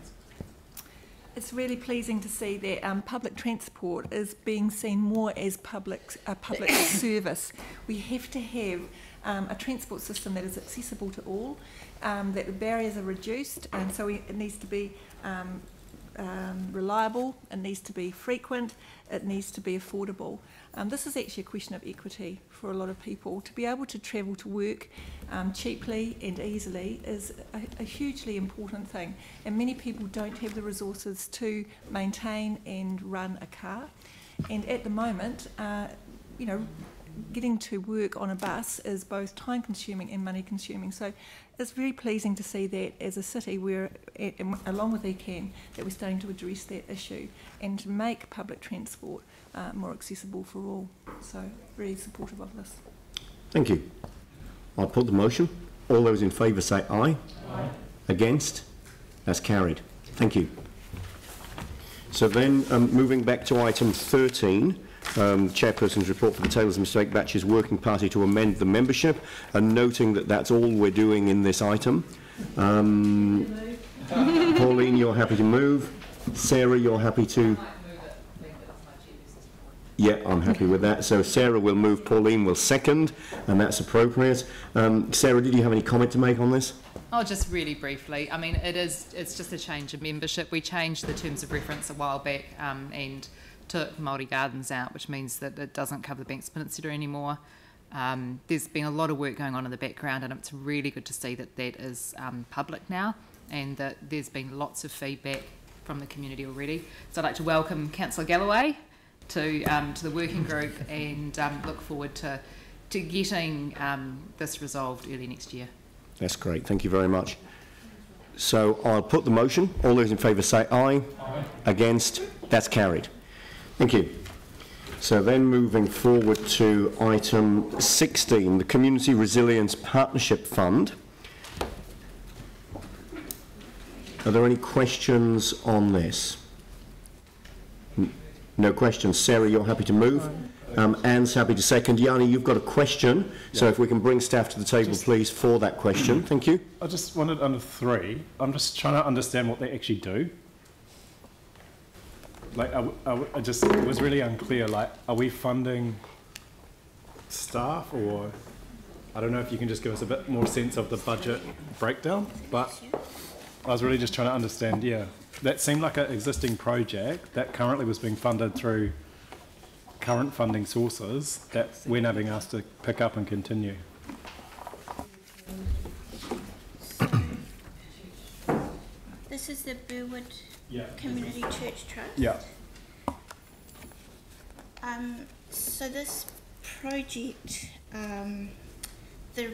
It's really pleasing to see that public transport is being seen more as public service. We have to have a transport system that is accessible to all, that the barriers are reduced, and so it needs to be reliable, it needs to be frequent, it needs to be affordable. This is actually a question of equity for a lot of people. To be able to travel to work cheaply and easily is a hugely important thing, and many people don't have the resources to maintain and run a car. And at the moment, getting to work on a bus is both time consuming and money consuming. So it's very pleasing to see that as a city, we're, along with ECAN, that we're starting to address that issue and to make public transport more accessible for all. So very supportive of this. Thank you. I'll put the motion. All those in favour say aye. Aye. Against? That's carried. Thank you. So then, moving back to item 13, Chairperson's report for the Tailors Mistake Batches Working Party to amend the membership, and noting that that's all we're doing in this item. Pauline, you're happy to move. Sarah, you're happy to... Yeah, I'm happy with that. So Sarah will move, Pauline will second, and that's appropriate. Sarah, did you have any comment to make on this? Oh, just really briefly. I mean, it's just a change of membership. We changed the terms of reference a while back and took Māori Gardens out, which means that it doesn't cover the Banks Peninsula anymore. There's been a lot of work going on in the background, and it's really good to see that that is public now, and that there's been lots of feedback from the community already. So I'd like to welcome Councillor Galloway to the working group, and look forward to getting this resolved early next year. That's great. Thank you very much. So I'll put the motion. All those in favour say aye. Aye. Against? That's carried. Thank you. So then moving forward to item 16, the Community Resilience Partnership Fund. Are there any questions on this? No questions. Sarah, you're happy to move. Anne's happy to second. Yanni, you've got a question, so if we can bring staff to the table, please, for that question. Thank you. I just wanted under 3. I'm just trying to understand what they actually do. Like, it was really unclear. Like, are we funding staff, or I don't know if you can just give us a bit more sense of the budget breakdown. But I was really just trying to understand, yeah, that seemed like an existing project that currently was being funded through current funding sources that we're now being asked to pick up and continue. This is the Burwood Community Church Trust? Yeah. So this project, the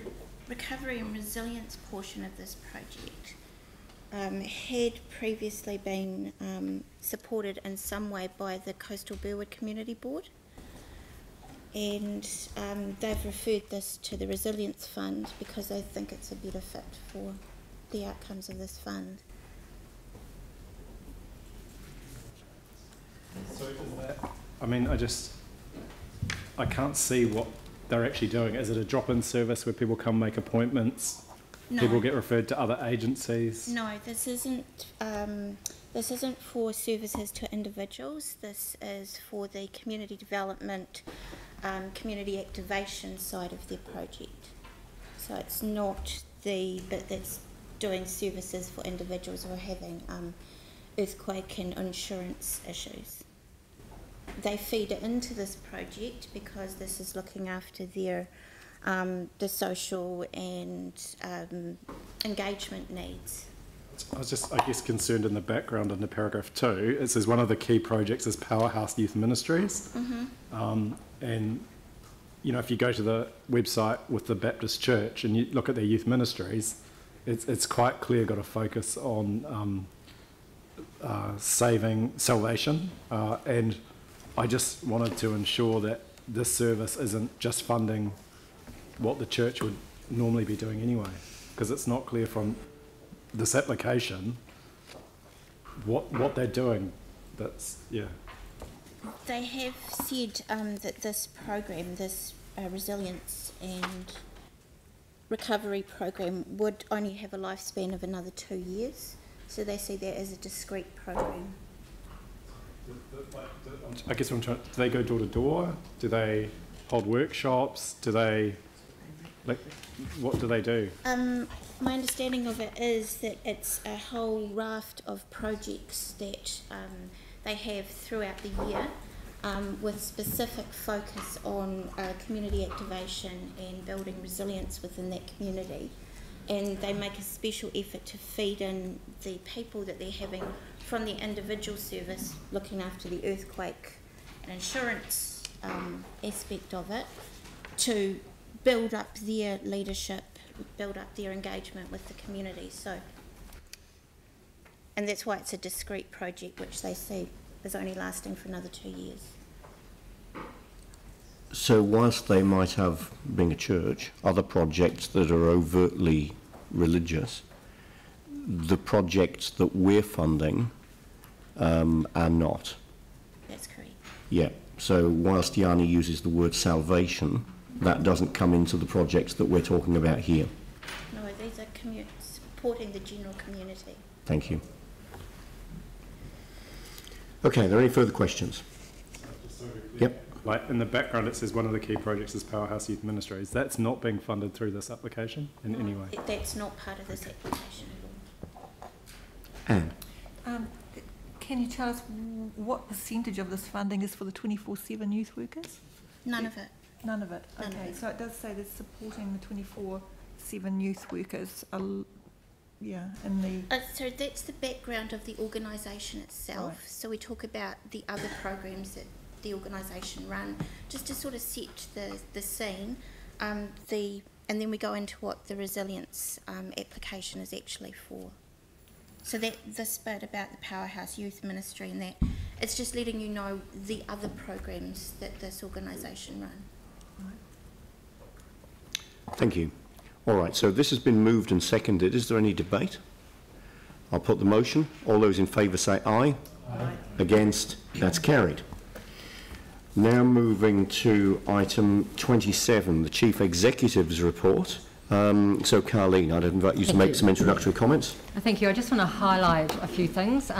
recovery and resilience portion of this project had previously been supported in some way by the Coastal Burwood Community Board, and they've referred this to the Resilience Fund because they think it's a better fit for the outcomes of this fund. So is that, I mean, I can't see what they're actually doing. Is it a drop-in service where people come make appointments? No. People get referred to other agencies? No, this isn't for services to individuals. This is for the community development, community activation side of their project. So it's not the bit that's doing services for individuals who are having earthquake and insurance issues. They feed it into this project because this is looking after their the social and engagement needs. I was just, I guess, concerned in the background in the paragraph 2. It says one of the key projects is Powerhouse Youth Ministries. Mm-hmm. And, you know, if you go to the website with the Baptist Church and you look at their youth ministries, it's quite clear got a focus on salvation. And I just wanted to ensure that this service isn't just funding what the church would normally be doing anyway, because it's not clear from this application what they're doing. That's, yeah. They have said that this program, this resilience and recovery program, would only have a lifespan of another 2 years. So they see that as a discrete program. I guess I'm trying, do they go door to door? Do they hold workshops? Do they, like, what do they do? My understanding of it is that it's a whole raft of projects that they have throughout the year with specific focus on community activation and building resilience within that community. And they make a special effort to feed in the people that they're having from the individual service looking after the earthquake and insurance aspect of it to build up their leadership, build up their engagement with the community. So, and that's why it's a discrete project which they see is only lasting for another 2 years. So whilst they might have, being a church, other projects that are overtly religious, the projects that we're funding are not. That's correct. Yeah. So whilst Yanni uses the word salvation, that doesn't come into the projects that we're talking about here. No, these are supporting the general community. Thank you. Okay, are there any further questions? Yep. Like in the background it says one of the key projects is Powerhouse Youth Ministries. That's not being funded through this application in any way? That's not part of this application at all. Anne? Can you tell us what percentage of this funding is for the 24/7 youth workers? None of it. None of it. None Okay, of it. so it does say they're supporting the 24/7 youth workers. Yeah, in the. So that's the background of the organisation itself. Right. So we talk about the other programs that the organisation run, just to sort of set the scene. And then we go into what the resilience application is actually for. So that this bit about the Powerhouse Youth Ministry and that, it's just letting you know the other programs that this organisation run. Thank you. All right, so this has been moved and seconded. Is there any debate? I'll put the motion. All those in favour say aye. Aye. Against? That's carried. Now moving to item 27, the Chief Executive's report. So Carleen, I'd invite you to make some introductory comments. Thank you. I just want to highlight a few things.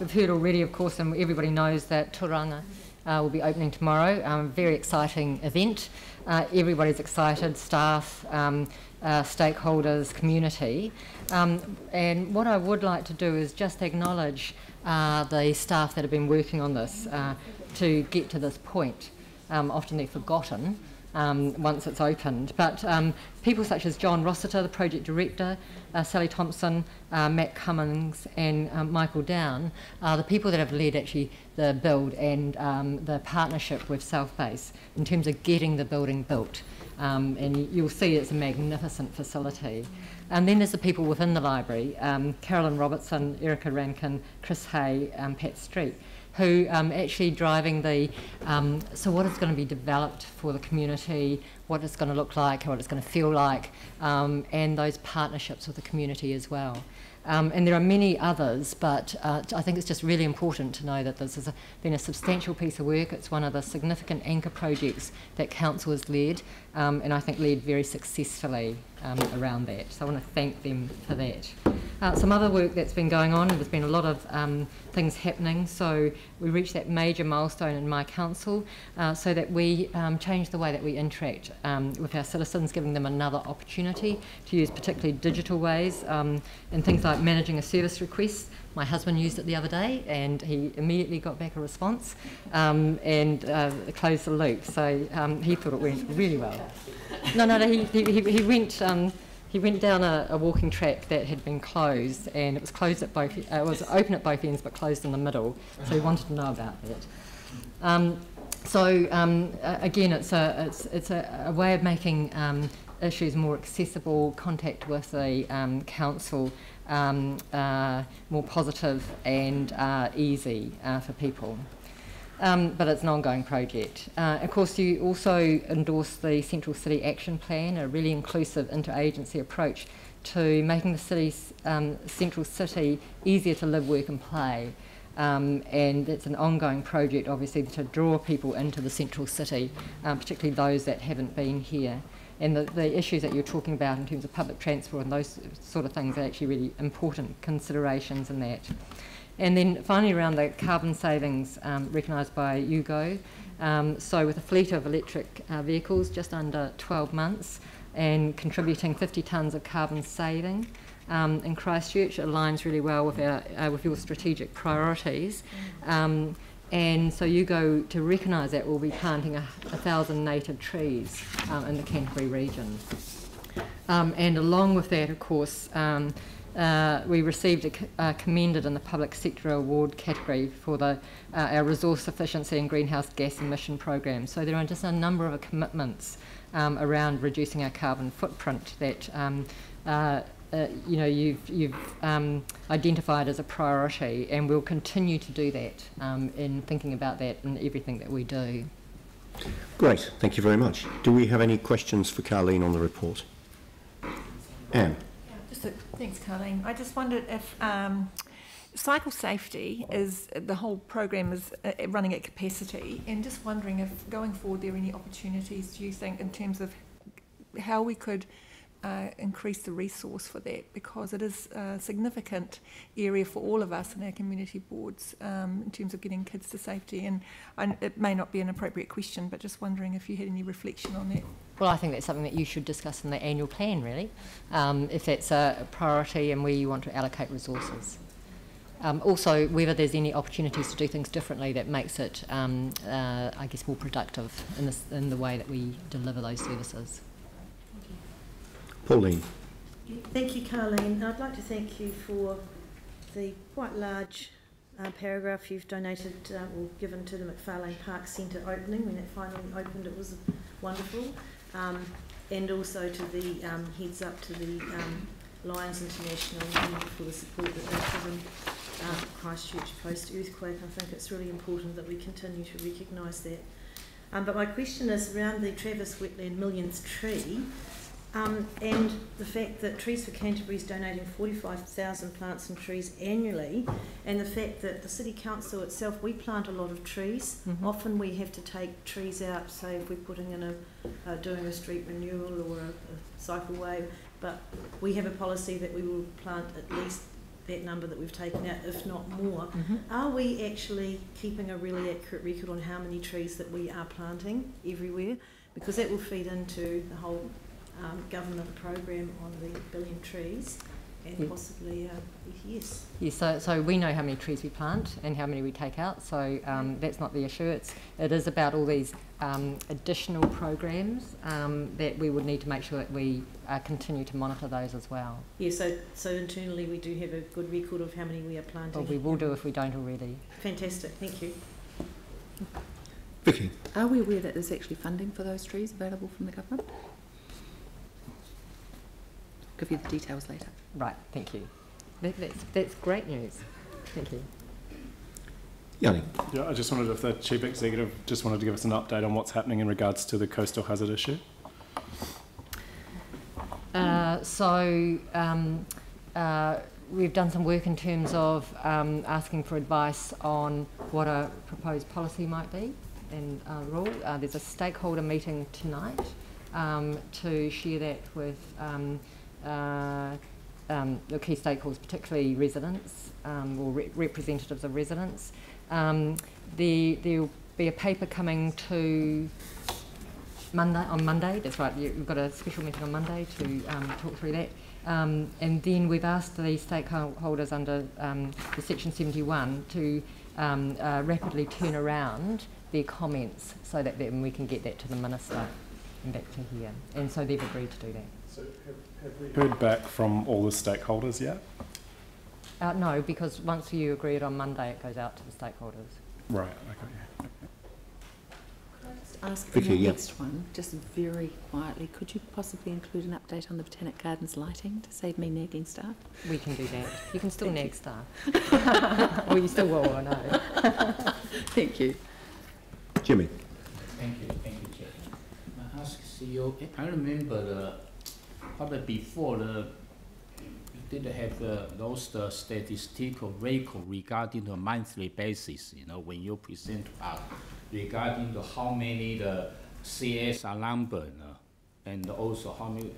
We've heard already, of course, and everybody knows that Tauranga will be opening tomorrow. Very exciting event. Everybody's excited, staff, stakeholders, community. And what I would like to do is just acknowledge the staff that have been working on this to get to this point. Often they're forgotten once it's opened. But people such as John Rossiter, the project director, Sally Thompson, Matt Cummins and Michael Down are the people that have led actually the build and the partnership with Southbase in terms of getting the building built. And you'll see it's a magnificent facility. And then there's the people within the library, Carolyn Robertson, Erica Rankin, Chris Hay, Pat Street, who actually driving the, so what is going to be developed for the community, what it's going to look like, what it's going to feel like, and those partnerships with the community as well. And there are many others, but I think it's just really important to know that this has been a substantial piece of work. It's one of the significant anchor projects that Council has led, and I think led very successfully around that. So I want to thank them for that. Some other work that's been going on, there's been a lot of things happening. So we reached that major milestone in my council so that we changed the way that we interact with our citizens, giving them another opportunity to use particularly digital ways in things like managing a service request. My husband used it the other day and he immediately got back a response and closed the loop. So he thought it went really well. He went down a walking track that had been closed, and it was closed at both. It was open at both ends, but closed in the middle. So he wanted to know about that. Again, it's a way of making issues more accessible, contact with the council more positive and easy for people. But it's an ongoing project. Of course, you also endorse the Central City Action Plan, a really inclusive interagency approach to making the city's central city easier to live, work and play. And it's an ongoing project, obviously, to draw people into the central city, particularly those that haven't been here. And the issues that you're talking about in terms of public transport and those sort of things are actually really important considerations in that. And then finally around the carbon savings recognised by UGO. So with a fleet of electric vehicles just under 12 months and contributing 50 tonnes of carbon saving in Christchurch, it aligns really well with with your strategic priorities. And so UGO, to recognise that, will be planting 1,000 native trees in the Canterbury region. And along with that, of course, we received a commended in the public sector award category for our resource efficiency and greenhouse gas emission program. So there are just a number of commitments around reducing our carbon footprint that you've identified as a priority, and we'll continue to do that in thinking about that in everything that we do. Great, thank you very much. Do we have any questions for Carleen on the report? Anne? Thanks, Carleen. I just wondered if cycle safety is, the whole program is running at capacity, and just wondering if going forward there are any opportunities, do you think, in terms of how we could increase the resource for that, because it is a significant area for all of us in our community boards in terms of getting kids to safety. And it may not be an appropriate question, but just wondering if you had any reflection on that. Well, I think that's something that you should discuss in the annual plan, really, if that's a priority and where you want to allocate resources. Also, whether there's any opportunities to do things differently that makes it, I guess, more productive in the way that we deliver those services. Pauline. Thank you, Carleen. I'd like to thank you for the quite large paragraph you've donated or given to the McFarlane Park Centre opening. When it finally opened, it was wonderful. And also to the heads up to the Lions International for the support that they've given Christchurch post-earthquake. I think it's really important that we continue to recognise that. But my question is around the Travis Wetland Millions tree. And the fact that Trees for Canterbury is donating 45,000 plants and trees annually, and the fact that the City Council itself, we plant a lot of trees. Mm-hmm. Often we have to take trees out, say if we're putting in doing a street renewal or a cycleway, but we have a policy that we will plant at least that number that we've taken out, if not more. Are we actually keeping a really accurate record on how many trees that we are planting everywhere? Because that will feed into the whole government program on the 1 billion trees and possibly ETS. Yes, so we know how many trees we plant and how many we take out, so that's not the issue. It is about all these additional programs that we would need to make sure that we continue to monitor those as well. Yeah, so internally we do have a good record of how many we are planting. Well, we will do if we don't already. Fantastic, thank you. Vicky. Are we aware that there's actually funding for those trees available from the government? Give you the details later. Right, thank you. That's great news. Thank you. Yanni. Yeah, I just wondered if the Chief Executive just wanted to give us an update on what's happening in regards to the coastal hazard issue. We've done some work in terms of asking for advice on what a proposed policy might be and rule. There's a stakeholder meeting tonight to share that with the key stakeholders, particularly residents or representatives of residents. There'll be a paper coming to on Monday, that's right, we've got a special meeting on Monday to talk through that. And then we've asked the stakeholders under the Section 71 to rapidly turn around their comments so that then we can get that to the Minister and back to here. And so they've agreed to do that. So have we heard back from all the stakeholders yet? No, because once you agree it on Monday, it goes out to the stakeholders. Right, okay. Ask for the next one, just very quietly, could you possibly include an update on the Botanic Gardens lighting to save me nagging staff? We can do that. You can still nag staff. Well, you still will, I know. Thank you. Jimmy. Thank you, Chair. I ask CEO, I remember probably before you did have those statistical record regarding the monthly basis, when you present to us regarding how many the CSR number, and also how many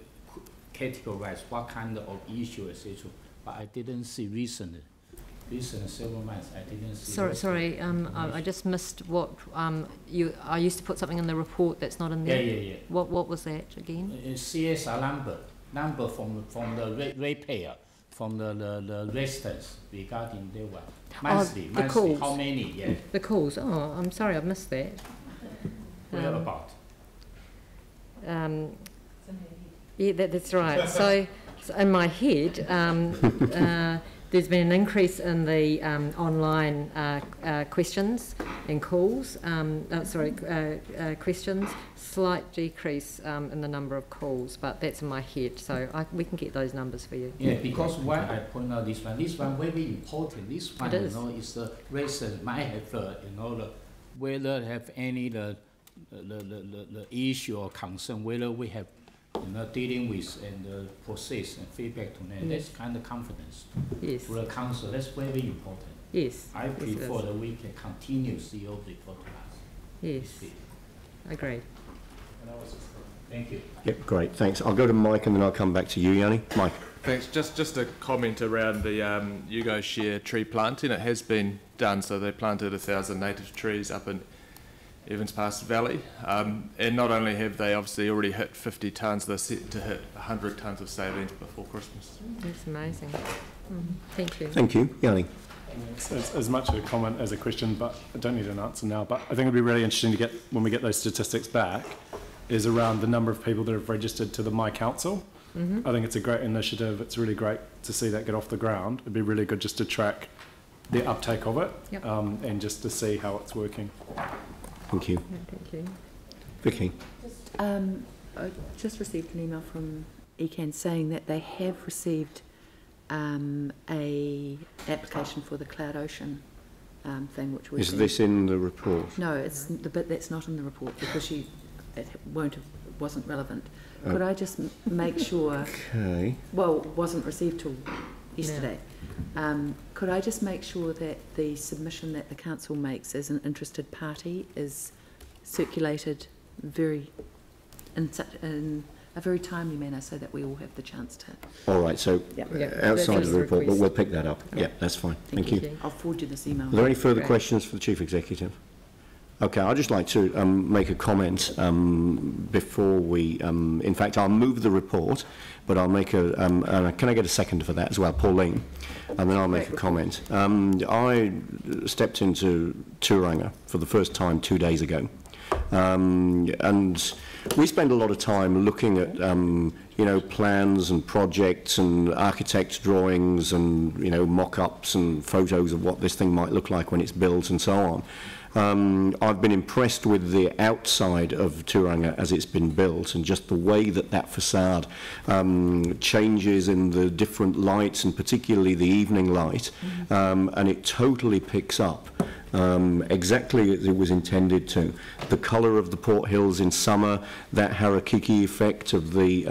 categorize what kind of issue, etc. But I didn't see recent several months. I didn't see. Sorry. I just missed what I used to put something in the report that's not in there. Yeah. What was that again? CSR number from the ratepayer, from the residents regarding their work. Monthly, calls. How many? Yeah. The calls. Oh, I'm sorry, I've missed that. Where about? Yeah, that's right. So in my head, there's been an increase in the online questions and calls. Questions. Slight decrease in the number of calls, but that's in my head. So we can get those numbers for you. Yeah, because why I point out this one very important. This one, is the resident might have, whether have any the issue or concern, whether we have, dealing with and the process and feedback to them. That's kind of confidence. Yes. For the council, that's very important. Yes. I prefer that we can continue CEO report to us. Yes. Agreed. Thank you. Yep, great, thanks. I'll go to Mike and then I'll come back to you, Yanni. Mike. Thanks. Just a comment around the Yugo Share tree planting. It has been done, so they planted 1,000 native trees up in Evans Pass Valley, and not only have they obviously already hit 50 tonnes, they're set to hit 100 tonnes of savings before Christmas. That's amazing. Thank you. Thank you, Yanni. As much a comment as a question, but I don't need an answer now. But I think it'd be really interesting to get, when we get those statistics back, is around the number of people that have registered to the My Council. I think it's a great initiative. It's really great to see that get off the ground. It'd be really good just to track the uptake of it, and just to see how it's working. Thank you. Thank you. Vicky. I just received an email from ECAN saying that they have received a application for the Cloud Ocean thing, which was. Is this in the report? No, it's the bit that's not in the report because it wasn't relevant. Could I just make sure? Okay. Well, wasn't received till yesterday. Could I just make sure that the submission that the council makes as an interested party is circulated in a very timely manner so that we all have the chance to. All right, so outside of the report, but we'll pick that up. Yeah, that's fine. Thank you. I'll forward you this email. Are there any further questions for the Chief Executive? Okay, I'd just like to make a comment before we, in fact, I'll move the report, but I'll make a, can I get a second for that as well, Pauline? And then I'll make a comment. I stepped into Tauranga for the first time 2 days ago. And we spend a lot of time looking at, you know, plans and projects and architects' drawings and, you know, mock-ups and photos of what this thing might look like when it's built and so on. I've been impressed with the outside of Tauranga as it's been built and just the way that that facade changes in the different lights and particularly the evening light, and it totally picks up exactly as it was intended to. The colour of the Port Hills in summer, that harakiki effect of the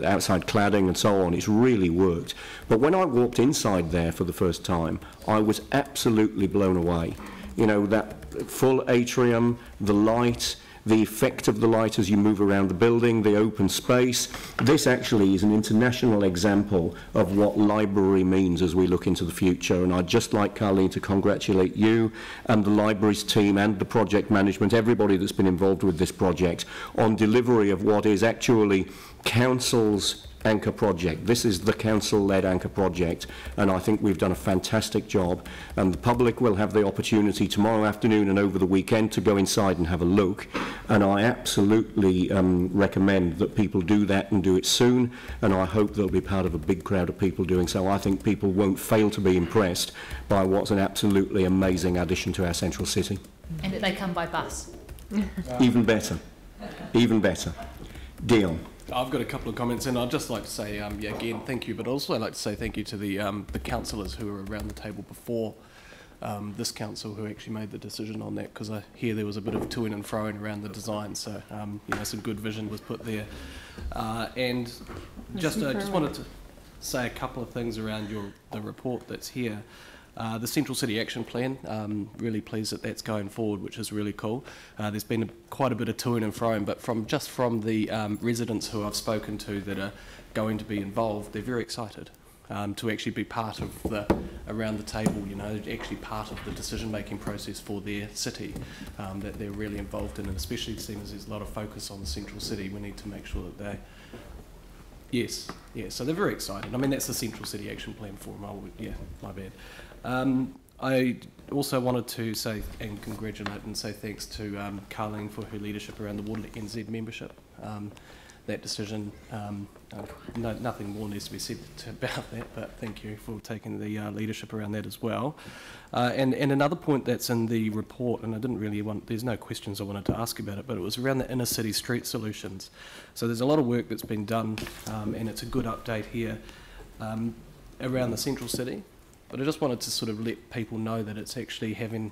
outside cladding and so on, it's really worked. But when I walked inside there for the first time, I was absolutely blown away. You know, that full atrium, the light, the effect of the light as you move around the building, the open space. This actually is an international example of what library means as we look into the future. And I'd just like, Carleen, to congratulate you and the libraries team and the project management, everybody that's been involved with this project, on delivery of what is actually Council's anchor project. This is the council-led anchor project, and I think we've done a fantastic job, and the public will have the opportunity tomorrow afternoon and over the weekend to go inside and have a look, and I absolutely recommend that people do that and do it soon, and I hope they'll be part of a big crowd of people doing so. I think people won't fail to be impressed by what's an absolutely amazing addition to our central city. And that they come by bus. Even better. Even better. Dion. I've got a couple of comments, and I'd just like to say, yeah, again, thank you, but also I'd like to say thank you to the councillors who were around the table before this council who actually made the decision on that, because I hear there was a bit of to-ing and fro-ing around the design, so you know, some good vision was put there. And just wanted to say a couple of things around the report that's here. The Central City Action Plan, really pleased that that's going forward, which is really cool. There's been quite a bit of to-ing and fro-ing, but from the residents who I've spoken to that are going to be involved, they're very excited to actually be part of around the table, you know, actually part of the decision-making process for their city that they're really involved in, and especially seeing as there's a lot of focus on the Central City, we need to make sure that they... Yes, so they're very excited. I mean, that's the Central City Action Plan for them. Yeah, my bad. I also wanted to say and congratulate and say thanks to Carleen for her leadership around the Water NZ membership. That decision, nothing more needs to be said about that, but thank you for taking the leadership around that as well. And another point that's in the report, and I didn't really there's no questions I wanted to ask about it, but it was around the inner city street solutions. So there's a lot of work that's been done, and it's a good update here around the central city. But I just wanted to sort of let people know that it's actually having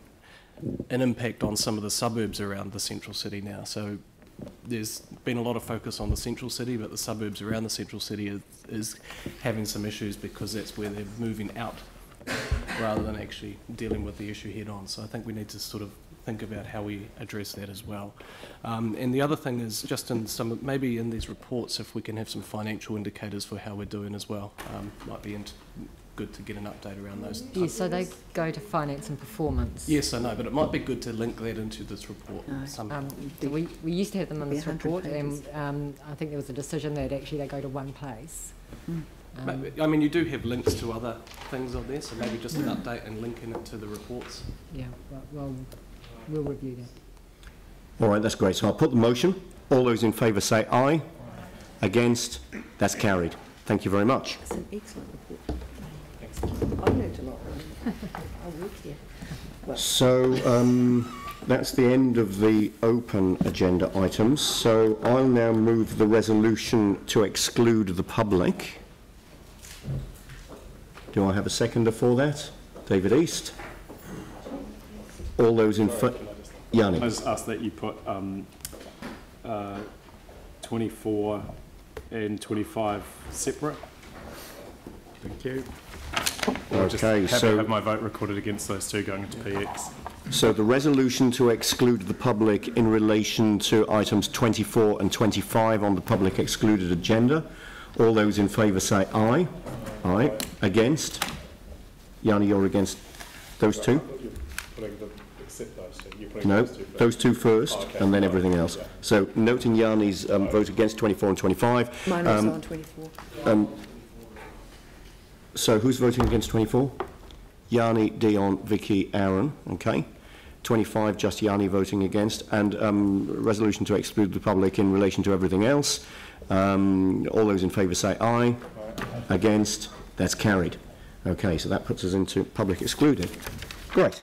an impact on some of the suburbs around the central city now. So there's been a lot of focus on the central city, but the suburbs around the central city is having some issues because that's where they're moving out rather than actually dealing with the issue head on. So I think we need to sort of think about how we address that as well. And the other thing is just in maybe in these reports, if we can have some financial indicators for how we're doing as well, might be good to get an update around those. Yes, so they go to finance and performance. Yes, I know, but it might be good to link that into this report somehow. We used to have them in this report, and I think there was a decision that actually they go to one place. I mean, you do have links to other things on there, so maybe just an update and linking it to the reports. Yeah, well, we'll review that. All right, that's great. So I'll put the motion. All those in favour say aye. Against? That's carried. Thank you very much. It's an excellent report. I've learned a lot. I work here. Well. So that's the end of the open agenda items. So I'll now move the resolution to exclude the public. Do I have a seconder for that? David East. All those in favour? Yanni. I just ask that you put 24 and 25 separate. Thank you. Or just Okay, have my vote recorded against those two going into PX. So the resolution to exclude the public in relation to items 24 and 25 on the public excluded agenda. All those in favour say aye. Aye. Against? Yanni, you're against those two? No, those two first, and then everything else. So noting Yanni's vote against 24 and 25. Mine was on 24. So who's voting against 24? Yanni, Dion, Vicky, Aaron. Okay. 25, just Yanni voting against. And resolution to exclude the public in relation to everything else. All those in favour say aye. Against? That's carried. Okay, so that puts us into public excluded. Great.